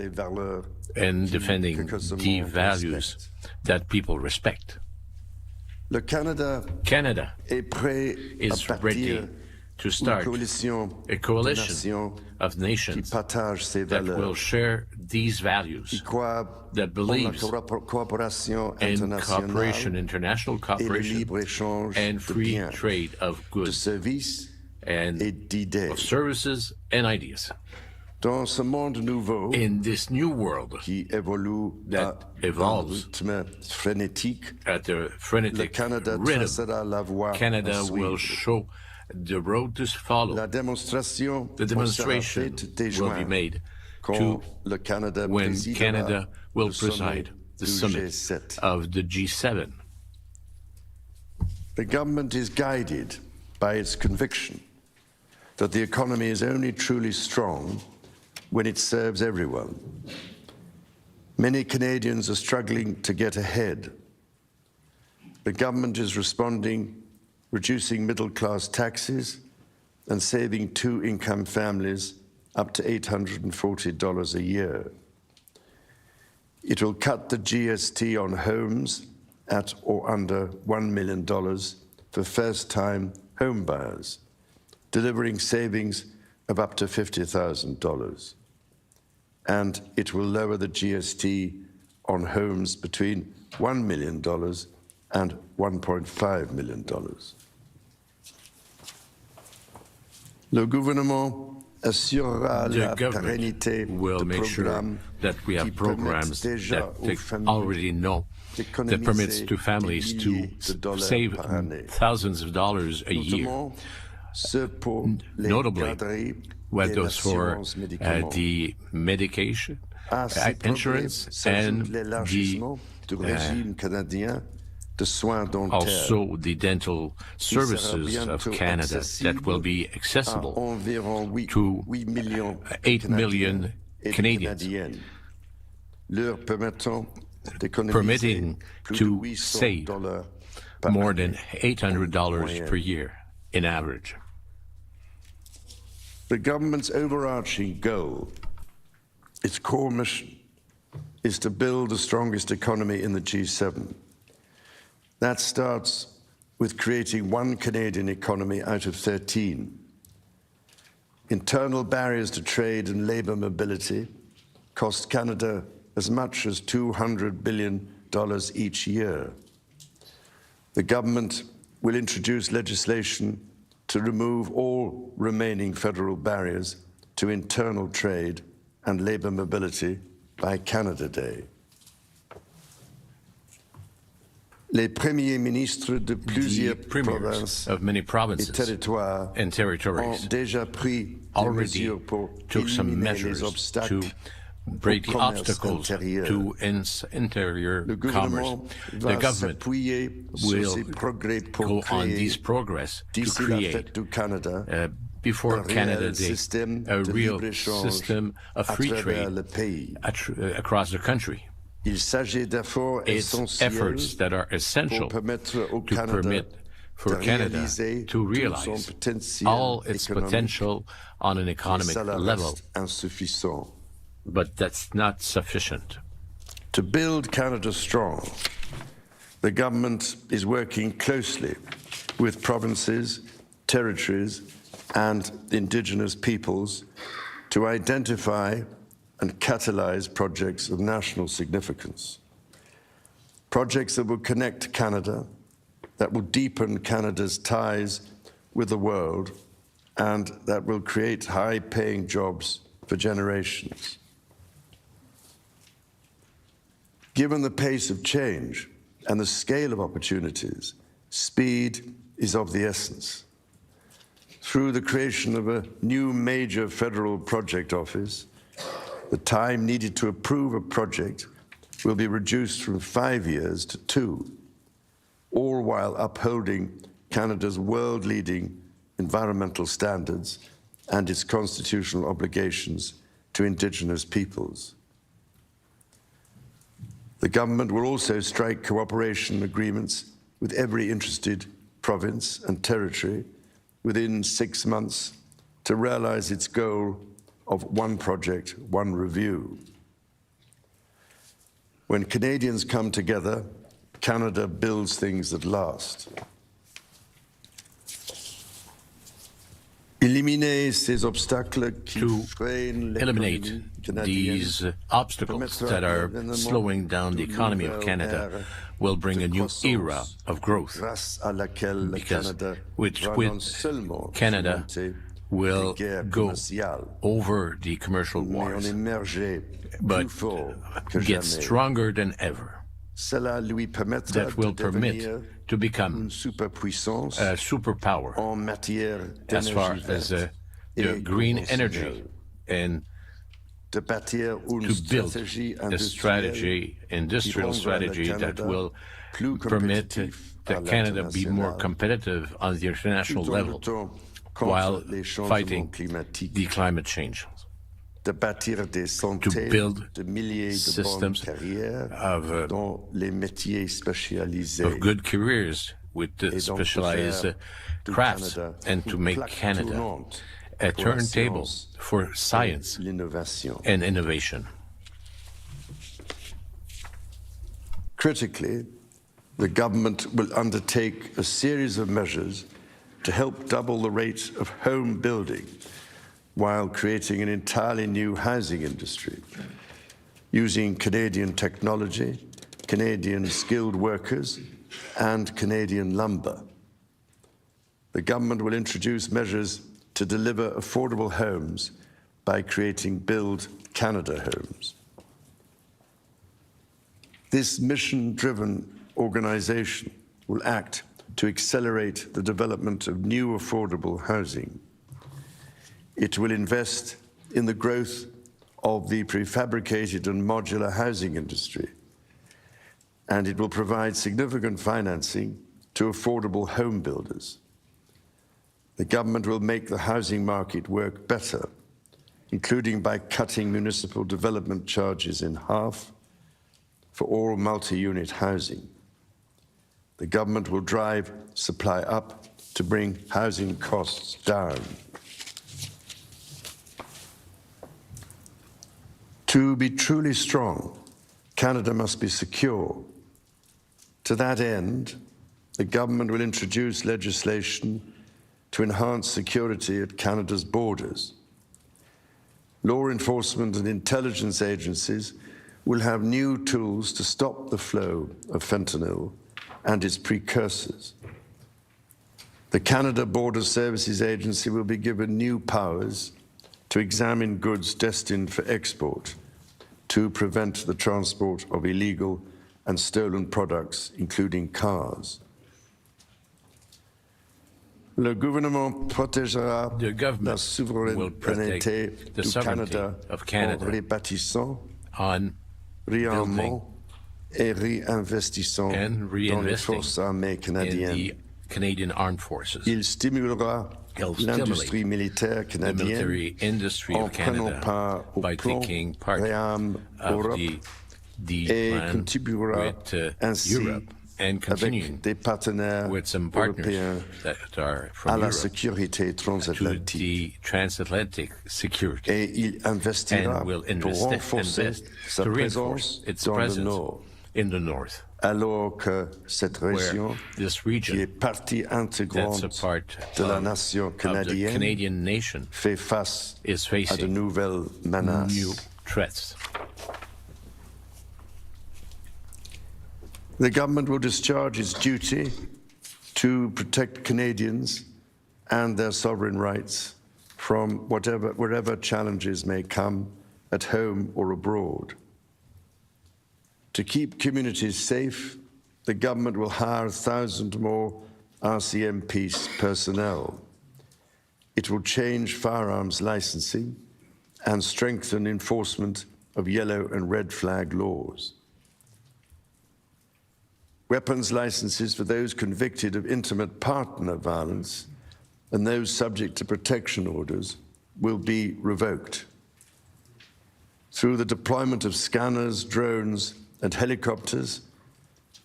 Speaker 23: defending the values that people respect. Canada is ready to start a coalition of nations that will share these values, that believes in cooperation, international cooperation, and free trade of goods and of services and ideas. In this new world that evolves at the frenetic rhythm, Canada will show the road to follow. The demonstration will be made to when Canada will preside the summit of the G7.
Speaker 8: The government is guided by its conviction that the economy is only truly strong when it serves everyone. Many Canadians are struggling to get ahead. The government is responding, reducing middle-class taxes and saving two-income families up to $840 a year. It will cut the GST on homes at or under $1 million for first-time home buyers, delivering savings of up to $50,000. And it will lower the GST on homes between $1 million and $1.5 million. Le gouvernement assurera la pérennité
Speaker 23: will make sure that we have programs that already know that permits to families to save thousands of dollars a year. Notably, what goes for the medication, insurance, and also the dental services of Canada that will be accessible to 8 million Canadians, permitting to save more than $800 per year in average.
Speaker 8: The government's overarching goal, its core mission, is to build the strongest economy in the G7. That starts with creating one Canadian economy out of 13. Internal barriers to trade and labour mobility cost Canada as much as $200 billion each year. The government will introduce legislation to remove all remaining federal barriers to internal trade and labour mobility by Canada Day. Les premiers ministres de plusieurs provinces
Speaker 23: of many provinces and territories already took some measures to break the obstacles to interior commerce. The government will go on these progress to create, before Canada Day, a real system of free trade across the country. It's efforts that are essential to permit for Canada to realize all its potential on an economic level. But that's not sufficient.
Speaker 8: To build Canada strong, the government is working closely with provinces, territories, and Indigenous peoples to identify and catalyze projects of national significance. Projects that will connect Canada, that will deepen Canada's ties with the world, and that will create high-paying jobs for generations. Given the pace of change and the scale of opportunities, speed is of the essence. Through the creation of a new major federal project office, the time needed to approve a project will be reduced from 5 years to 2, all while upholding Canada's world-leading environmental standards and its constitutional obligations to Indigenous peoples. The government will also strike cooperation agreements with every interested province and territory within 6 months to realize its goal of one project, one review. When Canadians come together, Canada builds things that last. Éliminer ces obstacles qui freinent
Speaker 23: Eliminate these obstacles that are slowing down the economy of Canada will bring a new era of growth, because with Canada will go over the commercial wars, but get stronger than ever. That will permit to become a superpower as far as the green energy, and to build a strategy, industrial strategy that will permit that Canada be more competitive on the international level while fighting the climate change. To build systems of good careers with specialized crafts, and to make Canada a turntable for science and innovation.
Speaker 8: Critically, the government will undertake a series of measures to help double the rate of home building while creating an entirely new housing industry, using Canadian technology, Canadian skilled workers, and Canadian lumber. The government will introduce measures to deliver affordable homes by creating Build Canada homes. This mission-driven organization will act to accelerate the development of new affordable housing. It will invest in the growth of the prefabricated and modular housing industry, and it will provide significant financing to affordable home builders. The government will make the housing market work better, including by cutting municipal development charges in half for all multi-unit housing. The government will drive supply up to bring housing costs down. To be truly strong, Canada must be secure. To that end, the government will introduce legislation to enhance security at Canada's borders. Law enforcement and intelligence agencies will have new tools to stop the flow of fentanyl and its precursors. The Canada Border Services Agency will be given new powers to examine goods destined for export, to prevent the transport of illegal and stolen products, including cars. Le gouvernement protégera la souveraineté du Canada en rebâtissant, réarmant et réinvestissant dans les forces armées canadiennes.
Speaker 23: Canadian Armed Forces.
Speaker 8: Il stimulera l'industrie militaire canadienne en prenant part au plan Réarme Europe et contribuera ainsi avec des partenaires européens à la sécurité transatlantique. Et il investira pour renforcer sa présence dans le Nord. Alors que cette région, qui est partie intégrante de la nation canadienne, fait face à de nouvelles menaces. The government will discharge its duty to protect Canadians and their sovereign rights from wherever challenges may come at home or abroad. To keep communities safe, the government will hire 1,000 more RCMP personnel. It will change firearms licensing and strengthen enforcement of yellow and red flag laws. Weapons licenses for those convicted of intimate partner violence and those subject to protection orders will be revoked. Through the deployment of scanners, drones, and helicopters,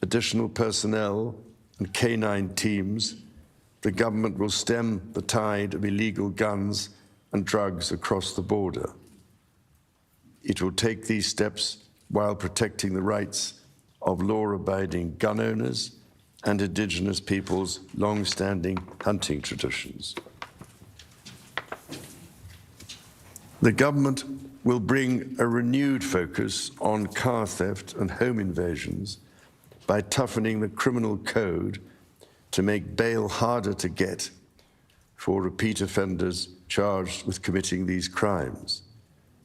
Speaker 8: additional personnel, and canine teams, the government will stem the tide of illegal guns and drugs across the border. It will take these steps while protecting the rights of law-abiding gun owners and Indigenous peoples' long-standing hunting traditions. The government will bring a renewed focus on car theft and home invasions by toughening the criminal code to make bail harder to get for repeat offenders charged with committing these crimes,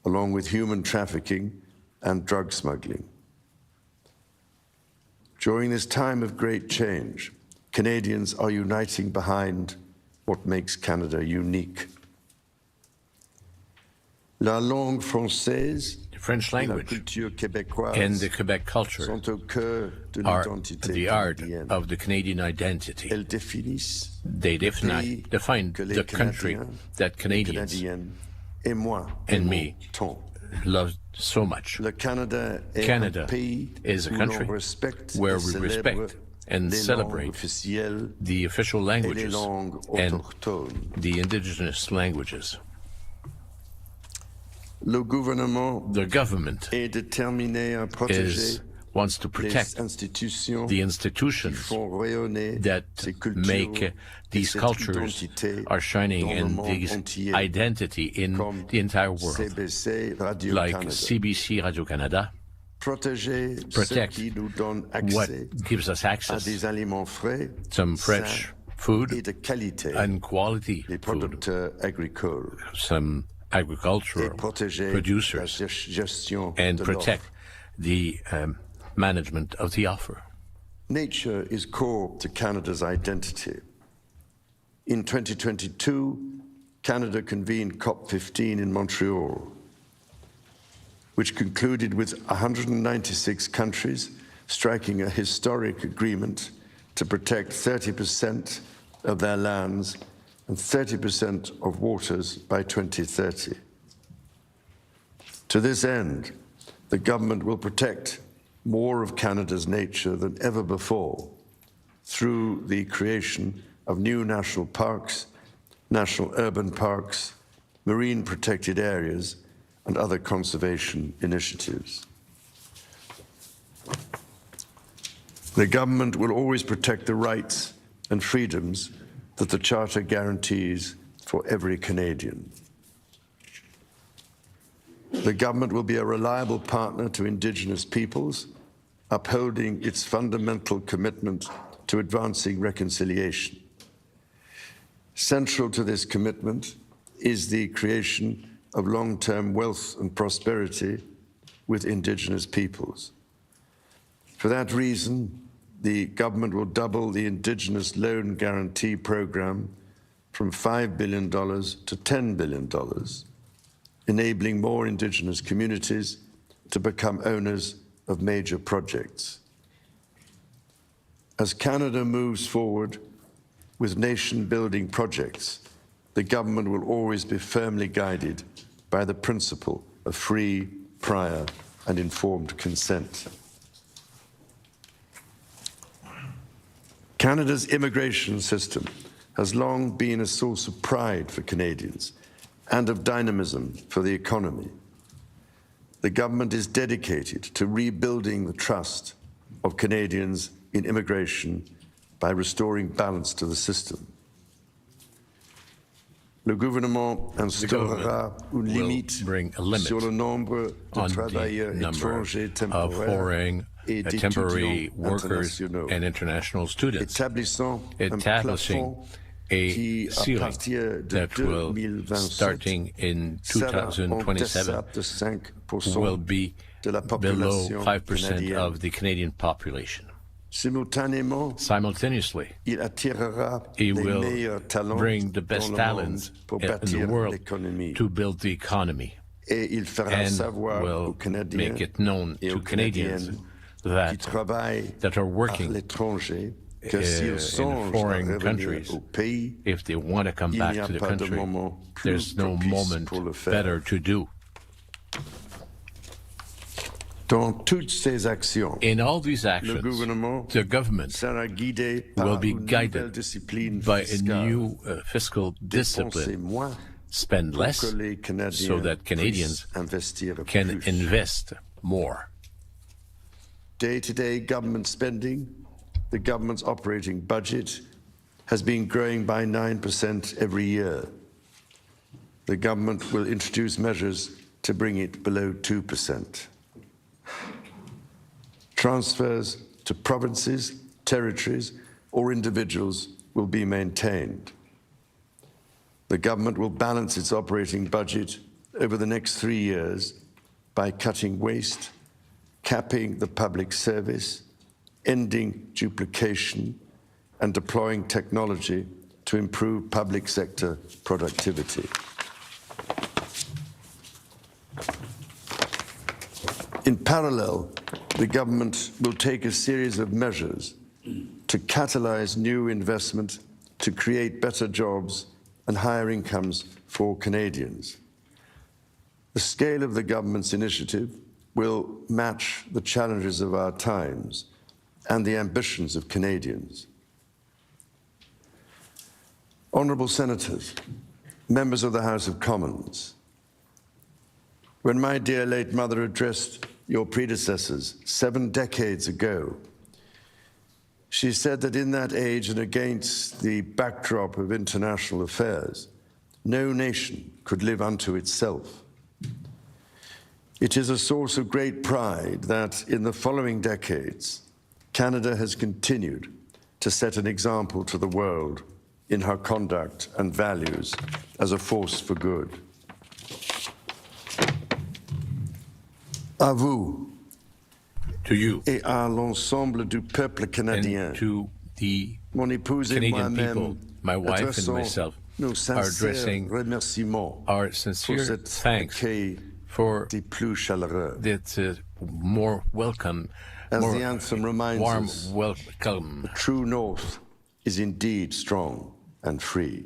Speaker 8: along with human trafficking and drug smuggling. During this time of great change, Canadians are uniting behind what makes Canada unique. La langue française,
Speaker 23: the French language, and the Quebec culture are the heart of the Canadian identity. They define the country that Canadians and me love so much. Canada is a country where we respect and celebrate the official languages and the indigenous languages. The government wants to protect the institutions that make these cultures are shining and these identity in the entire world, like CBC Radio-Canada, protect what gives us access, some fresh food and quality food, some agricultural producers, and protect the management of the offer.
Speaker 8: Nature is core to Canada's identity. In 2022, Canada convened COP15 in Montreal, which concluded with 196 countries striking a historic agreement to protect 30% of their lands and 30% of waters by 2030. To this end, the government will protect more of Canada's nature than ever before through the creation of new national parks, national urban parks, marine protected areas, and other conservation initiatives. The government will always protect the rights and freedoms that the Charter guarantees for every Canadian. The government will be a reliable partner to Indigenous peoples, upholding its fundamental commitment to advancing reconciliation. Central to this commitment is the creation of long-term wealth and prosperity with Indigenous peoples. For that reason, the government will double the Indigenous Loan Guarantee Program from $5 billion to $10 billion, enabling more Indigenous communities to become owners of major projects. As Canada moves forward with nation-building projects, the government will always be firmly guided by the principle of free, prior, and informed consent. Canada's immigration system has long been a source of pride for Canadians and of dynamism for the economy. The government is dedicated to rebuilding the trust of Canadians in immigration by restoring balance to the system. Le gouvernement instaurera une limite sur le nombre de travailleurs étrangers temporaires et
Speaker 23: temporary workers and international students, establishing a ceiling that will, starting in 2027, will be below 5% of the Canadian population. Simultaneously, he will bring the best talents in the world to build the economy, and will make it known to Canadians that are working
Speaker 8: s'ils
Speaker 23: in
Speaker 8: songent à
Speaker 23: foreign
Speaker 8: revenir
Speaker 23: countries,
Speaker 8: au pays,
Speaker 23: if they want to come
Speaker 8: il
Speaker 23: back
Speaker 8: n'y a
Speaker 23: to the
Speaker 8: pas de
Speaker 23: country,
Speaker 8: moment
Speaker 23: there's
Speaker 8: plus
Speaker 23: no
Speaker 8: propice
Speaker 23: moment
Speaker 8: pour le faire.
Speaker 23: better to do.
Speaker 8: Dans toutes ces actions,
Speaker 23: In all these
Speaker 8: le
Speaker 23: actions,
Speaker 8: gouvernement
Speaker 23: the government
Speaker 8: sera guidé par
Speaker 23: will be
Speaker 8: une nouvelle
Speaker 23: guided
Speaker 8: discipline
Speaker 23: by a
Speaker 8: fiscale.
Speaker 23: new fiscal
Speaker 8: Dépenser
Speaker 23: discipline.
Speaker 8: moins
Speaker 23: Spend
Speaker 8: pour
Speaker 23: less
Speaker 8: que les Canadiens
Speaker 23: so that Canadians
Speaker 8: puissent investir
Speaker 23: can
Speaker 8: plus.
Speaker 23: invest more.
Speaker 8: Day-to-day government spending, the government's operating budget, has been growing by 9% every year. The government will introduce measures to bring it below 2%. Transfers to provinces, territories, or individuals will be maintained. The government will balance its operating budget over the next 3 years by cutting waste, capping the public service, ending duplication, and deploying technology to improve public sector productivity. In parallel, the government will take a series of measures to catalyze new investment, to create better jobs and higher incomes for Canadians. The scale of the government's initiative will match the challenges of our times and the ambitions of Canadians. Honourable Senators, members of the House of Commons, when my dear late mother addressed your predecessors 7 decades ago, she said that in that age and against the backdrop of international affairs, no nation could live unto itself. It is a source of great pride that in the following decades, Canada has continued to set an example to the world in her conduct and values as a force for good. À vous,
Speaker 23: to you,
Speaker 8: et à l'ensemble du peuple canadien,
Speaker 23: and to the
Speaker 8: mon épouse et
Speaker 23: Canadian
Speaker 8: moi-même,
Speaker 23: people, my wife and myself, are addressing our sincere thanks for that more welcome,
Speaker 8: as
Speaker 23: more
Speaker 8: the anthem reminds
Speaker 23: warm
Speaker 8: us,
Speaker 23: welcome.
Speaker 8: The true north is indeed strong and free.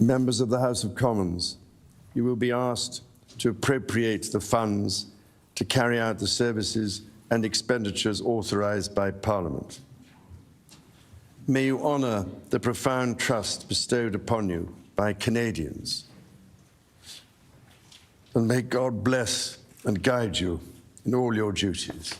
Speaker 8: Members of the House of Commons, you will be asked to appropriate the funds to carry out the services and expenditures authorised by Parliament. May you honour the profound trust bestowed upon you by Canadians. And may God bless and guide you in all your duties.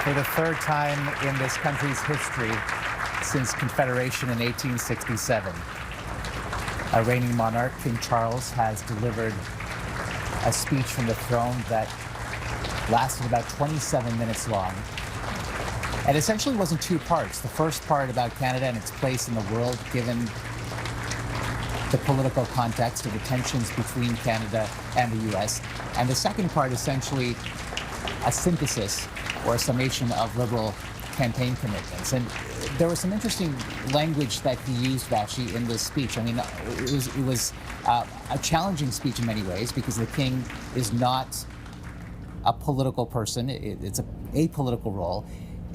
Speaker 1: For the third time in this country's history since Confederation in 1867, our reigning monarch, King Charles, has delivered a speech from the throne that lasted about 27 minutes long. And essentially was in 2 parts. The first part about Canada and its place in the world, given the political context of the tensions between Canada and the US. And the second part, essentially, a synthesis or a summation of Liberal campaign commitments. And there was some interesting language that he used, Vassy, in this speech. I mean, it was a challenging speech in many ways because the king is not a political person. It's a apolitical role.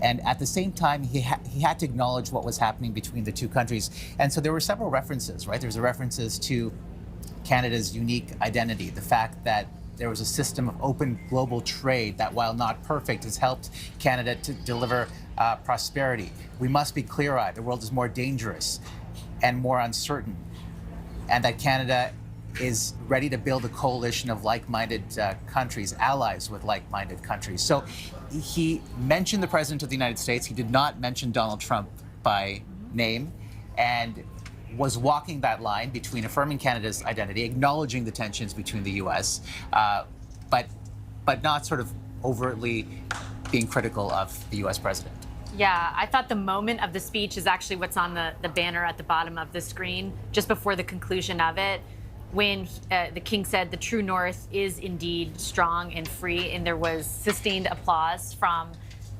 Speaker 1: And at the same time, he had to acknowledge what was happening between the 2 countries. And so there were several references, right? There was references to Canada's unique identity, the fact that there was a system of open global trade that, while not perfect, has helped Canada to deliver prosperity. We must be clear-eyed. The world is more dangerous. and more uncertain, and that Canada is ready to build a coalition of like-minded countries, allies with like-minded countries. So he mentioned the President of the United States. He did not mention Donald Trump by name, and was walking that line between affirming Canada's identity, acknowledging the tensions between the U.S., but not sort of overtly being critical of the U.S. president.
Speaker 2: Yeah, I thought the moment of the speech is actually what's on the banner at the bottom of the screen, just before the conclusion of it, when the King said the true North is indeed strong and free, and there was sustained applause from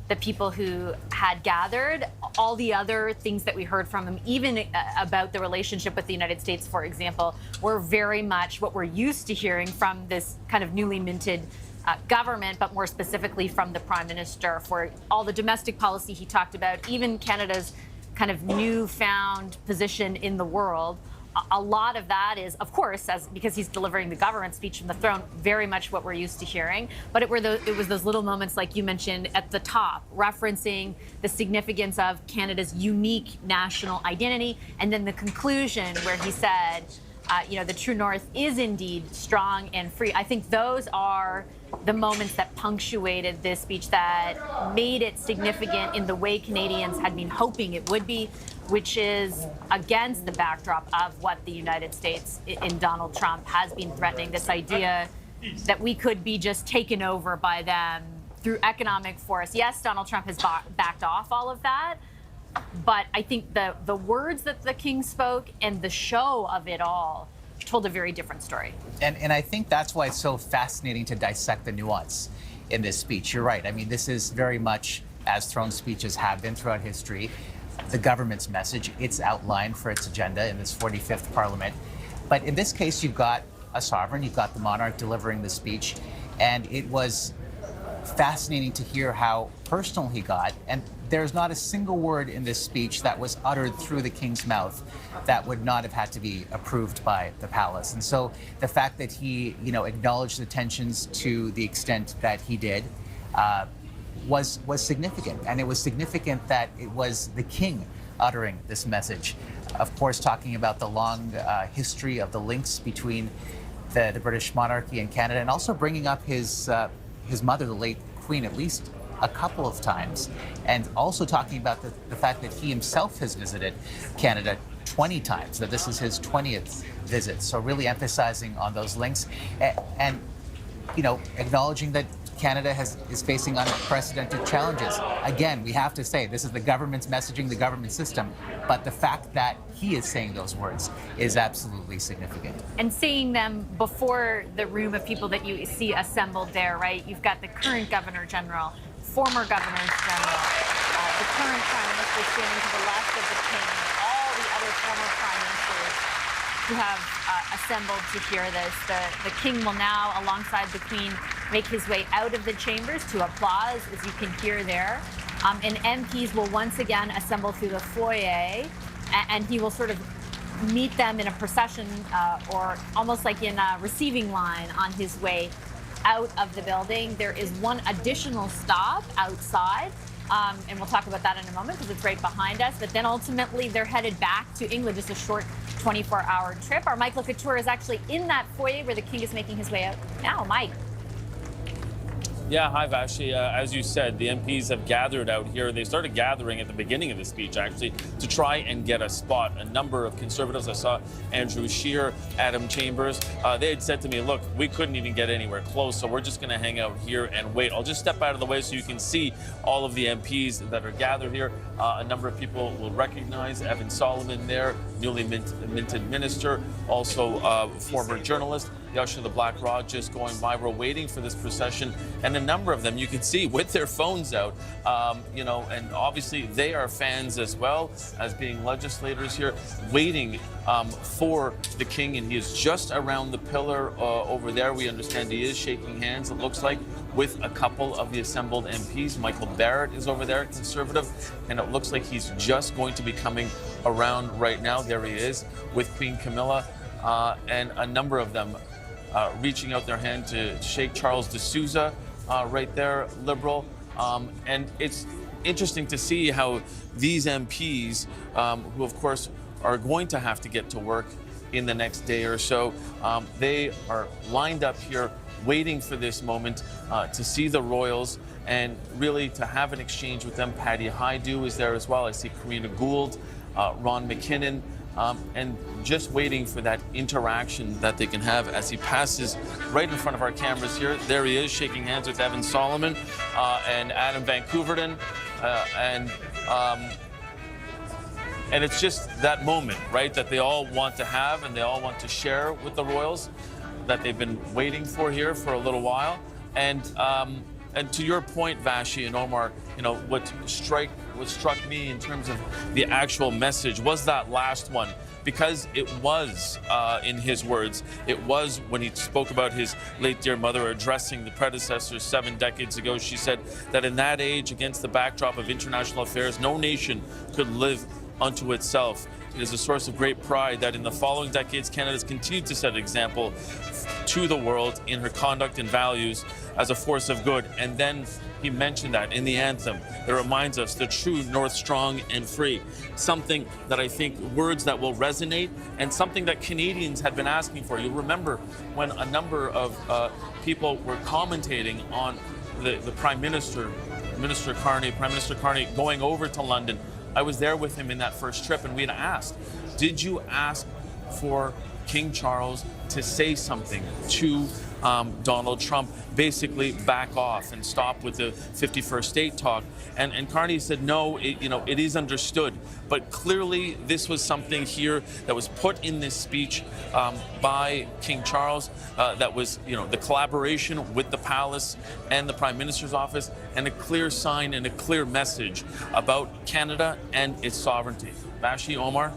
Speaker 2: the people who had gathered. All the other things that we heard from him, even about the relationship with the United States, for example, were very much what we're used to hearing from this kind of newly minted government, but more specifically from the Prime Minister. For all the domestic policy he talked about, even Canada's kind of newfound position in the world. A lot of that is, of course, because he's delivering the government speech from the throne, very much what we're used to hearing. But it was those little moments, like you mentioned at the top, referencing the significance of Canada's unique national identity, and then the conclusion where he said, the true North is indeed strong and free. I think those are the moments that punctuated this speech, that made it significant in the way Canadians had been hoping it would be, which is against the backdrop of what the United States in Donald Trump has been threatening, this idea that we could be just taken over by them through economic force. Yes, Donald Trump has backed off all of that, but I think the words that the King spoke and the show of it all told a very different story.
Speaker 1: And I think that's why it's so fascinating to dissect the nuance in this speech. You're right. I mean, this is very much, as throne speeches have been throughout history, the government's message, its outline for its agenda in this 45th Parliament. But in this case, you've got a sovereign, you've got the monarch delivering the speech, and it was fascinating to hear how personal he got. And there's not a single word in this speech that was uttered through the King's mouth that would not have had to be approved by the palace. And so the fact that he, acknowledged the tensions to the extent that he did was significant. And it was significant that it was the King uttering this message. Of course, talking about the long history of the links between the British monarchy and Canada, and also bringing up his mother, the late Queen, at least a couple of times, and also talking about the fact that he himself has visited Canada 20 times, that this is his 20th visit. So really emphasizing on those links and acknowledging that Canada is facing unprecedented challenges. Again, we have to say this is the government's messaging, the government system, but the fact that he is saying those words is absolutely significant.
Speaker 2: And seeing them before the room of people that you see assembled there, right? You've got the current Governor General, former Governors General, the current Prime Minister standing to the left of the King, all the other former Prime Ministers who have assembled to hear this. The King will now, alongside the Queen, make his way out of the chambers to applause, as you can hear there. And MPs will once again assemble through the foyer, and he will sort of meet them in a procession or almost like in a receiving line on his way out of the building. There is one additional stop outside, and we'll talk about that in a moment because it's right behind us. But then ultimately they're headed back to England, just a short 24-hour trip. Our Mike Couture is actually in that foyer where the King is making his way out now. Mike.
Speaker 6: Yeah, hi, Vassy. As you said, the MPs have gathered out here. They started gathering at the beginning of the speech, actually, to try and get a spot. A number of Conservatives, I saw Andrew Scheer, Adam Chambers, they had said to me, look, we couldn't even get anywhere close, so we're just going to hang out here and wait. I'll just step out of the way so you can see all of the MPs that are gathered here. A number of people will recognize Evan Solomon there, newly minted minister, also former journalist. The Usher of the Black Rod just going by. We're waiting for this procession, and a number of them you can see with their phones out, and obviously they are fans as well as being legislators here, waiting for the King, and he is just around the pillar over there. We understand he is shaking hands, it looks like, with a couple of the assembled MPs. Michael Barrett is over there, Conservative, and it looks like he's just going to be coming around right now. There he is with Queen Camilla, and a number of them reaching out their hand to shake. Charles de Souza right there, Liberal. And it's interesting to see how these MPs, who of course are going to have to get to work in the next day or so. They are lined up here waiting for this moment to see the royals and really to have an exchange with them. Patty Haidu is there as well. I see Karina Gould, Ron McKinnon, and just waiting for that interaction that they can have as he passes right in front of our cameras here. There he is, shaking hands with Evan Solomon and Adam Van Couverden. And it's just that moment, right, that they all want to have and they all want to share with the royals that they've been waiting for here for a little while. And to your point, Vassy and Omar, you know, what struck me in terms of the actual message was that last one, because it was, in his words, it was when he spoke about his late dear mother addressing the predecessors 7 decades ago. She said that in that age, against the backdrop of international affairs, no nation could live unto itself. It is a source of great pride that in the following decades, Canada has continued to set an example to the world in her conduct and values as a force of good. And then he mentioned that in the anthem, it reminds us the true North strong and free. Something that I think, words that will resonate, and something that Canadians had been asking for. You'll remember when a number of people were commentating on the Prime Minister Carney going over to London. I was there with him in that first trip, and we had asked, did you ask for King Charles to say something to Donald Trump, basically back off and stop with the 51st state talk? And Carney said, no, it is understood. But clearly this was something here that was put in this speech by King Charles that was, the collaboration with the palace and the Prime Minister's office, and a clear sign and a clear message about Canada and its sovereignty. Vassy, Omar?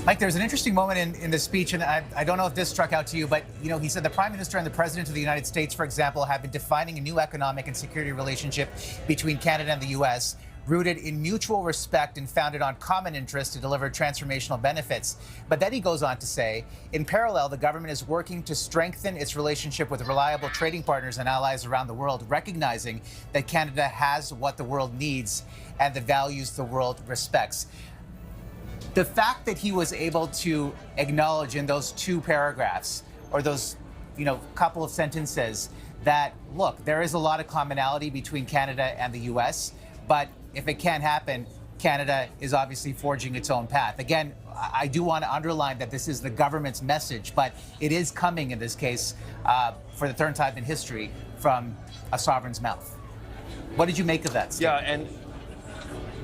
Speaker 1: Mike, there's an interesting moment in the speech, and I don't know if this struck out to you, but he said the Prime Minister and the President of the United States, for example, have been defining a new economic and security relationship between Canada and the U.S., rooted in mutual respect and founded on common interest to deliver transformational benefits. But then he goes on to say, in parallel, the government is working to strengthen its relationship with reliable trading partners and allies around the world, recognizing that Canada has what the world needs and the values the world respects. The fact that he was able to acknowledge in those 2 paragraphs, or those, couple of sentences, that, look, there is a lot of commonality between Canada and the U.S., but if it can't happen, Canada is obviously forging its own path. Again, I do want to underline that this is the government's message, but it is coming in this case for the 3rd time in history from a sovereign's mouth. What did you make of that statement?
Speaker 6: Yeah,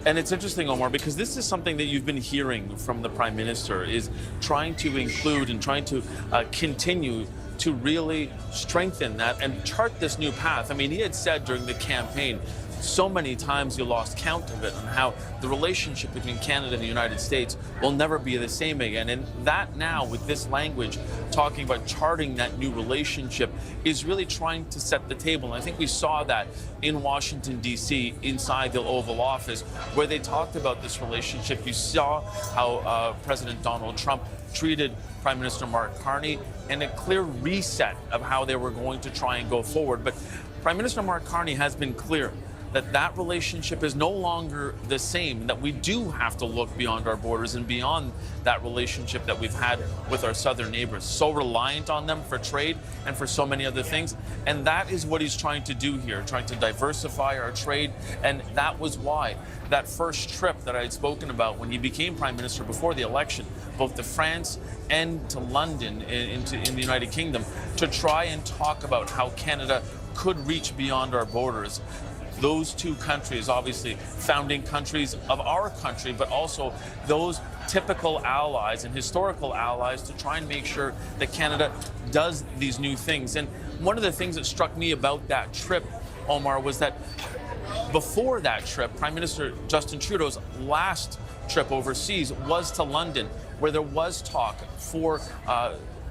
Speaker 6: and it's interesting, Omar, because this is something that you've been hearing from the Prime Minister, is trying to include and trying to continue to really strengthen that and chart this new path. I mean, he had said during the campaign, so many times you lost count of it, and how the relationship between Canada and the United States will never be the same again. And that now, with this language, talking about charting that new relationship, is really trying to set the table. And I think we saw that in Washington, D.C., inside the Oval Office, where they talked about this relationship. You saw how President Donald Trump treated Prime Minister Mark Carney, and a clear reset of how they were going to try and go forward. But Prime Minister Mark Carney has been clear that that relationship is no longer the same, that we do have to look beyond our borders and beyond that relationship that we've had with our southern neighbors, so reliant on them for trade and for so many other things. And that is what he's trying to do here, trying to diversify our trade. And that was why that first trip that I had spoken about when he became Prime Minister before the election, both to France and to London in the United Kingdom, to try and talk about how Canada could reach beyond our borders. Those 2 countries, obviously founding countries of our country, but also those typical allies and historical allies, to try and make sure that Canada does these new things. And one of the things that struck me about that trip, Omar, was that before that trip, Prime Minister Justin Trudeau's last trip overseas was to London, where there was talk for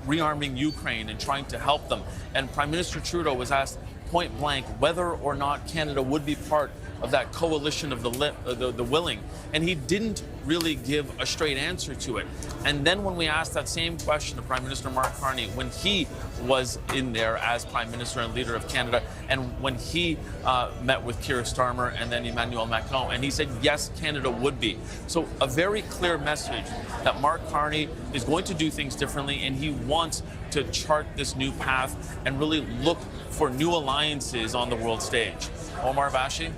Speaker 6: rearming Ukraine and trying to help them. And Prime Minister Trudeau was asked point blank whether or not Canada would be part of that coalition of the willing. And he didn't really give a straight answer to it. And then when we asked that same question to Prime Minister Mark Carney when he was in there as Prime Minister and leader of Canada, and when he met with Keir Starmer and then Emmanuel Macron, and he said, yes, Canada would be. So a very clear message that Mark Carney is going to do things differently, and he wants to chart this new path and really look for new alliances on the world stage. Omar, Vassy?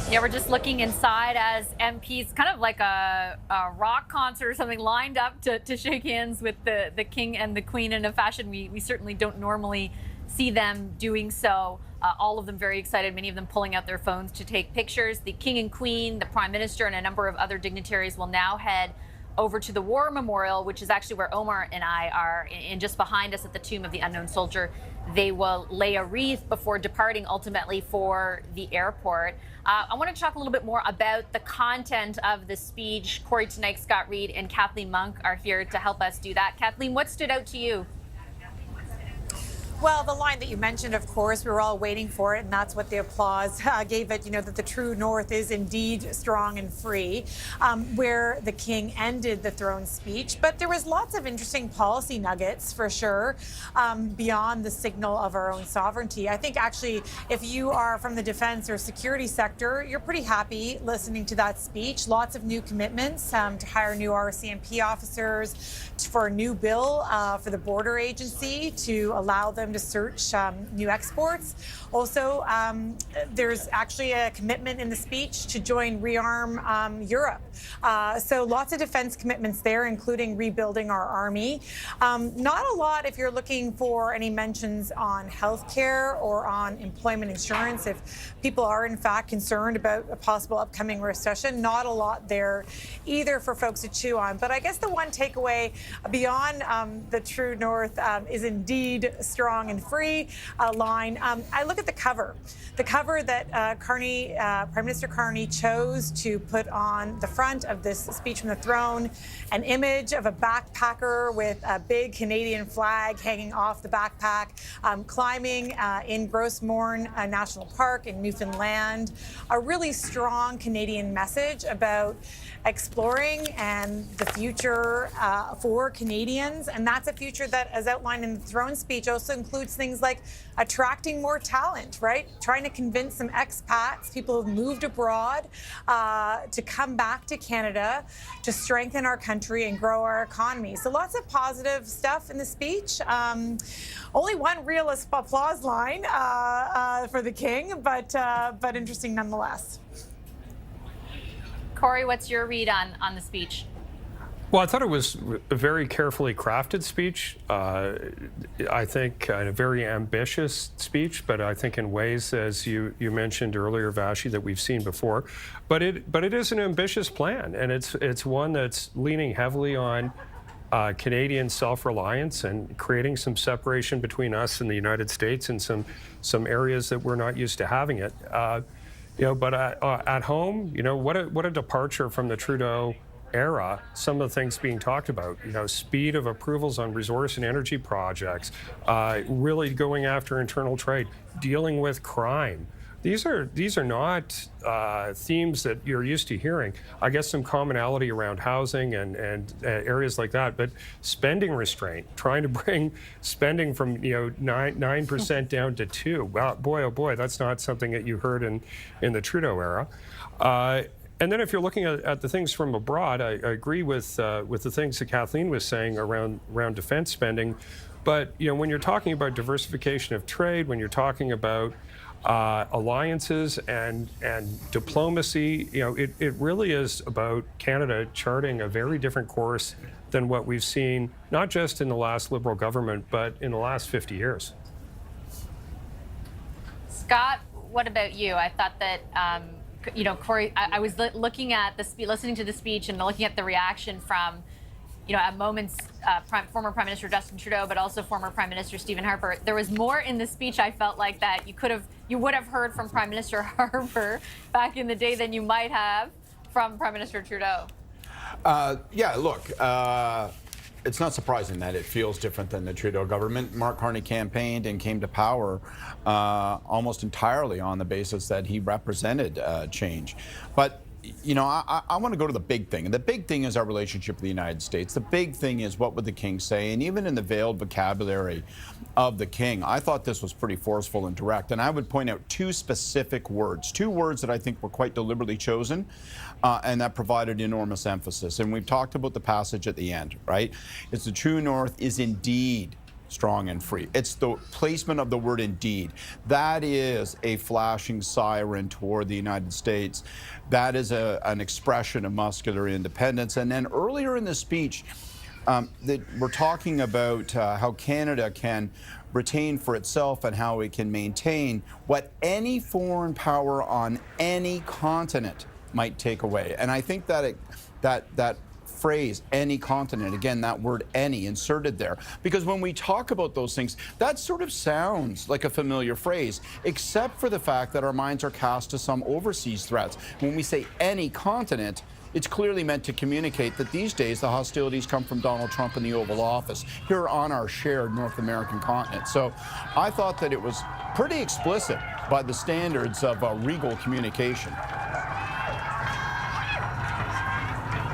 Speaker 2: Yeah, we're just looking inside as MPs, kind of like a rock concert or something, lined up to shake hands with the King and the Queen in a fashion we certainly don't normally see them doing so. All of them very excited, many of them pulling out their phones to take pictures. The King and Queen, the Prime Minister, and a number of other dignitaries will now head over to the War Memorial, which is actually where Omar and I are, and just behind us at the Tomb of the Unknown Soldier. They will lay a wreath before departing ultimately for the airport. I want to talk a little bit more about the content of the speech. Corey Tonight, Scott Reed, and Kathleen Monk are here to help us do that. Kathleen, what stood out to you?
Speaker 5: Well, the line that you mentioned, of course, we were all waiting for it, and that's what the applause gave it, that the true North is indeed strong and free, where the King ended the throne speech. But there was lots of interesting policy nuggets, for sure, beyond the signal of our own sovereignty. I think, actually, if you are from the defense or security sector, you're pretty happy listening to that speech. Lots of new commitments to hire new RCMP officers, for a new bill for the border agency to allow them to search new exports. Also, there's actually a commitment in the speech to join Rearm Europe. So lots of defense commitments there, including rebuilding our army. Not a lot if you're looking for any mentions on healthcare or on employment insurance. If people are in fact concerned about a possible upcoming recession, not a lot there either for folks to chew on. But I guess the one takeaway beyond the true North is indeed strong and free line. I look at the cover that Prime Minister Carney chose to put on the front of this speech from the throne, an image of a backpacker with a big Canadian flag hanging off the backpack, climbing in Grossmorn National Park in Newfoundland. A really strong Canadian message about exploring and the future for Canadians. And that's a future that, as outlined in the throne speech, also includes things like attracting more talent, right? Trying to convince some expats, people who've moved abroad, to come back to Canada to strengthen our country and grow our economy. So lots of positive stuff in the speech. Only one real applause line for the King, but interesting nonetheless.
Speaker 2: Corey, what's your read on the speech?
Speaker 17: Well, I thought it was a very carefully crafted speech. I think a very ambitious speech, but I think in ways, as you mentioned earlier, Vassy, that we've seen before. But it is an ambitious plan, and it's one that's leaning heavily on Canadian self-reliance and creating some separation between us and the United States in some areas that we're not used to having it. But at home, what a departure from the Trudeau era. Some of the things being talked about, speed of approvals on resource and energy projects, really going after internal trade, dealing with crime. These are not themes that you're used to hearing. I guess some commonality around housing and areas like that, but spending restraint, trying to bring spending from 9% down to 2%. Well, boy, oh boy, that's not something that you heard in the Trudeau era. And then if you're looking at the things from abroad, I agree with the things that Kathleen was saying around defense spending. But when you're talking about diversification of trade, when you're talking about alliances and diplomacy, it really is about Canada charting a very different course than what we've seen, not just in the last Liberal government, but in the last 50 years.
Speaker 2: Scott, what about you? I thought that, Corey, I was looking at listening to the speech and looking at the reaction from, at moments, former Prime Minister Justin Trudeau, but also former Prime Minister Stephen Harper. There was more in the speech, I felt like, that you would have heard from Prime Minister Harper back in the day than you might have from Prime Minister Trudeau.
Speaker 16: Yeah, look, it's not surprising that it feels different than the Trudeau government. Mark Carney campaigned and came to power almost entirely on the basis that he represented change. But you know, I want to go to the big thing. And the big thing is our relationship with the United States. The big thing is what would the king say? And even in the veiled vocabulary of the king, I thought this was pretty forceful and direct. And I would point out two specific words, two words that I think were quite deliberately chosen and that provided enormous emphasis. And we've talked about the passage at the end, right? It's the true north is indeed strong and free. It's the placement of the word indeed. That is a flashing siren toward the United States. That is an expression of muscular independence. And then earlier in the speech, we're talking about how Canada can retain for itself and how it can maintain what any foreign power on any continent might take away. And I think that that phrase, any continent, again, that word any inserted there, because when we talk about those things, that sort of sounds like a familiar phrase, except for the fact that our minds are cast to some overseas threats. When we say any continent, it's clearly meant to communicate that these days the hostilities come from Donald Trump in the Oval Office, here on our shared North American continent. So I thought that it was pretty explicit by the standards of regal communication.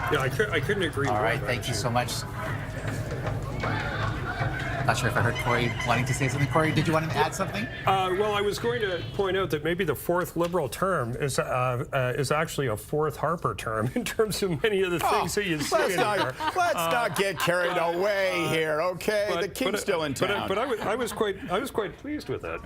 Speaker 17: Yeah, I couldn't agree more.
Speaker 1: All right, thank you so much. Not sure if I heard Corey wanting to say something. Corey, did you want to add something?
Speaker 17: Well, I was going to point out that maybe the fourth Liberal term is actually a fourth Harper term in terms of many of the things that you say in there.
Speaker 16: Let's not get carried away here, okay? The king's still in town.
Speaker 17: But I was quite pleased with it.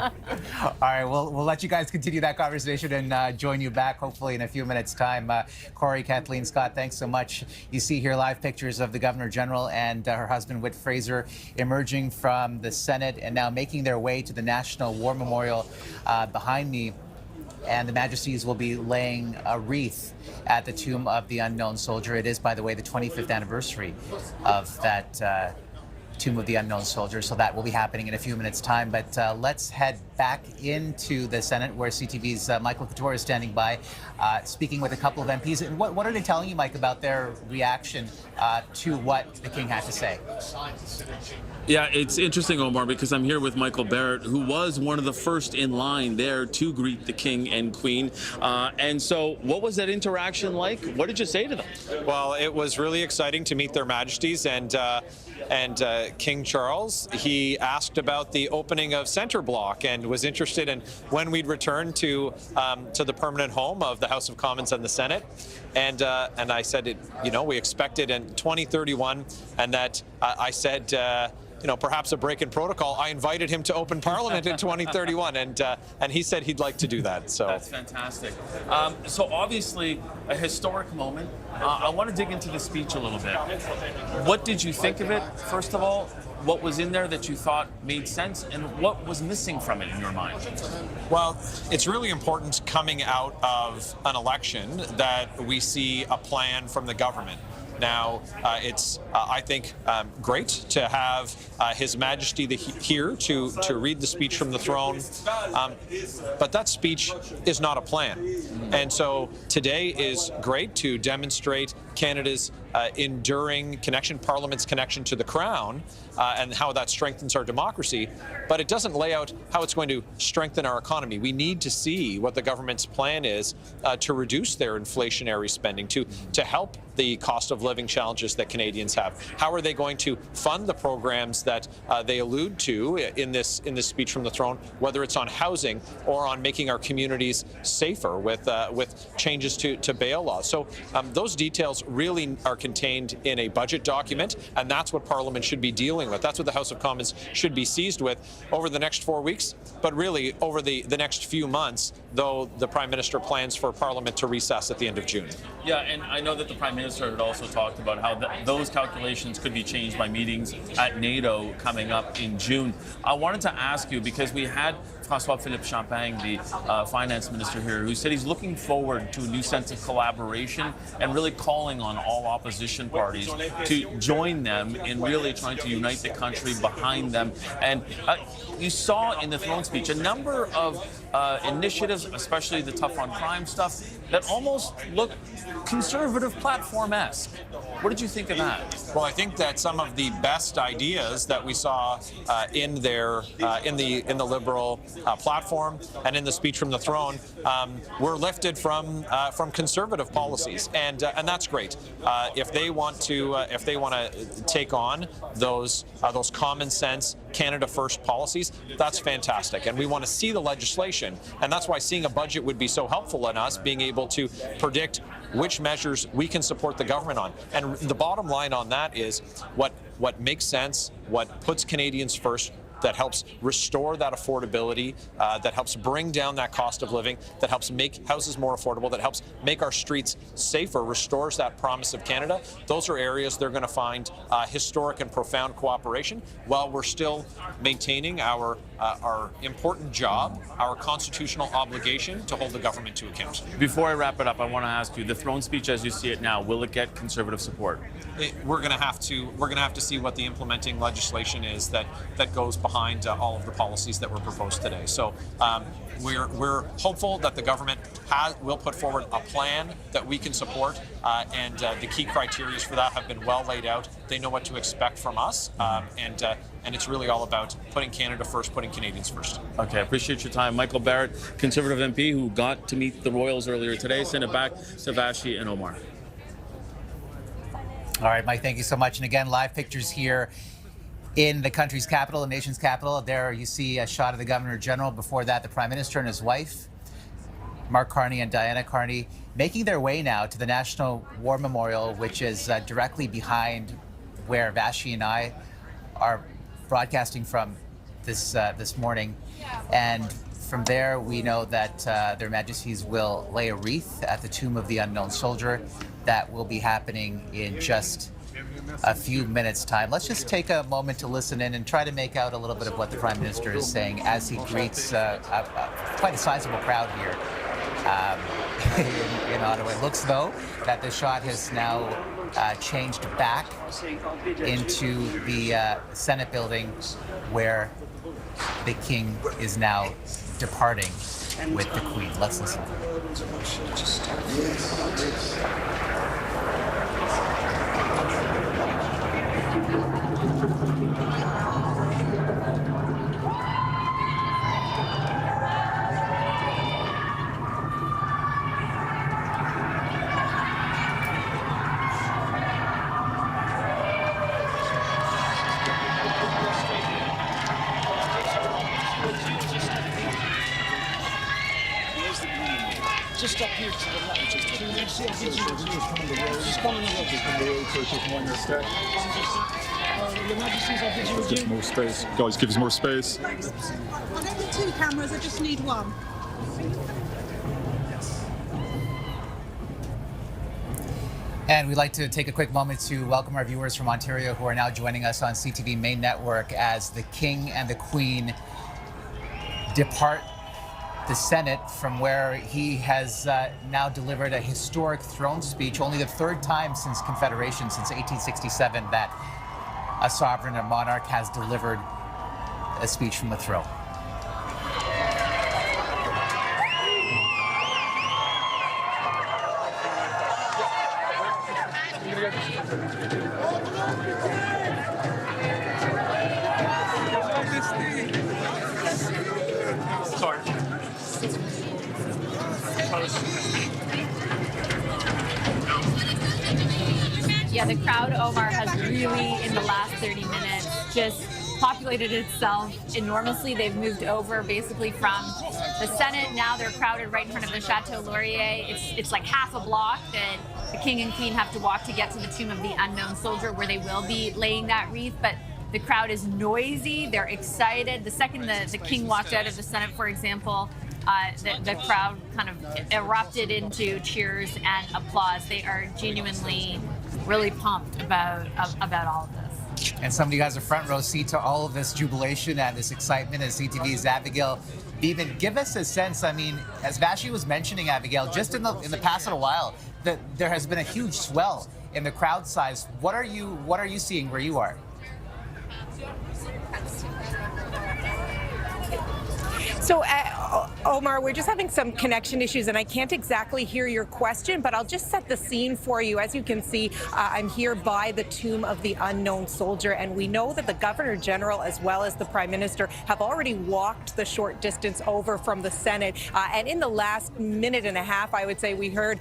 Speaker 1: All right, we'll let you guys continue that conversation and join you back hopefully in a few minutes' time. Corey, Kathleen, Scott, thanks so much. You see here live pictures of the Governor General and her husband, Whit Fraser, emerging from the Senate and now making their way to the National War Memorial behind me. And the Majesties will be laying a wreath at the tomb of the unknown soldier. It is, by the way, the 25th anniversary of that Tomb of the Unknown Soldier, so that will be happening in a few minutes' time. But let's head back into the Senate, where CTV's Michael Couture is standing by, speaking with a couple of MPs. And what are they telling you, Mike, about their reaction to what the King had to say?
Speaker 6: Yeah, it's interesting, Omar, because I'm here with Michael Barrett, who was one of the first in line there to greet the King and Queen. And so what was that interaction like? What did you say to them?
Speaker 14: Well, it was really exciting to meet their Majesties and King Charles. He asked about the opening of Centre Block and was interested in when we'd return to the permanent home of the House of Commons and the Senate. And I said, we expect it in 2031, and that I said, perhaps a break in protocol. I invited him to open Parliament in 2031, and he said he'd like to do that. So
Speaker 6: that's fantastic. So obviously a historic moment. I want to dig into the speech a little bit. What did you think of it, first of all? What was in there that you thought made sense, and what was missing from it in your mind?
Speaker 14: Well, it's really important coming out of an election that we see a plan from the government. Now, it's, I think, great to have His Majesty here to read the speech from the throne, but that speech is not a plan. And so today is great to demonstrate Canada's enduring connection, Parliament's connection to the Crown, and how that strengthens our democracy, but it doesn't lay out how it's going to strengthen our economy. We need to see what the government's plan is to reduce their inflationary spending, to help the cost of living challenges that Canadians have. How are they going to fund the programs that they allude to in this speech from the throne, whether it's on housing or on making our communities safer with changes to bail laws? So those details really are contained in a budget document, and that's what Parliament should be dealing with. That's what the House of Commons should be seized with over the next 4 weeks, but really over the next few months, though the Prime Minister plans for Parliament to recess at the end of June.
Speaker 6: Yeah, and I know that the Prime Minister had also talked about how those calculations could be changed by meetings at NATO coming up in June. I wanted to ask you, because we had François-Philippe Champagne, the finance minister here, who said he's looking forward to a new sense of collaboration and really calling on all opposition parties to join them in really trying to unite the country behind them. And you saw in the throne speech a number of initiatives, especially the tough on crime stuff, that almost look conservative platform-esque. What did you think of that?
Speaker 14: Well, I think that some of the best ideas that we saw in the Liberal platform and in the speech from the throne were lifted from conservative policies, and that's great. If they want to take on those common sense Canada First policies, that's fantastic, and we want to see the legislation, and that's why seeing a budget would be so helpful in us being able to predict which measures we can support the government on. And the bottom line on that is what makes sense, what puts Canadians first, that helps restore that affordability, that helps bring down that cost of living, that helps make houses more affordable, that helps make our streets safer, restores that promise of Canada. Those are areas they're going to find historic and profound cooperation while we're still maintaining our important job, our constitutional obligation to hold the government to account.
Speaker 6: Before I wrap it up, I want to ask you, the throne speech as you see it now, will it get Conservative support?
Speaker 14: We're going to have to see what the implementing legislation is that goes behind all of the policies that were proposed today. So we're hopeful that the government will put forward a plan that we can support, and the key criteria for that have been well laid out. They know what to expect from us, and it's really all about putting Canada first, putting Canadians first.
Speaker 6: Okay, I appreciate your time. Michael Barrett, Conservative MP, who got to meet the Royals earlier today. Send it back to Vassy and Omar.
Speaker 1: All right, Mike, thank you so much. And again, live pictures here in the country's capital, the nation's capital. There you see a shot of the Governor General. Before that, the Prime Minister and his wife, Mark Carney and Diana Carney, making their way now to the National War Memorial, which is directly behind where Vassy and I are broadcasting from this morning. And from there, we know that Their Majesties will lay a wreath at the tomb of the unknown soldier. That will be happening in just a few minutes' time. Let's just take a moment to listen in and try to make out a little bit of what the Prime Minister is saying as he greets quite a sizable crowd here in Ottawa. It looks, though, that the shot has now changed back into the Senate building where the King is now departing with the Queen. Let's listen.
Speaker 4: Just up here to the left. Just come on the road. Your Majesty's office.
Speaker 3: Give more space. Guys, give us more space.
Speaker 18: I don't need two cameras, I just need one.
Speaker 1: And we'd like to take a quick moment to welcome our viewers from Ontario who are now joining us on CTV main network as the King and the Queen depart the Senate from where he has now delivered a historic throne speech, only the third time since Confederation, since 1867, that a sovereign, a monarch, has delivered a speech from the throne.
Speaker 3: Sorry.
Speaker 2: Yeah, the crowd, Omar, has really, in the last 30 minutes, just populated itself enormously. They've moved over basically from the Senate. Now they're crowded right in front of the Chateau Laurier. It's like half a block that the King and Queen have to walk to get to the tomb of the unknown soldier, where they will be laying that wreath. But the crowd is noisy. They're excited. The second the King walked out of the Senate, for example, the crowd kind of erupted into cheers and applause. They are genuinely really pumped about all of this.
Speaker 1: And somebody who has a front row seat to all of this jubilation and this excitement is CTV's Abigail Beeman. Give us a sense, I mean, as Vassy was mentioning, Abigail, just in the past little while, that there has been a huge swell in the crowd size. What are you seeing where you are?
Speaker 5: So Omar, we're just having some connection issues, and I can't exactly hear your question, but I'll just set the scene for you. As you can see, I'm here by the tomb of the unknown soldier, and we know that the Governor General, as well as the Prime Minister, have already walked the short distance over from the Senate. And in the last minute and a half, I would say, we heard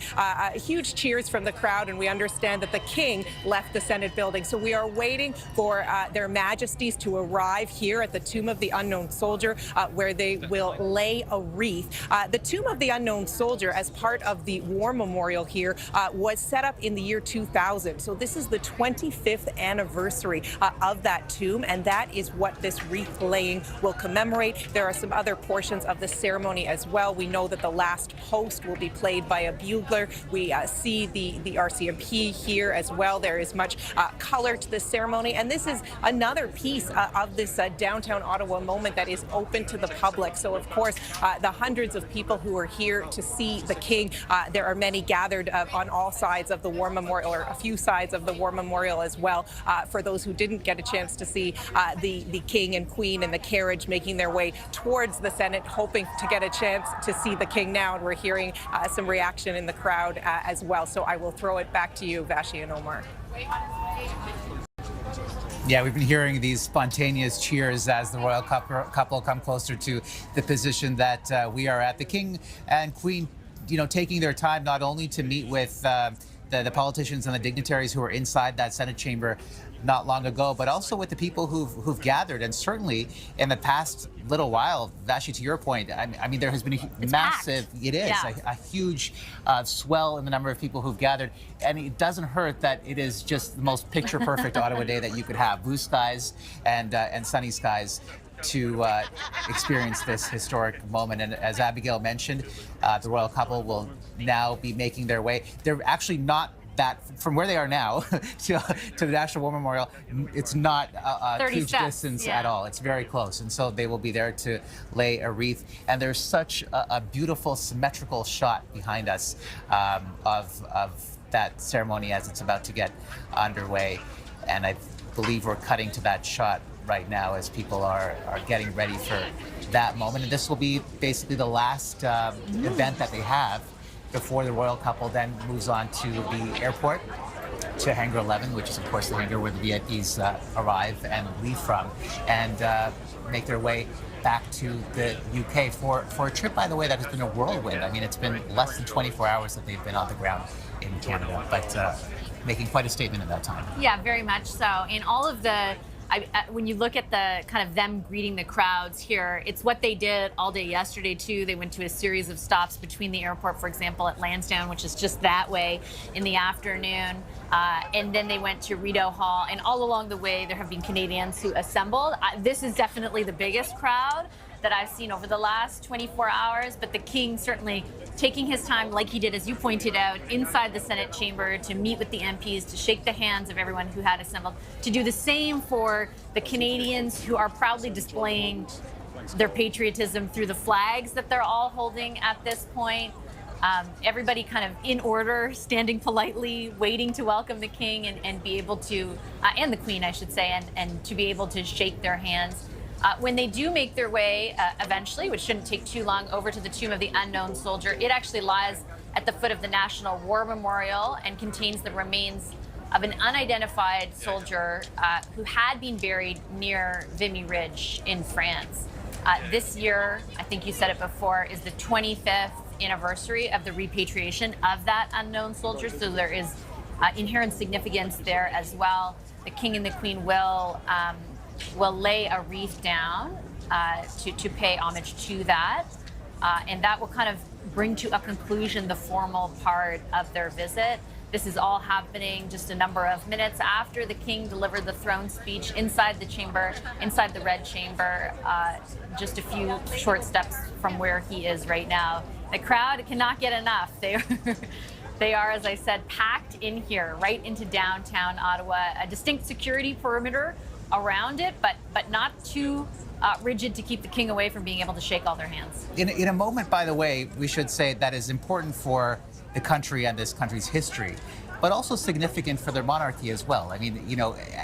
Speaker 5: huge cheers from the crowd, and we understand that the King left the Senate building. So we are waiting for their Majesties to arrive here at the tomb of the unknown soldier, where they will lay a wreath. The tomb of the unknown soldier, as part of the war memorial here, was set up in the year 2000. So this is the 25th anniversary of that tomb, and that is what this wreath laying will commemorate. There are some other portions of the ceremony as well. We know that the last post will be played by a bugler. We see the RCMP here as well. There is much color to this ceremony, and this is another piece of this downtown Ottawa moment that is open to the public. So of course, the hundreds of people who are here to see the King, there are many gathered on all sides of the war memorial, or a few sides of the war memorial as well. For those who didn't get a chance to see the King and Queen in the carriage making their way towards the Senate, hoping to get a chance to see the King now, and we're hearing some reaction in the crowd as well. So I will throw it back to you, Vassy and Omar.
Speaker 1: Yeah, we've been hearing these spontaneous cheers as the royal couple come closer to the position that we are at. The King and Queen, taking their time not only to meet with the politicians and the dignitaries who are inside that Senate chamber not long ago, but also with the people who've gathered. And certainly in the past little while, Vassy, to your point, I mean, there has been a massive, a huge swell in the number of people who've gathered. And it doesn't hurt that it is just the most picture-perfect Ottawa day that you could have. Blue skies and sunny skies to experience this historic moment. And as Abigail mentioned, the royal couple will now be making their way. They're actually not from where they are now to the National War Memorial, it's not a huge distance at all. It's very close. And so they will be there to lay a wreath. And there's such a beautiful symmetrical shot behind us of that ceremony as it's about to get underway. And I believe we're cutting to that shot right now as people are getting ready for that moment. And this will be basically the last event that they have before the royal couple then moves on to the airport, to Hangar 11, which is, of course, the hangar where the VIPs arrive and leave from, and make their way back to the UK for a trip, by the way, that has been a whirlwind. I mean, it's been less than 24 hours that they've been on the ground in Canada, but making quite a statement at that time.
Speaker 2: Yeah, very much so. In all of the when you look at the kind of them greeting the crowds here, it's what they did all day yesterday too. They went to a series of stops between the airport, for example, at Lansdowne, which is just that way, in the afternoon. And then they went to Rideau Hall. And all along the way, there have been Canadians who assembled. This is definitely the biggest crowd that I've seen over the last 24 hours, but the King certainly taking his time, like he did, as you pointed out, inside the Senate chamber to meet with the MPs, to shake the hands of everyone who had assembled, to do the same for the Canadians who are proudly displaying their patriotism through the flags that they're all holding at this point. Everybody kind of in order, standing politely, waiting to welcome the King and be able to, and the Queen, I should say, and to be able to shake their hands. When they do make their way eventually, which shouldn't take too long, over to the tomb of the unknown soldier, it actually lies at the foot of the National War Memorial and contains the remains of an unidentified soldier who had been buried near Vimy Ridge in France. This year, I think you said it before, is the 25th anniversary of the repatriation of that unknown soldier, so there is inherent significance there as well. The King and the Queen will lay a wreath down to pay homage to that. And that will kind of bring to a conclusion the formal part of their visit. This is all happening just a number of minutes after the King delivered the throne speech inside the chamber, inside the Red Chamber, just a few short steps from where he is right now. The crowd cannot get enough. They are, as I said, packed in here, right into downtown Ottawa. A distinct security perimeter around it, but not too rigid to keep the King away from being able to shake all their hands.
Speaker 1: In a moment, by the way, we should say that is important for the country and this country's history, but also significant for their monarchy as well. I mean,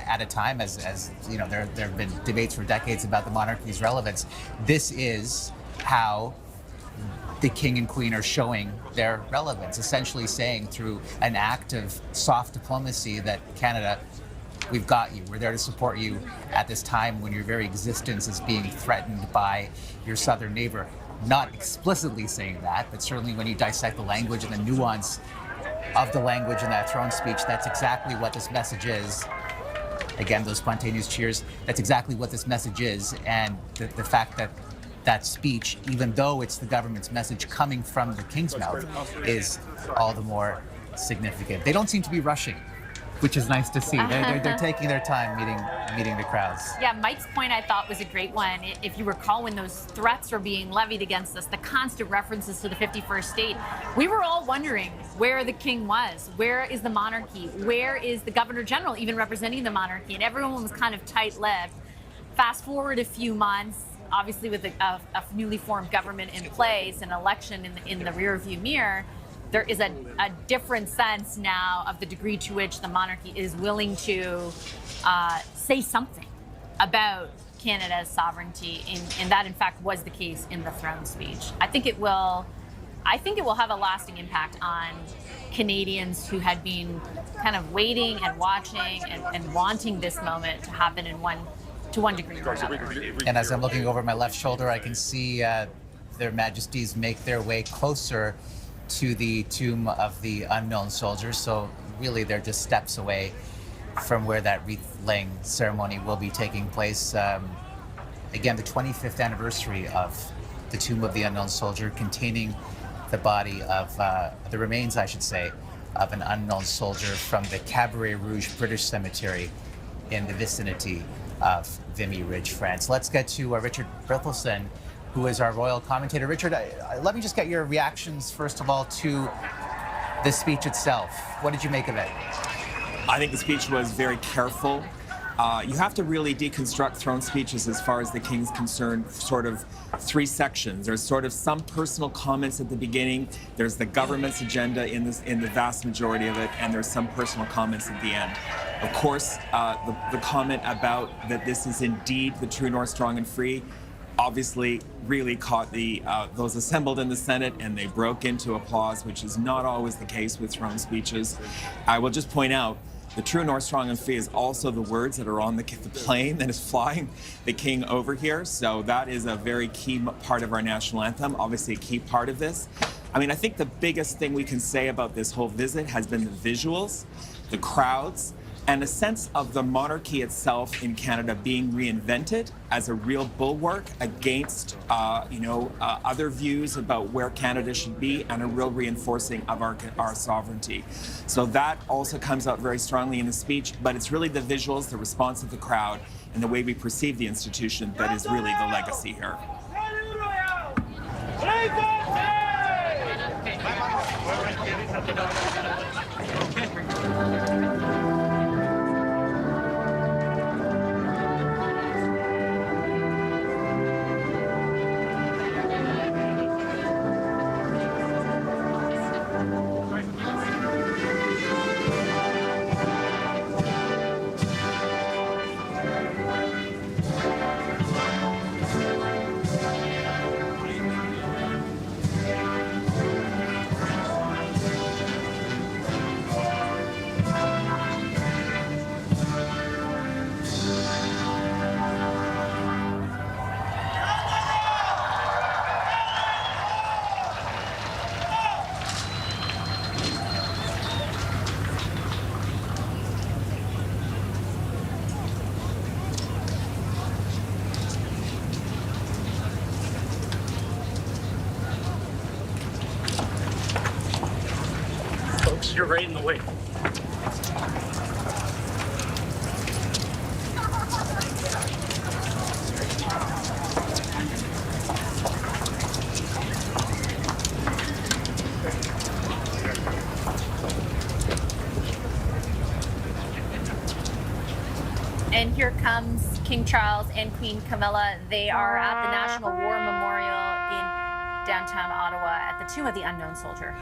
Speaker 1: at a time, as you know, there have been debates for decades about the monarchy's relevance. This is how the king and queen are showing their relevance, essentially saying through an act of soft diplomacy that Canada, we've got you. We're there to support you at this time when your very existence is being threatened by your southern neighbor. Not explicitly saying that, but certainly when you dissect the language and the nuance of the language in that throne speech, that's exactly what this message is. Again, those spontaneous cheers, that's exactly what this message is. And the fact that that speech, even though it's the government's message coming from the king's mouth, is all the more significant. They don't seem to be rushing, which is nice to see. They're taking their time meeting the crowds.
Speaker 2: Yeah, Mike's point I thought was a great one. If you recall, when those threats were being levied against us, the constant references to the 51st state, we were all wondering where the king was. Where is the monarchy? Where is the governor general even representing the monarchy? And everyone was kind of tight-lipped. Fast forward a few months, obviously with a newly formed government in place, an election in the rearview mirror, there is a different sense now of the degree to which the monarchy is willing to say something about Canada's sovereignty, and that in fact was the case in the throne speech. I think it will have a lasting impact on Canadians who had been kind of waiting and watching and wanting this moment to happen to one degree or another.
Speaker 1: And as I'm looking over my left shoulder, I can see their majesties make their way closer to the tomb of the unknown soldier. So really they're just steps away from where that wreath-laying ceremony will be taking place. Again, the 25th anniversary of the tomb of the unknown soldier, containing the body of, the remains, I should say, of an unknown soldier from the Cabaret Rouge British Cemetery in the vicinity of Vimy Ridge, France. Let's get to Richard Berthelsen, who is our royal commentator. Richard, let me just get your reactions, first of all, to the speech itself. What did you make of it?
Speaker 15: I think the speech was very careful. You have to really deconstruct throne speeches as far as the king's concerned, sort of three sections. There's sort of some personal comments at the beginning, there's the government's agenda in the vast majority of it, and there's some personal comments at the end. Of course, the comment about that this is indeed the true north, strong and free, obviously really caught those assembled in the Senate, and they broke into applause, which is not always the case with throne speeches. I will just point out, the true north, strong and free is also the words that are on the plane that is flying the king over here. So that is a very key part of our national anthem, obviously a key part of this. I mean, I think the biggest thing we can say about this whole visit has been the visuals, the crowds, and a sense of the monarchy itself in Canada being reinvented as a real bulwark against, other views about where Canada should be, and a real reinforcing of our sovereignty. So that also comes out very strongly in the speech, but it's really the visuals, the response of the crowd, and the way we perceive the institution that is really the legacy here.
Speaker 13: You're right in the way.
Speaker 2: And here comes King Charles and Queen Camilla. They are at the National War Memorial in downtown Ottawa at the Tomb of the Unknown Soldier.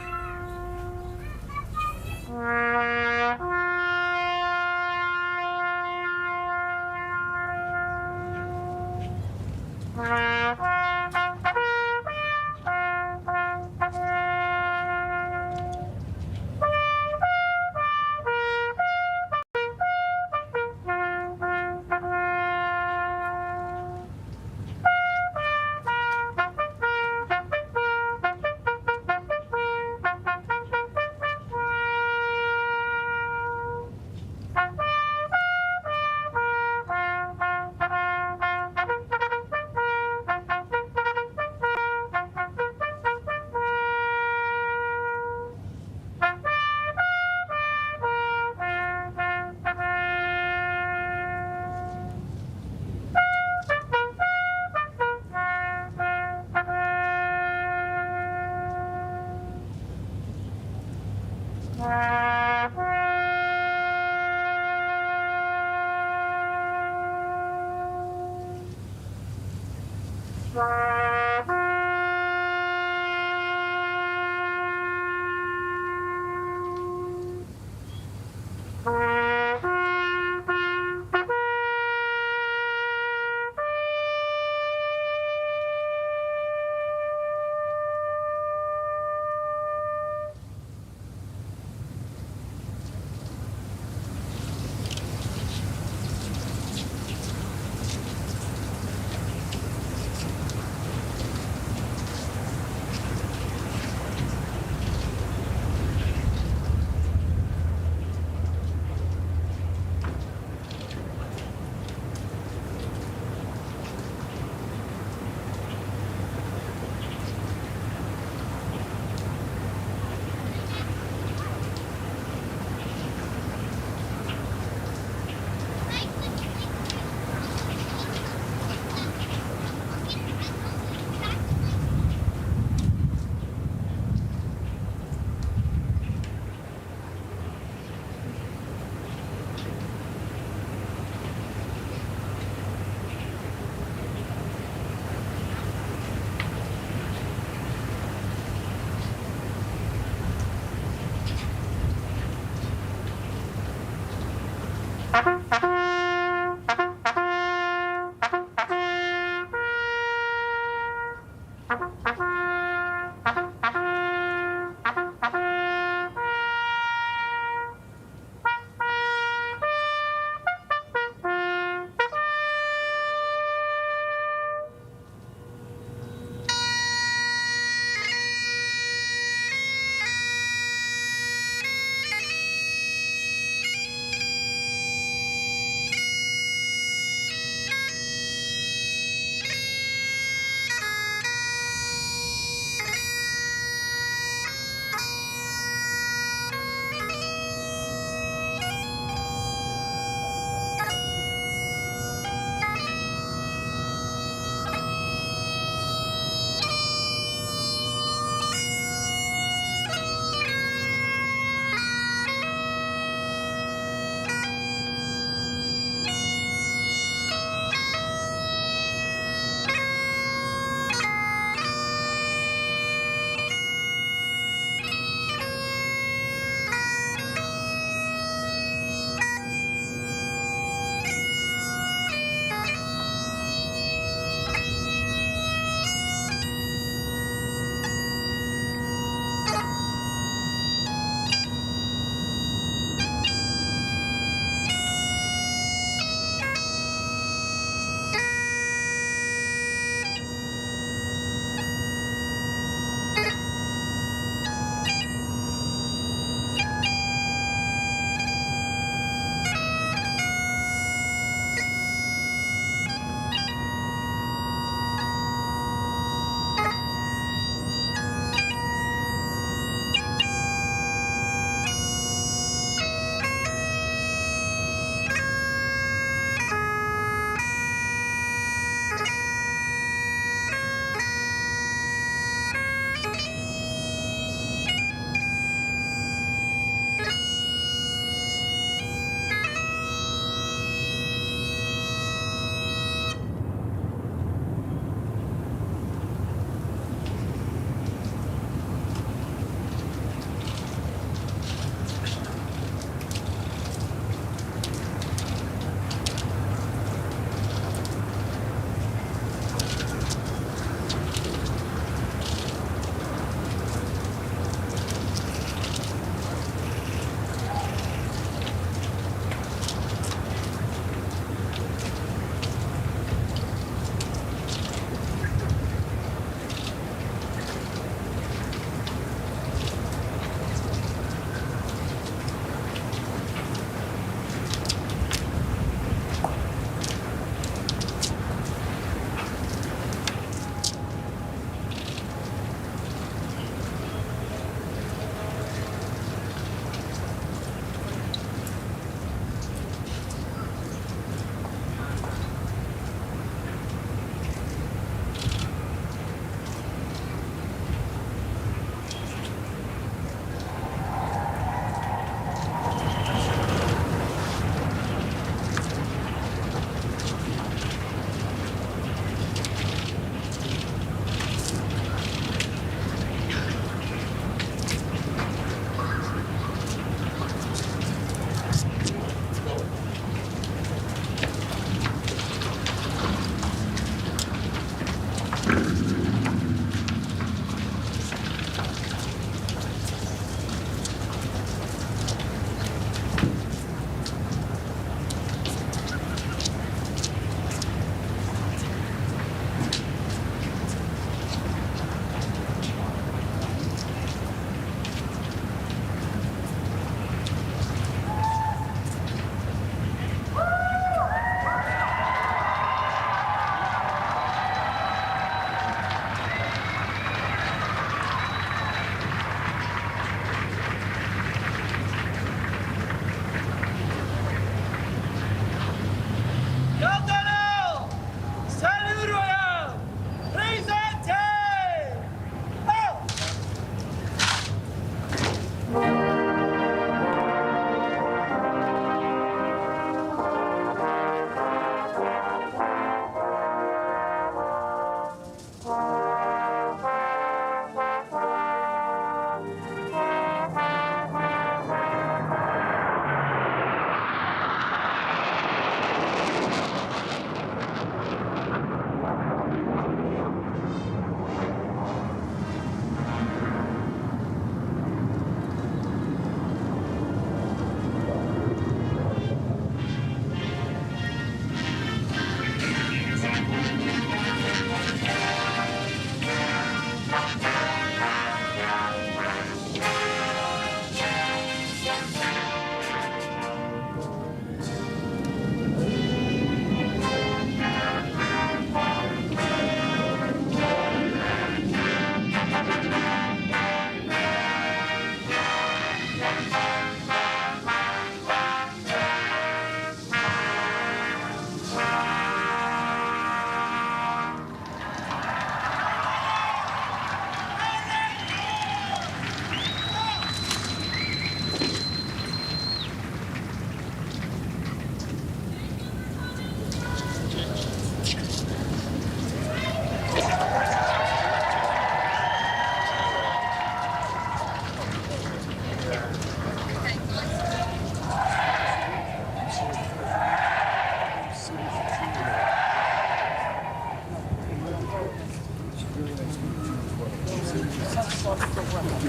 Speaker 4: You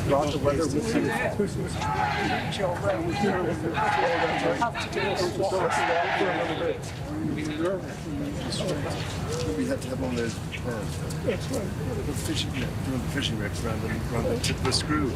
Speaker 4: brought the weather with you. We had to have one of those the fishing net, the fishing wrecks around the tip of the screw.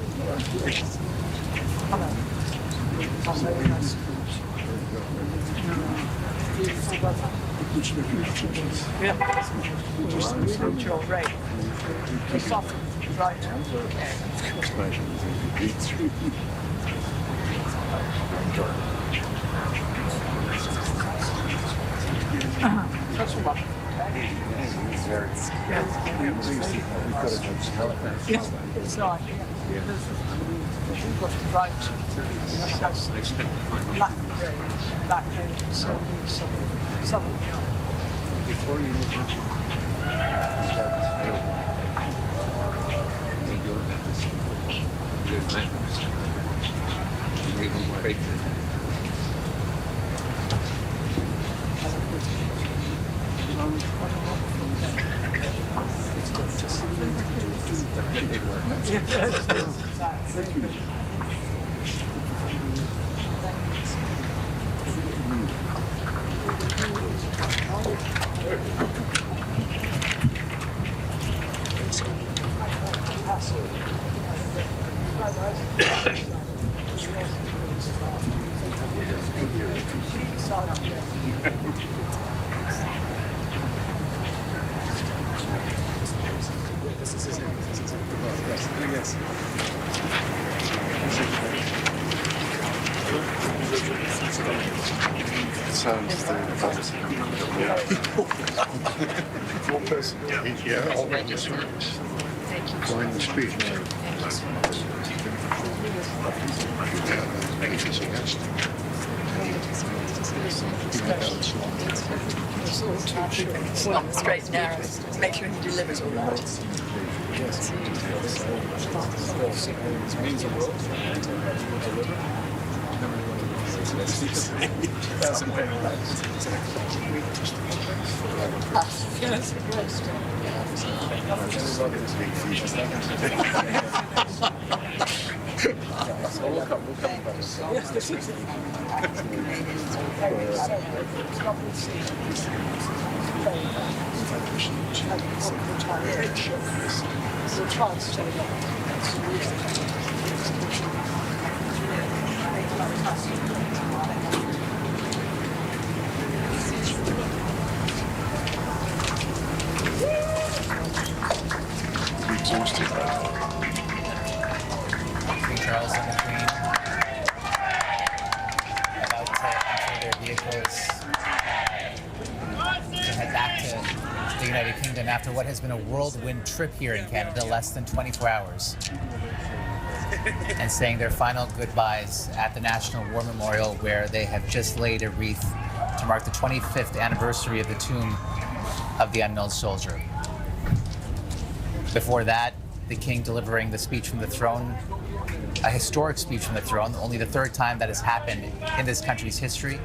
Speaker 4: Sounds one person. Yeah, all right. Blind speech.
Speaker 7: Straight and narrow. Make sure he delivers all right.
Speaker 4: Yes. It means the world. Deliver. Exhausted.
Speaker 1: King Charles and the Queen about to enter their vehicles to head back to the United Kingdom after what has been a whirlwind trip here in Canada, less than 24 hours, and saying their final goodbyes at the National War Memorial, where they have just laid a wreath to mark the 25th anniversary of the tomb of the unknown soldier. Before that, the King delivering the speech from the throne, a historic speech from the throne, only the third time that has happened in this country's history.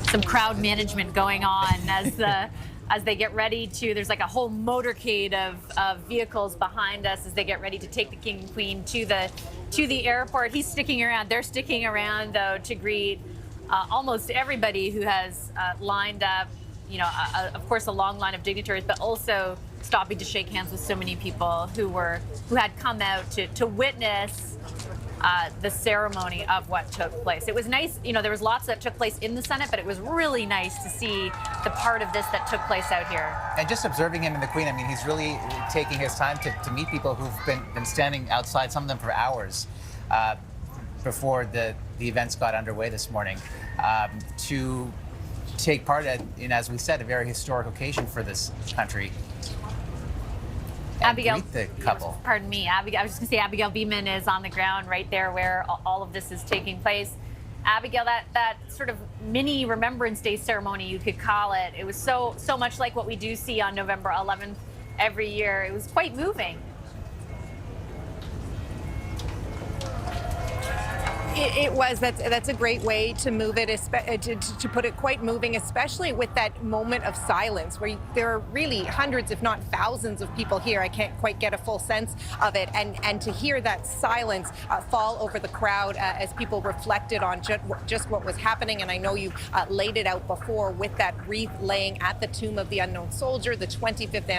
Speaker 2: Some crowd management going on as they get ready to, there's like a whole motorcade of vehicles behind us as they get ready to take the King and Queen to the airport. He's sticking around. They're sticking around, though, to greet almost everybody who has lined up. You know, of course, a long line of dignitaries, but also stopping to shake hands with so many people who had come out to witness the ceremony of what took place. It was nice, you know, there was lots that took place in the Senate, but it was really nice to see the part of this that took place out here.
Speaker 1: And just observing him and the Queen, I mean, he's really taking his time to meet people who've been standing outside, some of them for hours, before the events got underway this morning, to take part in, as we said, a very historic occasion for this country.
Speaker 2: Abigail,
Speaker 1: greet the couple.
Speaker 2: Pardon me, Abigail. I was just going to say Abigail Beeman is on the ground right there where all of this is taking place. Abigail, that sort of mini Remembrance Day ceremony, you could call it. It was so much like what we do see on November 11th every year. It was quite moving.
Speaker 5: It was. That's a great way to move it, to put it, quite moving, especially with that moment of silence where there are really hundreds, if not thousands of people here. I can't quite get a full sense of it. And to hear that silence fall over the crowd as people reflected on just what was happening. And I know you laid it out before with that wreath laying at the tomb of the unknown soldier, the 25th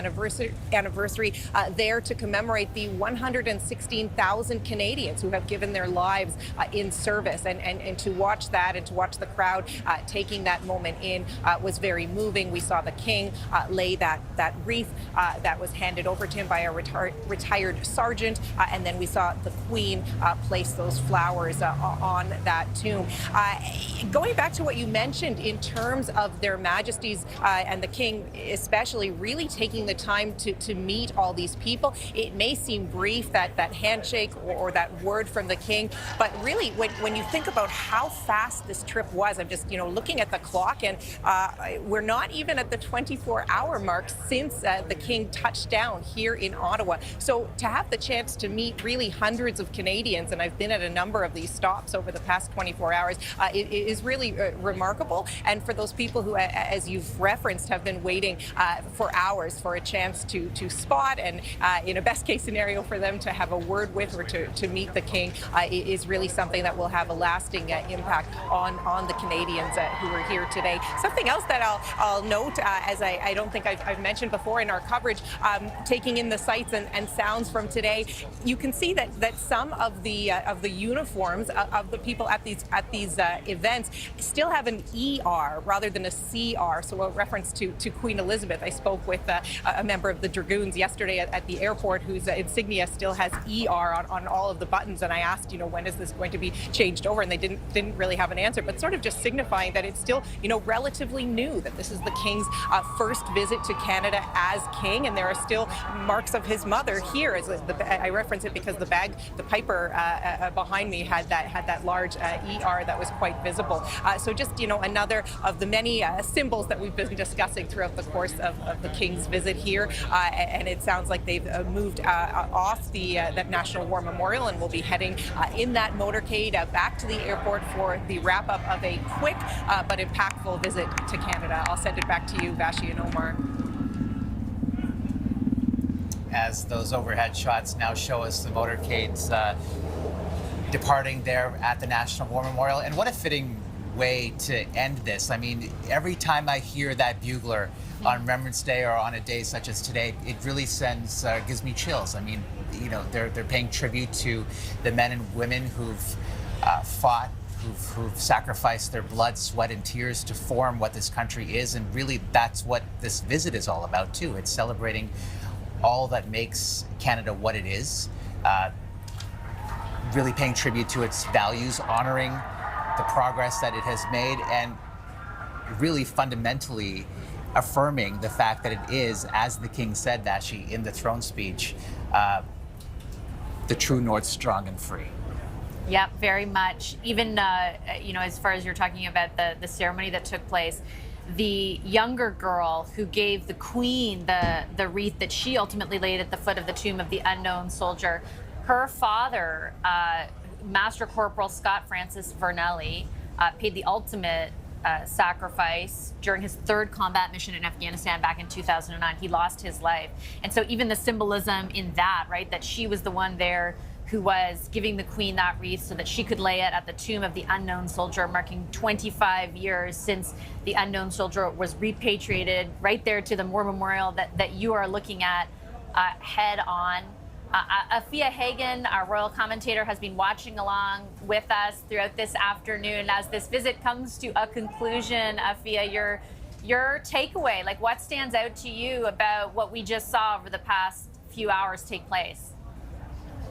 Speaker 5: anniversary there to commemorate the 116,000 Canadians who have given their lives in service, and to watch that and to watch the crowd taking that moment in was very moving. We saw the King lay that wreath that was handed over to him by a retired sergeant, and then we saw the Queen place those flowers on that tomb. Going back to what you mentioned in terms of their Majesties and the King especially really taking the time to meet all these people, it may seem brief, that handshake or that word from the King, but really when you think about how fast this trip was, I'm just looking at the clock, and we're not even at the 24-hour mark since the King touched down here in Ottawa. So to have the chance to meet really hundreds of Canadians, and I've been at a number of these stops over the past 24 hours, it is really remarkable. And for those people who, as you've referenced, have been waiting for hours for a chance to spot, and in a best case scenario for them to have a word with or to meet the King, is really something that will have a lasting impact on the Canadians who are here today. Something else that I'll note, as I don't think I've mentioned before in our coverage, taking in the sights and sounds from today, you can see that some of the uniforms of the people at these events still have an ER rather than a CR, so a reference to Queen Elizabeth. I spoke with a member of the Dragoons yesterday at the airport whose insignia still has ER on all of the buttons, and I asked, when is this going to be changed over, and they didn't really have an answer, but sort of just signifying that it's still relatively new, that this is the King's first visit to Canada as King, and there are still marks of his mother here. I reference it because the piper behind me had that large ER that was quite visible. So just another of the many symbols that we've been discussing throughout the course of the King's visit here, and it sounds like they've moved off that National War Memorial and will be heading in that motorcade back to the airport for the wrap-up of a quick but impactful visit to Canada. I'll send it back to you, Vassy and Omar.
Speaker 1: As those overhead shots now show us the motorcades departing there at the National War Memorial. And what a fitting way to end this. I mean, every time I hear that bugler on Remembrance Day or on a day such as today, it really gives me chills. I mean, they're paying tribute to the men and women who've fought, who've sacrificed their blood, sweat, and tears to form what this country is. And really, that's what this visit is all about, too. It's celebrating all that makes Canada what it is, really paying tribute to its values, honoring the progress that it has made, and really fundamentally affirming the fact that it is, as the King said, Vassy, in the throne speech, the true North, strong and free.
Speaker 2: Yep, very much. Even, as far as you're talking about the ceremony that took place, the younger girl who gave the Queen the wreath that she ultimately laid at the foot of the tomb of the unknown soldier, her father, Master Corporal Scott Francis Vernelli, paid the ultimate sacrifice during his third combat mission in Afghanistan back in 2009. He lost his life. And so even the symbolism in that, right, that she was the one there who was giving the Queen that wreath so that she could lay it at the tomb of the unknown soldier, marking 25 years since the unknown soldier was repatriated right there to the War Memorial that you are looking at head on. Afia Hagen, our royal commentator, has been watching along with us throughout this afternoon as this visit comes to a conclusion. Afia, your takeaway, like what stands out to you about what we just saw over the past few hours take place?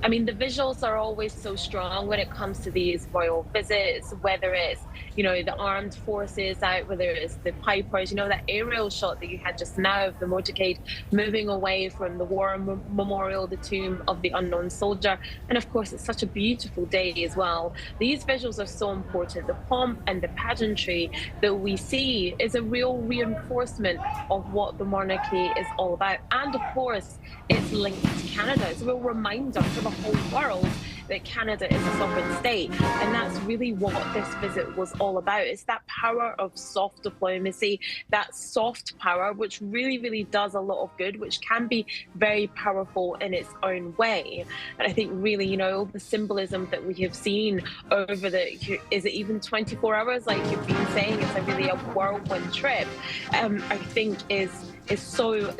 Speaker 10: I mean, the visuals are always so strong when it comes to these royal visits, whether it's, the armed forces out, whether it's the pipers, that aerial shot that you had just now of the motorcade moving away from the war memorial, the tomb of the unknown soldier. And of course, it's such a beautiful day as well. These visuals are so important. The pomp and the pageantry that we see is a real reinforcement of what the monarchy is all about. And of course, it's linked to Canada. It's a real reminder for the whole world that Canada is a sovereign state. And that's really what this visit was all about. It's that power of soft diplomacy, that soft power, which really, really does a lot of good, which can be very powerful in its own way. And I think really, you know, the symbolism that we have seen over is it even 24 hours, like you've been saying, it's really a whirlwind trip, I think is so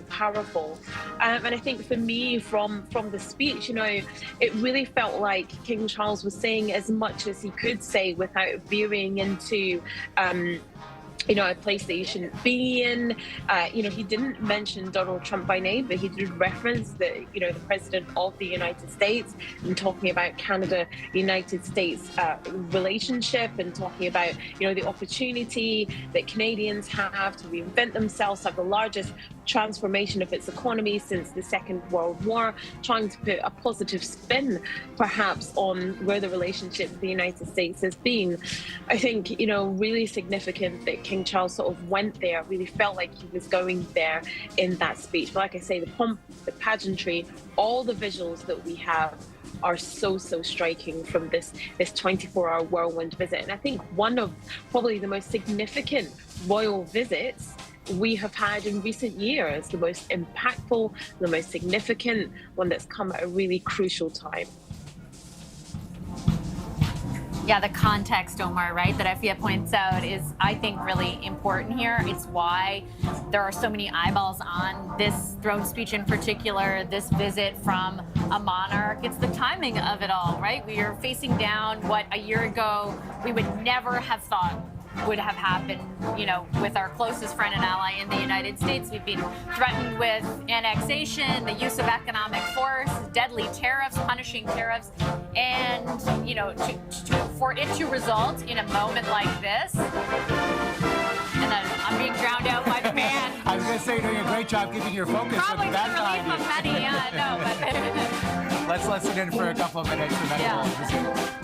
Speaker 10: powerful. And I think for me, from the speech, you know, it really felt like King Charles was saying as much as he could say without veering into you know, a place that you shouldn't be in. You know, he didn't mention Donald Trump by name, but he did reference the, you know, the president of the United States, and talking about Canada-United States relationship, and talking about, you know, the opportunity that Canadians have to reinvent themselves, have the largest transformation of its economy since the Second World War, trying to put a positive spin, perhaps, on where the relationship with the United States has been. I think, you know, really significant that King Charles sort of went there, really felt like he was going there in that speech. But like I say, the pomp, the pageantry, all the visuals that we have are so striking from this 24-hour whirlwind visit. And I think one of probably the most significant royal visits we have had in recent years, the most impactful, the most significant, one that's come at a really crucial time.
Speaker 2: Yeah, the context, Omar, right, that Afia points out is, I think, really important here. It's why there are so many eyeballs on this throne speech in particular, this visit from a monarch. It's the timing of it all, right? We are facing down what a year ago we would never have thought would have happened, you know, with our closest friend and ally in the United States. We've been threatened with annexation, the use of economic force, deadly tariffs, punishing tariffs, and, you know, for it to result in a moment like this. And then I'm being drowned out by the man.
Speaker 1: I was going to say, you're doing a great job keeping your focus.
Speaker 2: Probably the relief of many, yeah, no, but
Speaker 1: let's listen in for a couple of minutes and then we'll resume.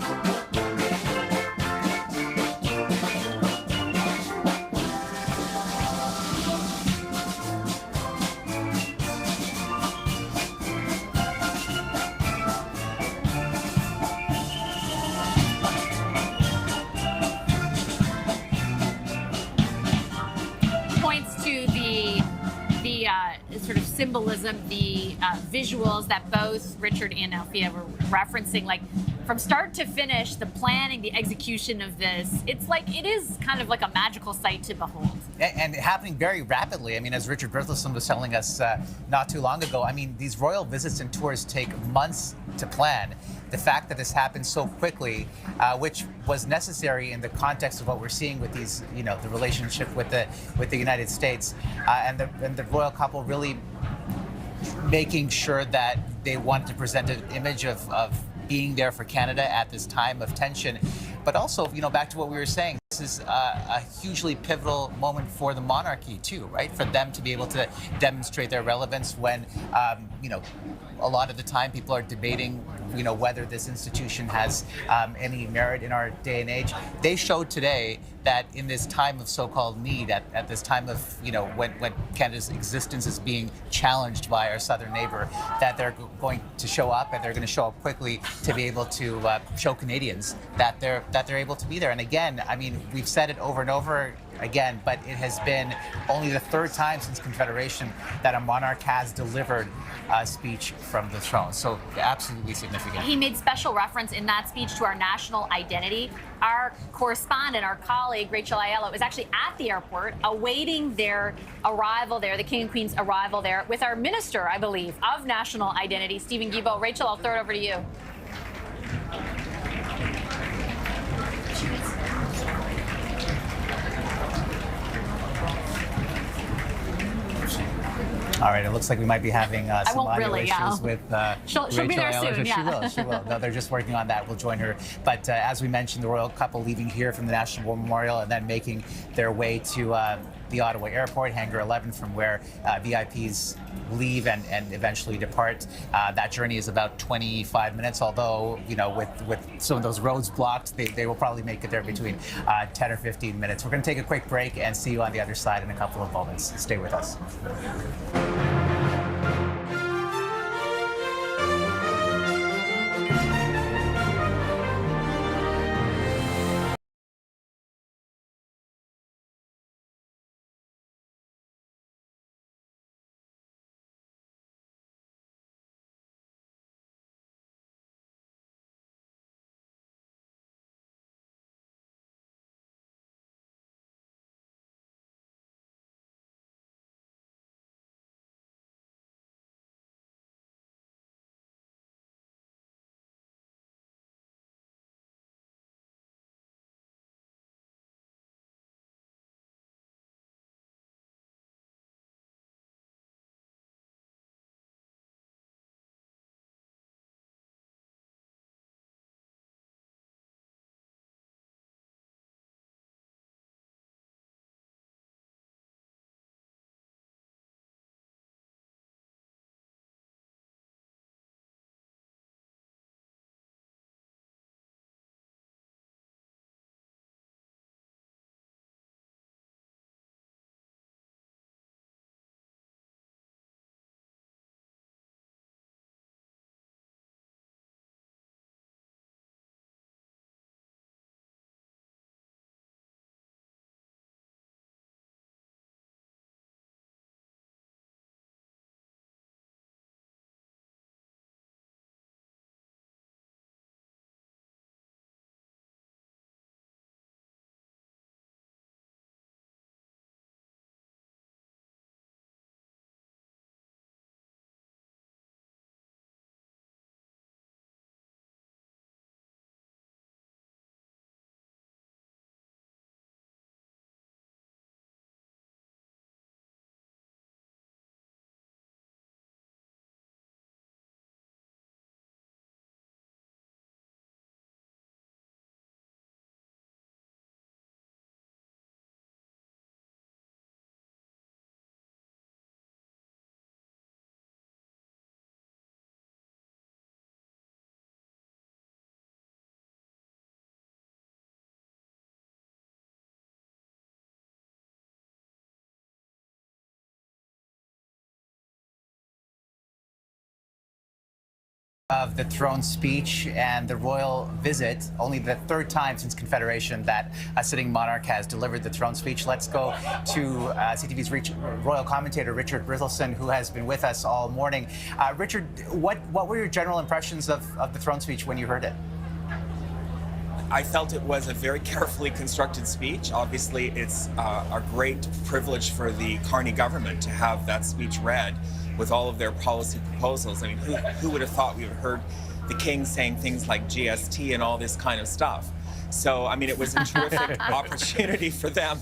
Speaker 2: sort of symbolism, the visuals that both Richard and Althea were referencing, like from start to finish, the planning, the execution of this, it's like, it is kind of like a magical sight to behold.
Speaker 1: And happening very rapidly. I mean, as Richard Berthelsen was telling us not too long ago, I mean, these royal visits and tours take months to plan. The fact that this happened so quickly, which was necessary in the context of what we're seeing with these, you know, the relationship with the United States, and the royal couple really making sure that they wanted to present an image of being there for Canada at this time of tension. But also, you know, back to what we were saying, this is a hugely pivotal moment for the monarchy too, right? For them to be able to demonstrate their relevance when, you know, a lot of the time people are debating, you know, whether this institution has any merit in our day and age. They showed today that in this time of so-called need, at this time of, you know, when Canada's existence is being challenged by our southern neighbor, that they're going to show up, and they're going to show up quickly to be able to show Canadians that they're able to be there. And again, I mean, we've said it over and over again, but it has been only the third time since Confederation that a monarch has delivered a speech from the throne. So absolutely significant.
Speaker 2: He made special reference in that speech to our national identity. Our correspondent, our colleague, Rachel Aiello, was actually at the airport awaiting their arrival there, the King and Queen's arrival there, with our minister, I believe, of national identity, Stephen Guilbeault. Rachel, I'll throw it over to you.
Speaker 1: All right, it looks like we might be having some audio issues with
Speaker 2: she'll be there soon,
Speaker 1: yeah. She will. No, they're just working on that. We'll join her. But as we mentioned, the royal couple leaving here from the National War Memorial and then making their way to the Ottawa Airport, Hangar 11, from where VIPs leave and eventually depart. That journey is about 25 minutes, although, you know, with some of those roads blocked, they will probably make it there between 10 or 15 minutes. We're going to take a quick break and see you on the other side in a couple of moments. Stay with us. of the throne speech and the royal visit, only the third time since Confederation that a sitting monarch has delivered the throne speech. Let's go to CTV's royal commentator, Richard Berthelsen, who has been with us all morning. Richard, what were your general impressions of the throne speech when you heard it?
Speaker 15: I felt it was a very carefully constructed speech. Obviously, it's a great privilege for the Carney government to have that speech read with all of their policy proposals. I mean, who would have thought we would have heard the King saying things like GST and all this kind of stuff? So, I mean, it was a terrific opportunity for them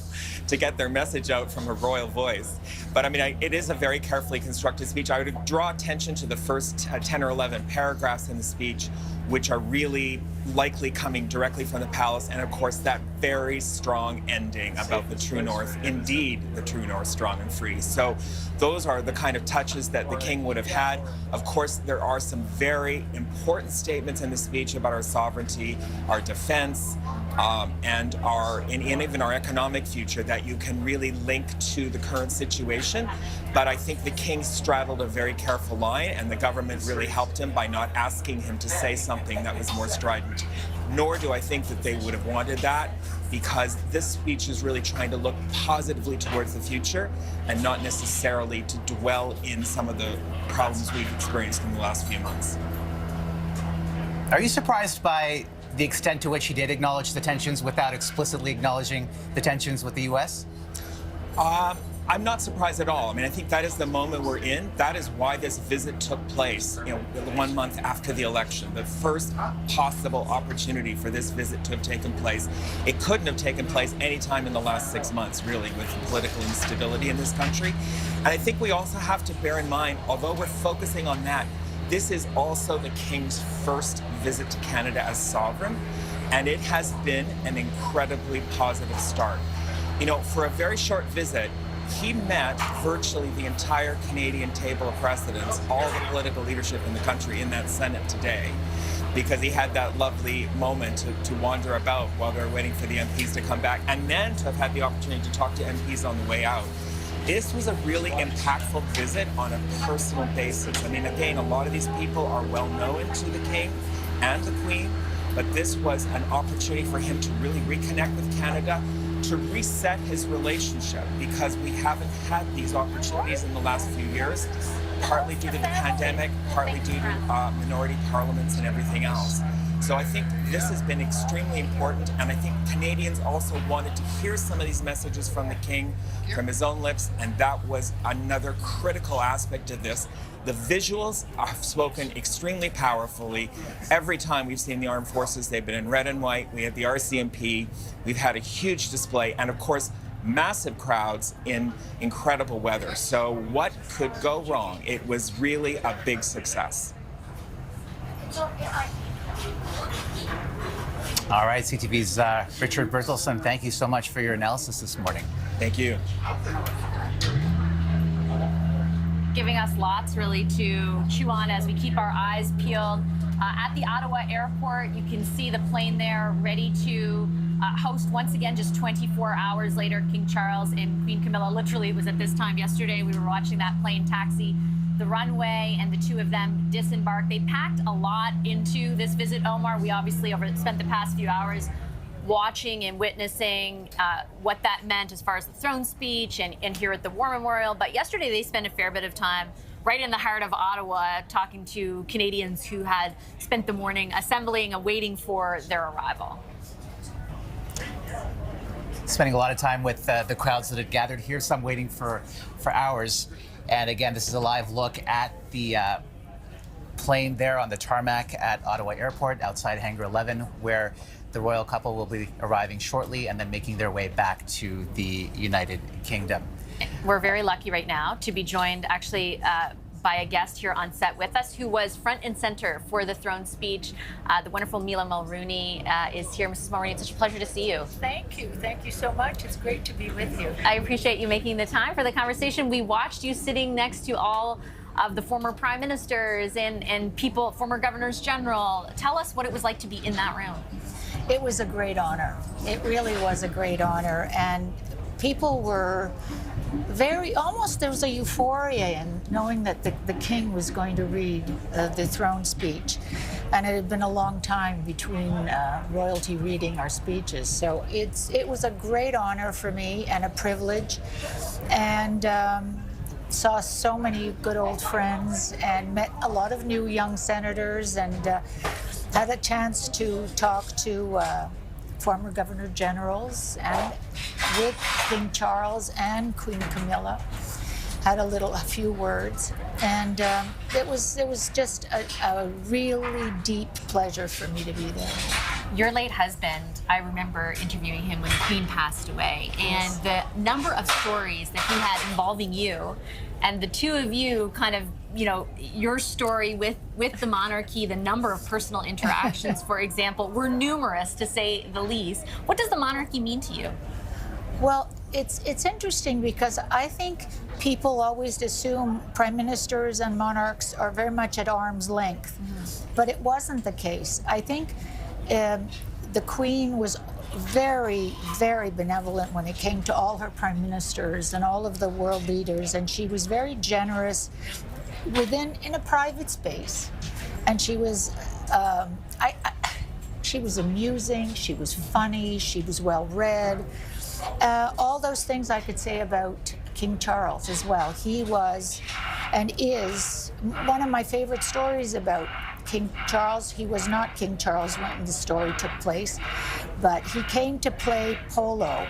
Speaker 15: to get their message out from a royal voice. But I mean, it is a very carefully constructed speech. I would draw attention to the first 10 or 11 paragraphs in the speech, which are really likely coming directly from the palace. And of course, that very strong ending about the true north, indeed, the true north, strong and free. So those are the kind of touches that the King would have had. Of course, there are some very important statements in the speech about our sovereignty, our defense, and even our economic future that you can really link to the current situation. But I think the King straddled a very careful line, and the government really helped him by not asking him to say something that was more strident. Nor do I think that they would have wanted that, because this speech is really trying to look positively towards the future and not necessarily to dwell in some of the problems we've experienced in the last few months.
Speaker 1: Are you surprised by the extent to which he did acknowledge the tensions without explicitly acknowledging the tensions with the U.S.?
Speaker 15: I'm not surprised at all. I mean, I think that is the moment we're in. That is why this visit took place, 1 month after the election. The first possible opportunity for this visit to have taken place. It couldn't have taken place any time in the last 6 months, really, with political instability in this country. And I think we also have to bear in mind, although we're focusing on that, this is also the King's first visit to Canada as sovereign, and it has been an incredibly positive start. For a very short visit, he met virtually the entire Canadian table of precedents, all the political leadership in the country in that Senate today, because he had that lovely moment to wander about while they were waiting for the MPs to come back, and then to have had the opportunity to talk to MPs on the way out. This was a really impactful visit on a personal basis. I mean, again, a lot of these people are well known to the King and the Queen, but this was an opportunity for him to really reconnect with Canada, to reset his relationship, because we haven't had these opportunities in the last few years, partly due to the pandemic, partly due to minority parliaments and everything else. So I think this has been extremely important, and I think Canadians also wanted to hear some of these messages from the King, from his own lips, and that was another critical aspect of this. The visuals have spoken extremely powerfully. Every time we've seen the armed forces, they've been in red and white. We had the RCMP. We've had a huge display, and of course, massive crowds in incredible weather. So what could go wrong? It was really a big success.
Speaker 1: All right, CTV's Richard Berthelsen, thank you so much for your analysis this morning.
Speaker 15: Thank you.
Speaker 2: Giving us lots really to chew on as we keep our eyes peeled. At the Ottawa airport, you can see the plane there ready to host once again, just 24 hours later, King Charles and Queen Camilla. Literally, it was at this time yesterday we were watching that plane taxi the runway, and the two of them disembarked. They packed a lot into this visit, Omar. We obviously spent the past few hours watching and witnessing what that meant as far as the throne speech and here at the War Memorial. But yesterday they spent a fair bit of time right in the heart of Ottawa talking to Canadians who had spent the morning assembling and waiting for their arrival.
Speaker 1: Spending a lot of time with the crowds that had gathered here, some waiting for hours. And again, this is a live look at the plane there on the tarmac at Ottawa Airport outside Hangar 11, where the royal couple will be arriving shortly and then making their way back to the United Kingdom.
Speaker 2: We're very lucky right now to be joined actually by a guest here on set with us who was front and center for the throne speech. The wonderful Mila Mulrooney is here. Mrs. Mulrooney, it's such a pleasure to see you.
Speaker 12: Thank you. Thank you so much. It's great to be with you.
Speaker 2: I appreciate you making the time for the conversation. We watched you sitting next to all of the former prime ministers and people, former governors general. Tell us what it was like to be in that room.
Speaker 12: It was a great honor. It really was a great honor. And people were there was a euphoria in knowing that the king was going to read the throne speech. And it had been a long time between royalty reading our speeches. So it was a great honor for me and a privilege. And saw so many good old friends and met a lot of new young senators and had a chance to talk to former governor generals and with King Charles and Queen Camilla. Had a few words, and it was just a really deep pleasure for me to be there.
Speaker 2: Your late husband, I remember interviewing him when the Queen passed away, and the number of stories that he had involving you, and the two of you kind of, your story with the monarchy, the number of personal interactions, for example, were numerous to say the least. What does the monarchy mean to you?
Speaker 12: Well, it's interesting because I think people always assume prime ministers and monarchs are very much at arm's length, but it wasn't the case. I think the Queen was very, very benevolent when it came to all her prime ministers and all of the world leaders, and she was very generous in a private space, and she was she was amusing, she was funny, she was well read. All those things I could say about King Charles as well. He was and is one of my favorite stories about King Charles. He was not King Charles when the story took place, but he came to play polo.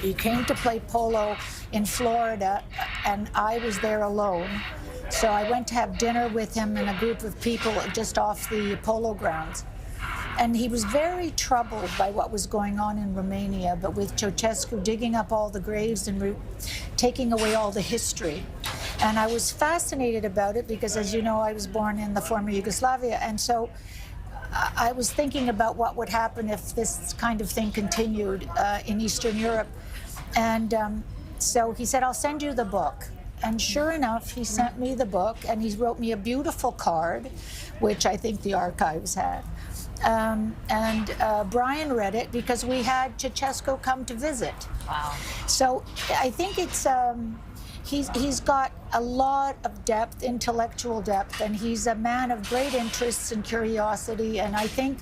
Speaker 12: He came to play polo in Florida, and I was there alone. So I went to have dinner with him and a group of people just off the polo grounds. And he was very troubled by what was going on in Romania, but with Ceausescu digging up all the graves and taking away all the history. And I was fascinated about it because, as you know, I was born in the former Yugoslavia. And so I was thinking about what would happen if this kind of thing continued in Eastern Europe. And so he said, I'll send you the book. And sure enough, he sent me the book, and he wrote me a beautiful card, which I think the archives had. Brian read it because we had Ceausescu come to visit.
Speaker 2: Wow.
Speaker 12: So I think it's he's got a lot of depth, intellectual depth, and he's a man of great interests and curiosity, and I think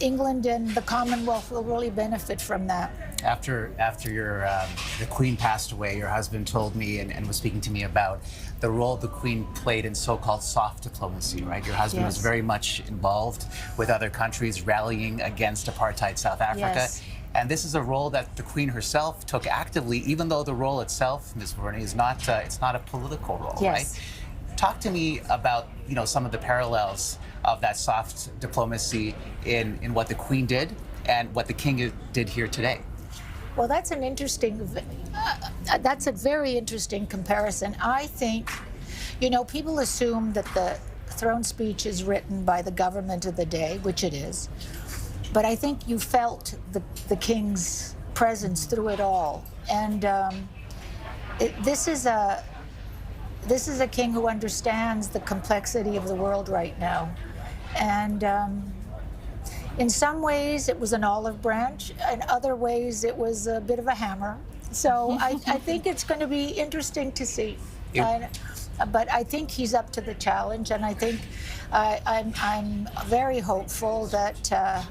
Speaker 12: England and the Commonwealth will really benefit from that.
Speaker 1: After the Queen passed away, your husband told me and was speaking to me about the role the Queen played in so-called soft diplomacy, right? Your husband was very much involved with other countries rallying against apartheid South Africa.
Speaker 12: Yes.
Speaker 1: And this is a role that the Queen herself took actively, even though the role itself, Ms. Verney, is not it's not a political role, right? Talk to me about some of the parallels of that soft diplomacy in what the Queen did and what the King did here today.
Speaker 12: Well, that's a very interesting comparison. I think, people assume that the throne speech is written by the government of the day, which it is. But I think you felt the King's presence through it all. And this is a king who understands the complexity of the world right now. And in some ways, it was an olive branch. In other ways, it was a bit of a hammer. So I think it's going to be interesting to see. But I think he's up to the challenge, and I think I'm very hopeful that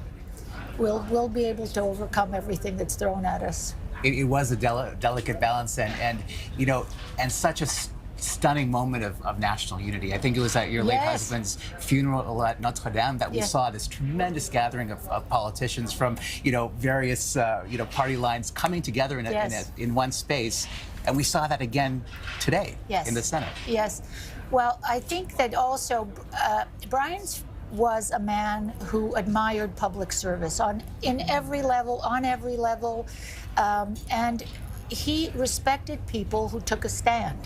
Speaker 12: we'll be able to overcome everything that's thrown at us.
Speaker 1: It was a delicate balance, and such a stunning moment of national unity. I think it was at your late husband's funeral at Notre Dame that we saw this tremendous gathering of politicians from various party lines coming together in one space, and we saw that again today in the Senate.
Speaker 12: Yes. Well, I think that also Brian was a man who admired public service on every level, and he respected people who took a stand.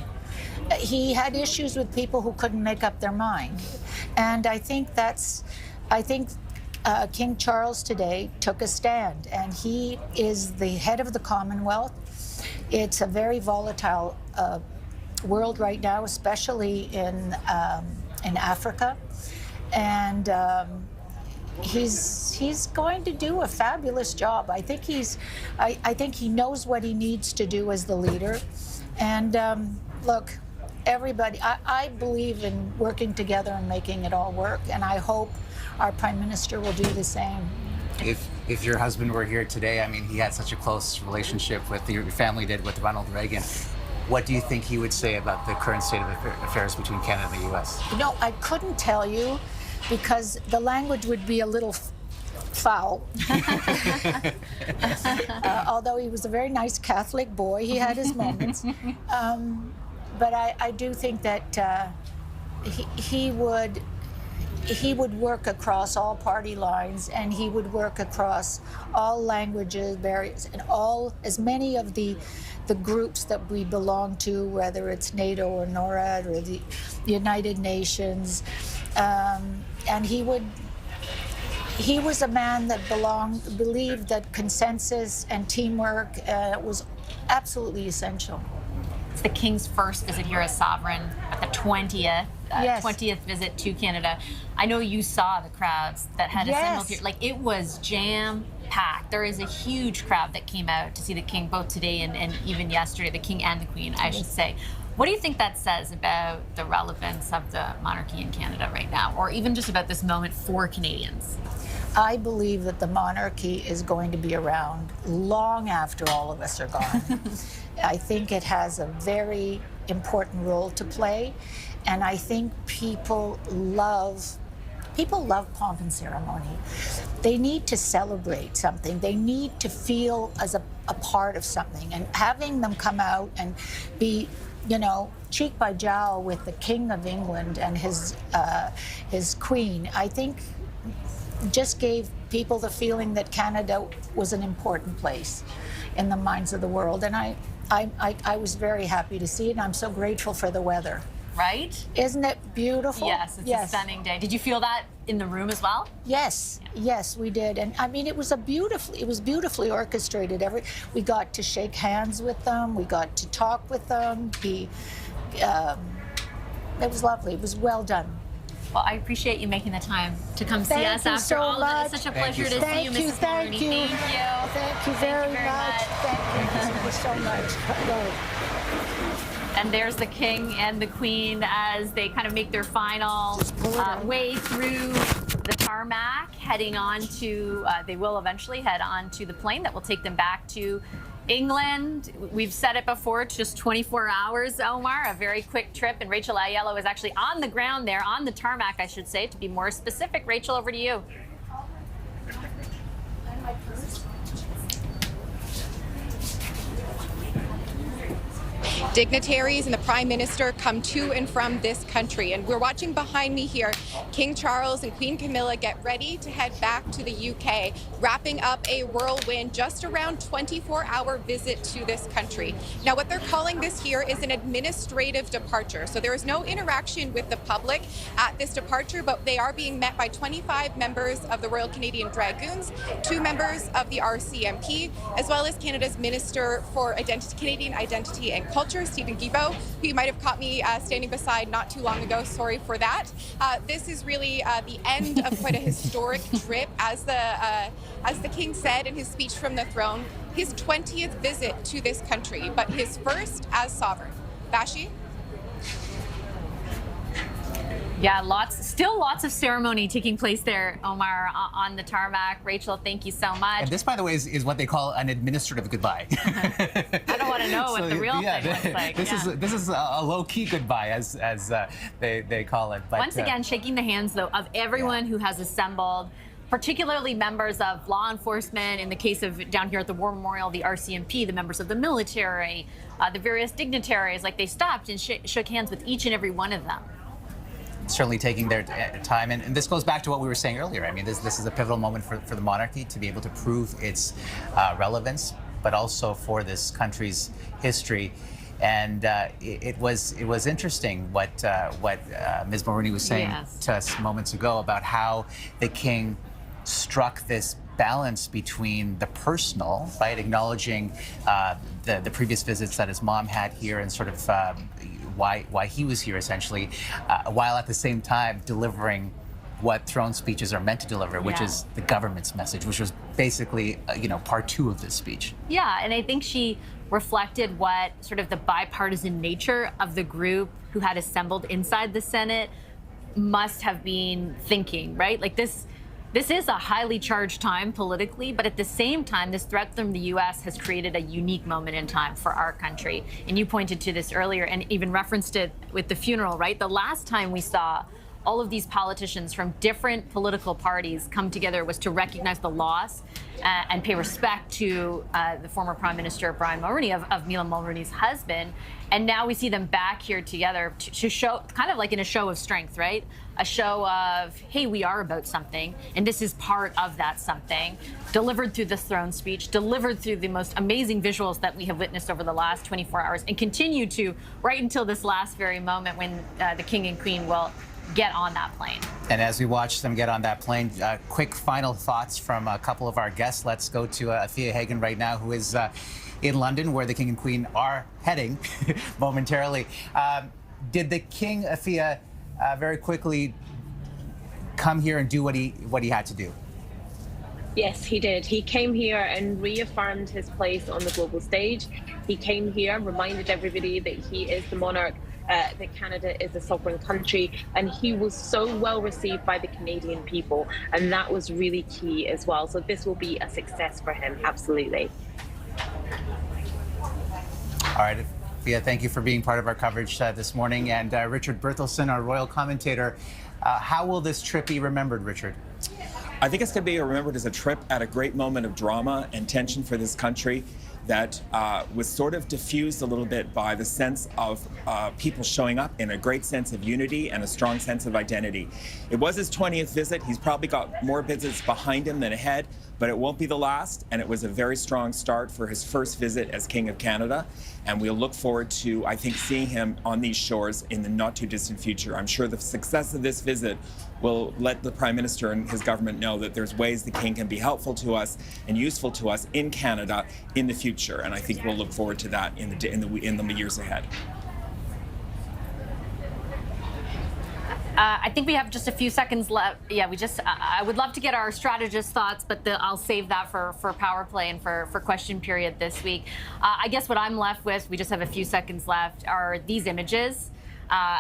Speaker 12: He had issues with people who couldn't make up their mind, and I think King Charles today took a stand, and he is the head of the Commonwealth. It's a very volatile world right now, especially in Africa, and he's going to do a fabulous job. I think I think he knows what he needs to do as the leader. And look, everybody, I believe in working together and making it all work. And I hope our Prime Minister will do the same.
Speaker 1: If your husband were here today, I mean, he had such a close relationship with your family did with Ronald Reagan. What do you think he would say about the current state of affairs between Canada and the U.S.?
Speaker 12: You know, I couldn't tell you because the language would be a little foul. Although he was a very nice Catholic boy, he had his moments. But I do think that he would work across all party lines, and he would work across all languages, barriers, and as many of the groups that we belong to, whether it's NATO or NORAD or the United Nations. And he was a man that believed that consensus and teamwork was absolutely essential.
Speaker 2: It's the King's first visit here as sovereign, at the 20th.
Speaker 12: Yes.
Speaker 2: 20th visit to Canada. I know you saw the crowds that had assembled here. Like, it was jam-packed. There is a huge crowd that came out to see the King both today and even yesterday, the King and the Queen, I should say. What do you think that says about the relevance of the monarchy in Canada right now, or even just about this moment for Canadians?
Speaker 12: I believe that the monarchy is going to be around long after all of us are gone. I think it has a very important role to play. And I think people love pomp and ceremony. They need to celebrate something. They need to feel as a part of something. And having them come out and be, you know, cheek by jowl with the King of England and his Queen, I think just gave people the feeling that Canada was an important place in the minds of the world. And I was very happy to see it, and I'm so grateful for the weather.
Speaker 2: Right?
Speaker 12: Isn't it beautiful?
Speaker 2: Yes, it's a stunning day. Did you feel that in the room as well?
Speaker 12: Yes, yes, we did. And I mean, it was beautifully orchestrated. We got to shake hands with them. We got to talk with them. It was lovely. It was well done.
Speaker 2: Well, I appreciate you making the time to come see us after all of it. It's such a pleasure to see you, Mrs. Mulroney.
Speaker 12: Thank you. Thank you very much. Thank you so much.
Speaker 2: And there's the King and the Queen as they kind of make their final way through the tarmac, heading on to, they will eventually head on to the plane that will take them back to England. We've said it before, it's just 24 hours, Omar, a very quick trip. And Rachel Aiello is actually on the ground there, on the tarmac, I should say, to be more specific. Rachel, over to you.
Speaker 11: Dignitaries and the Prime Minister come to and from this country. And we're watching behind me here, King Charles and Queen Camilla get ready to head back to the UK, wrapping up a whirlwind, just around 24-hour visit to this country. Now, what they're calling this here is an administrative departure. So there is no interaction with the public at this departure, but they are being met by 25 members of the Royal Canadian Dragoons, 2 members of the RCMP, as well as Canada's Minister for Canadian Identity and Culture, Stephen Guilbeault, who you might have caught me standing beside not too long ago. Sorry for that. This is really the end of quite a historic trip, as the King said in his speech from the throne, his 20th visit to this country, but his first as sovereign. Vassy?
Speaker 2: Yeah, still lots of ceremony taking place there, Omar, on the tarmac. Rachel, thank you so much.
Speaker 1: And this, by the way, is what they call an administrative goodbye.
Speaker 2: I don't want to know what the real thing looks like.
Speaker 1: This is a low-key goodbye, as they call it. But,
Speaker 2: once again, shaking the hands, though, of everyone who has assembled, particularly members of law enforcement, in the case of down here at the War Memorial, the RCMP, the members of the military, the various dignitaries. Like, they stopped and shook hands with each and every one of them.
Speaker 1: Certainly taking their time. And this goes back to what we were saying earlier. I mean, this is a pivotal moment for the monarchy to be able to prove its relevance, but also for this country's history. And it was interesting what Ms. Mulroney was saying to us moments ago about how the King struck this balance between the personal, right, acknowledging the previous visits that his mom had here and sort of why he was here, essentially, while at the same time delivering what throne speeches are meant to deliver, which is the government's message, which was basically, part 2 of this speech.
Speaker 2: Yeah, and I think she reflected what sort of the bipartisan nature of the group who had assembled inside the Senate must have been thinking, right? Like this is a highly charged time politically, but at the same time, this threat from the U.S. has created a unique moment in time for our country. And you pointed to this earlier and even referenced it with the funeral, right? The last time we saw all of these politicians from different political parties come together was to recognize the loss and pay respect to the former Prime Minister Brian Mulroney, of Mila Mulroney's husband. And now we see them back here together to show, kind of like in a show of strength, right? A show of, hey, we are about something, and this is part of that something, delivered through this throne speech, delivered through the most amazing visuals that we have witnessed over the last 24 hours, and continue to right until this last very moment when the King and Queen will get on that plane.
Speaker 1: And as we watch them get on that plane, quick final thoughts from a couple of our guests. Let's go to Athea Hagen right now, who is in London, where the King and Queen are heading momentarily. Did the King, Athea, very quickly come here and do what he had to do?
Speaker 10: Yes, he did. He came here and reaffirmed his place on the global stage. He came here, reminded everybody that he is the monarch, that Canada is a sovereign country, and he was so well received by the Canadian people, and that was really key as well. So this will be a success for him, absolutely.
Speaker 1: All right, Athea, thank you for being part of our coverage this morning. And Richard Berthelsen, our royal commentator, how will this trip be remembered, Richard?
Speaker 15: I think it's going to be remembered as a trip at a great moment of drama and tension for this country that was sort of diffused a little bit by the sense of people showing up in a great sense of unity and a strong sense of identity. It was his 20th visit. He's probably got more visits behind him than ahead, but it won't be the last, and it was a very strong start for his first visit as King of Canada, and we'll look forward to, I think, seeing him on these shores in the not-too-distant future. I'm sure the success of this visit will let the Prime Minister and his government know that there's ways the King can be helpful to us and useful to us in Canada in the future, and I think we'll look forward to that in the years ahead.
Speaker 2: I think we have just a few seconds left. Yeah, I would love to get our strategist thoughts, but I'll save that for Power Play and for question period this week. I guess what I'm left with, we just have a few seconds left, are these images.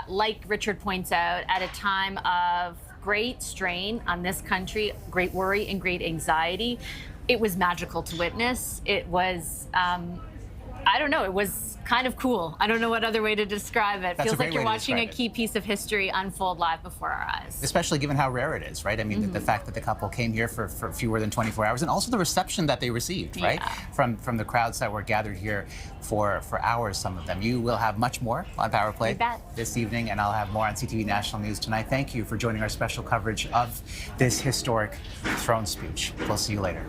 Speaker 2: Like Richard points out, at a time of great strain on this country, great worry and great anxiety, it was magical to witness. It was, I don't know, it was kind of cool. I don't know what other way to describe it. Feels like you're watching a key piece of history unfold live before our eyes.
Speaker 1: Especially given how rare it is, right? I mean, the fact that the couple came here for fewer than 24 hours, and also the reception that they received, right? From the crowds that were gathered here for hours, some of them. You will have much more on Power Play this evening, and I'll have more on CTV National News tonight. Thank you for joining our special coverage of this historic throne speech. We'll see you later.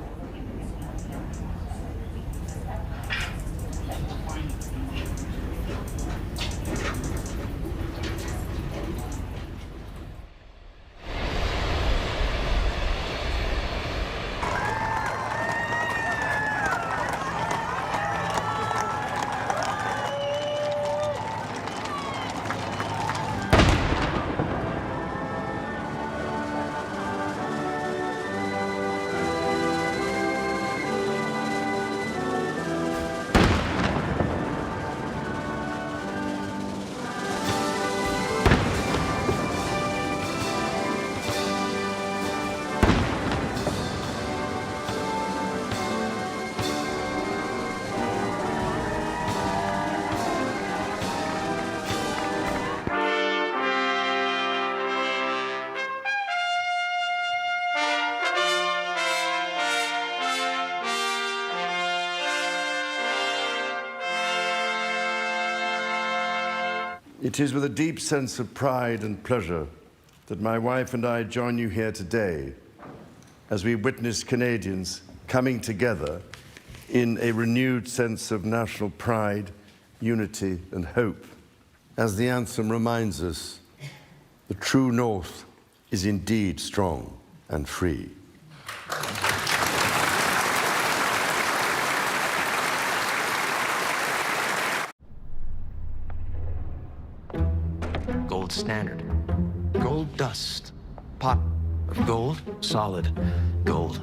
Speaker 8: It is with a deep sense of pride and pleasure that my wife and I join you here today as we witness Canadians coming together in a renewed sense of national pride, unity, and hope. As the anthem reminds us, the true North is indeed strong and free.
Speaker 19: Gold standard, gold dust, pot Gold? Solid gold.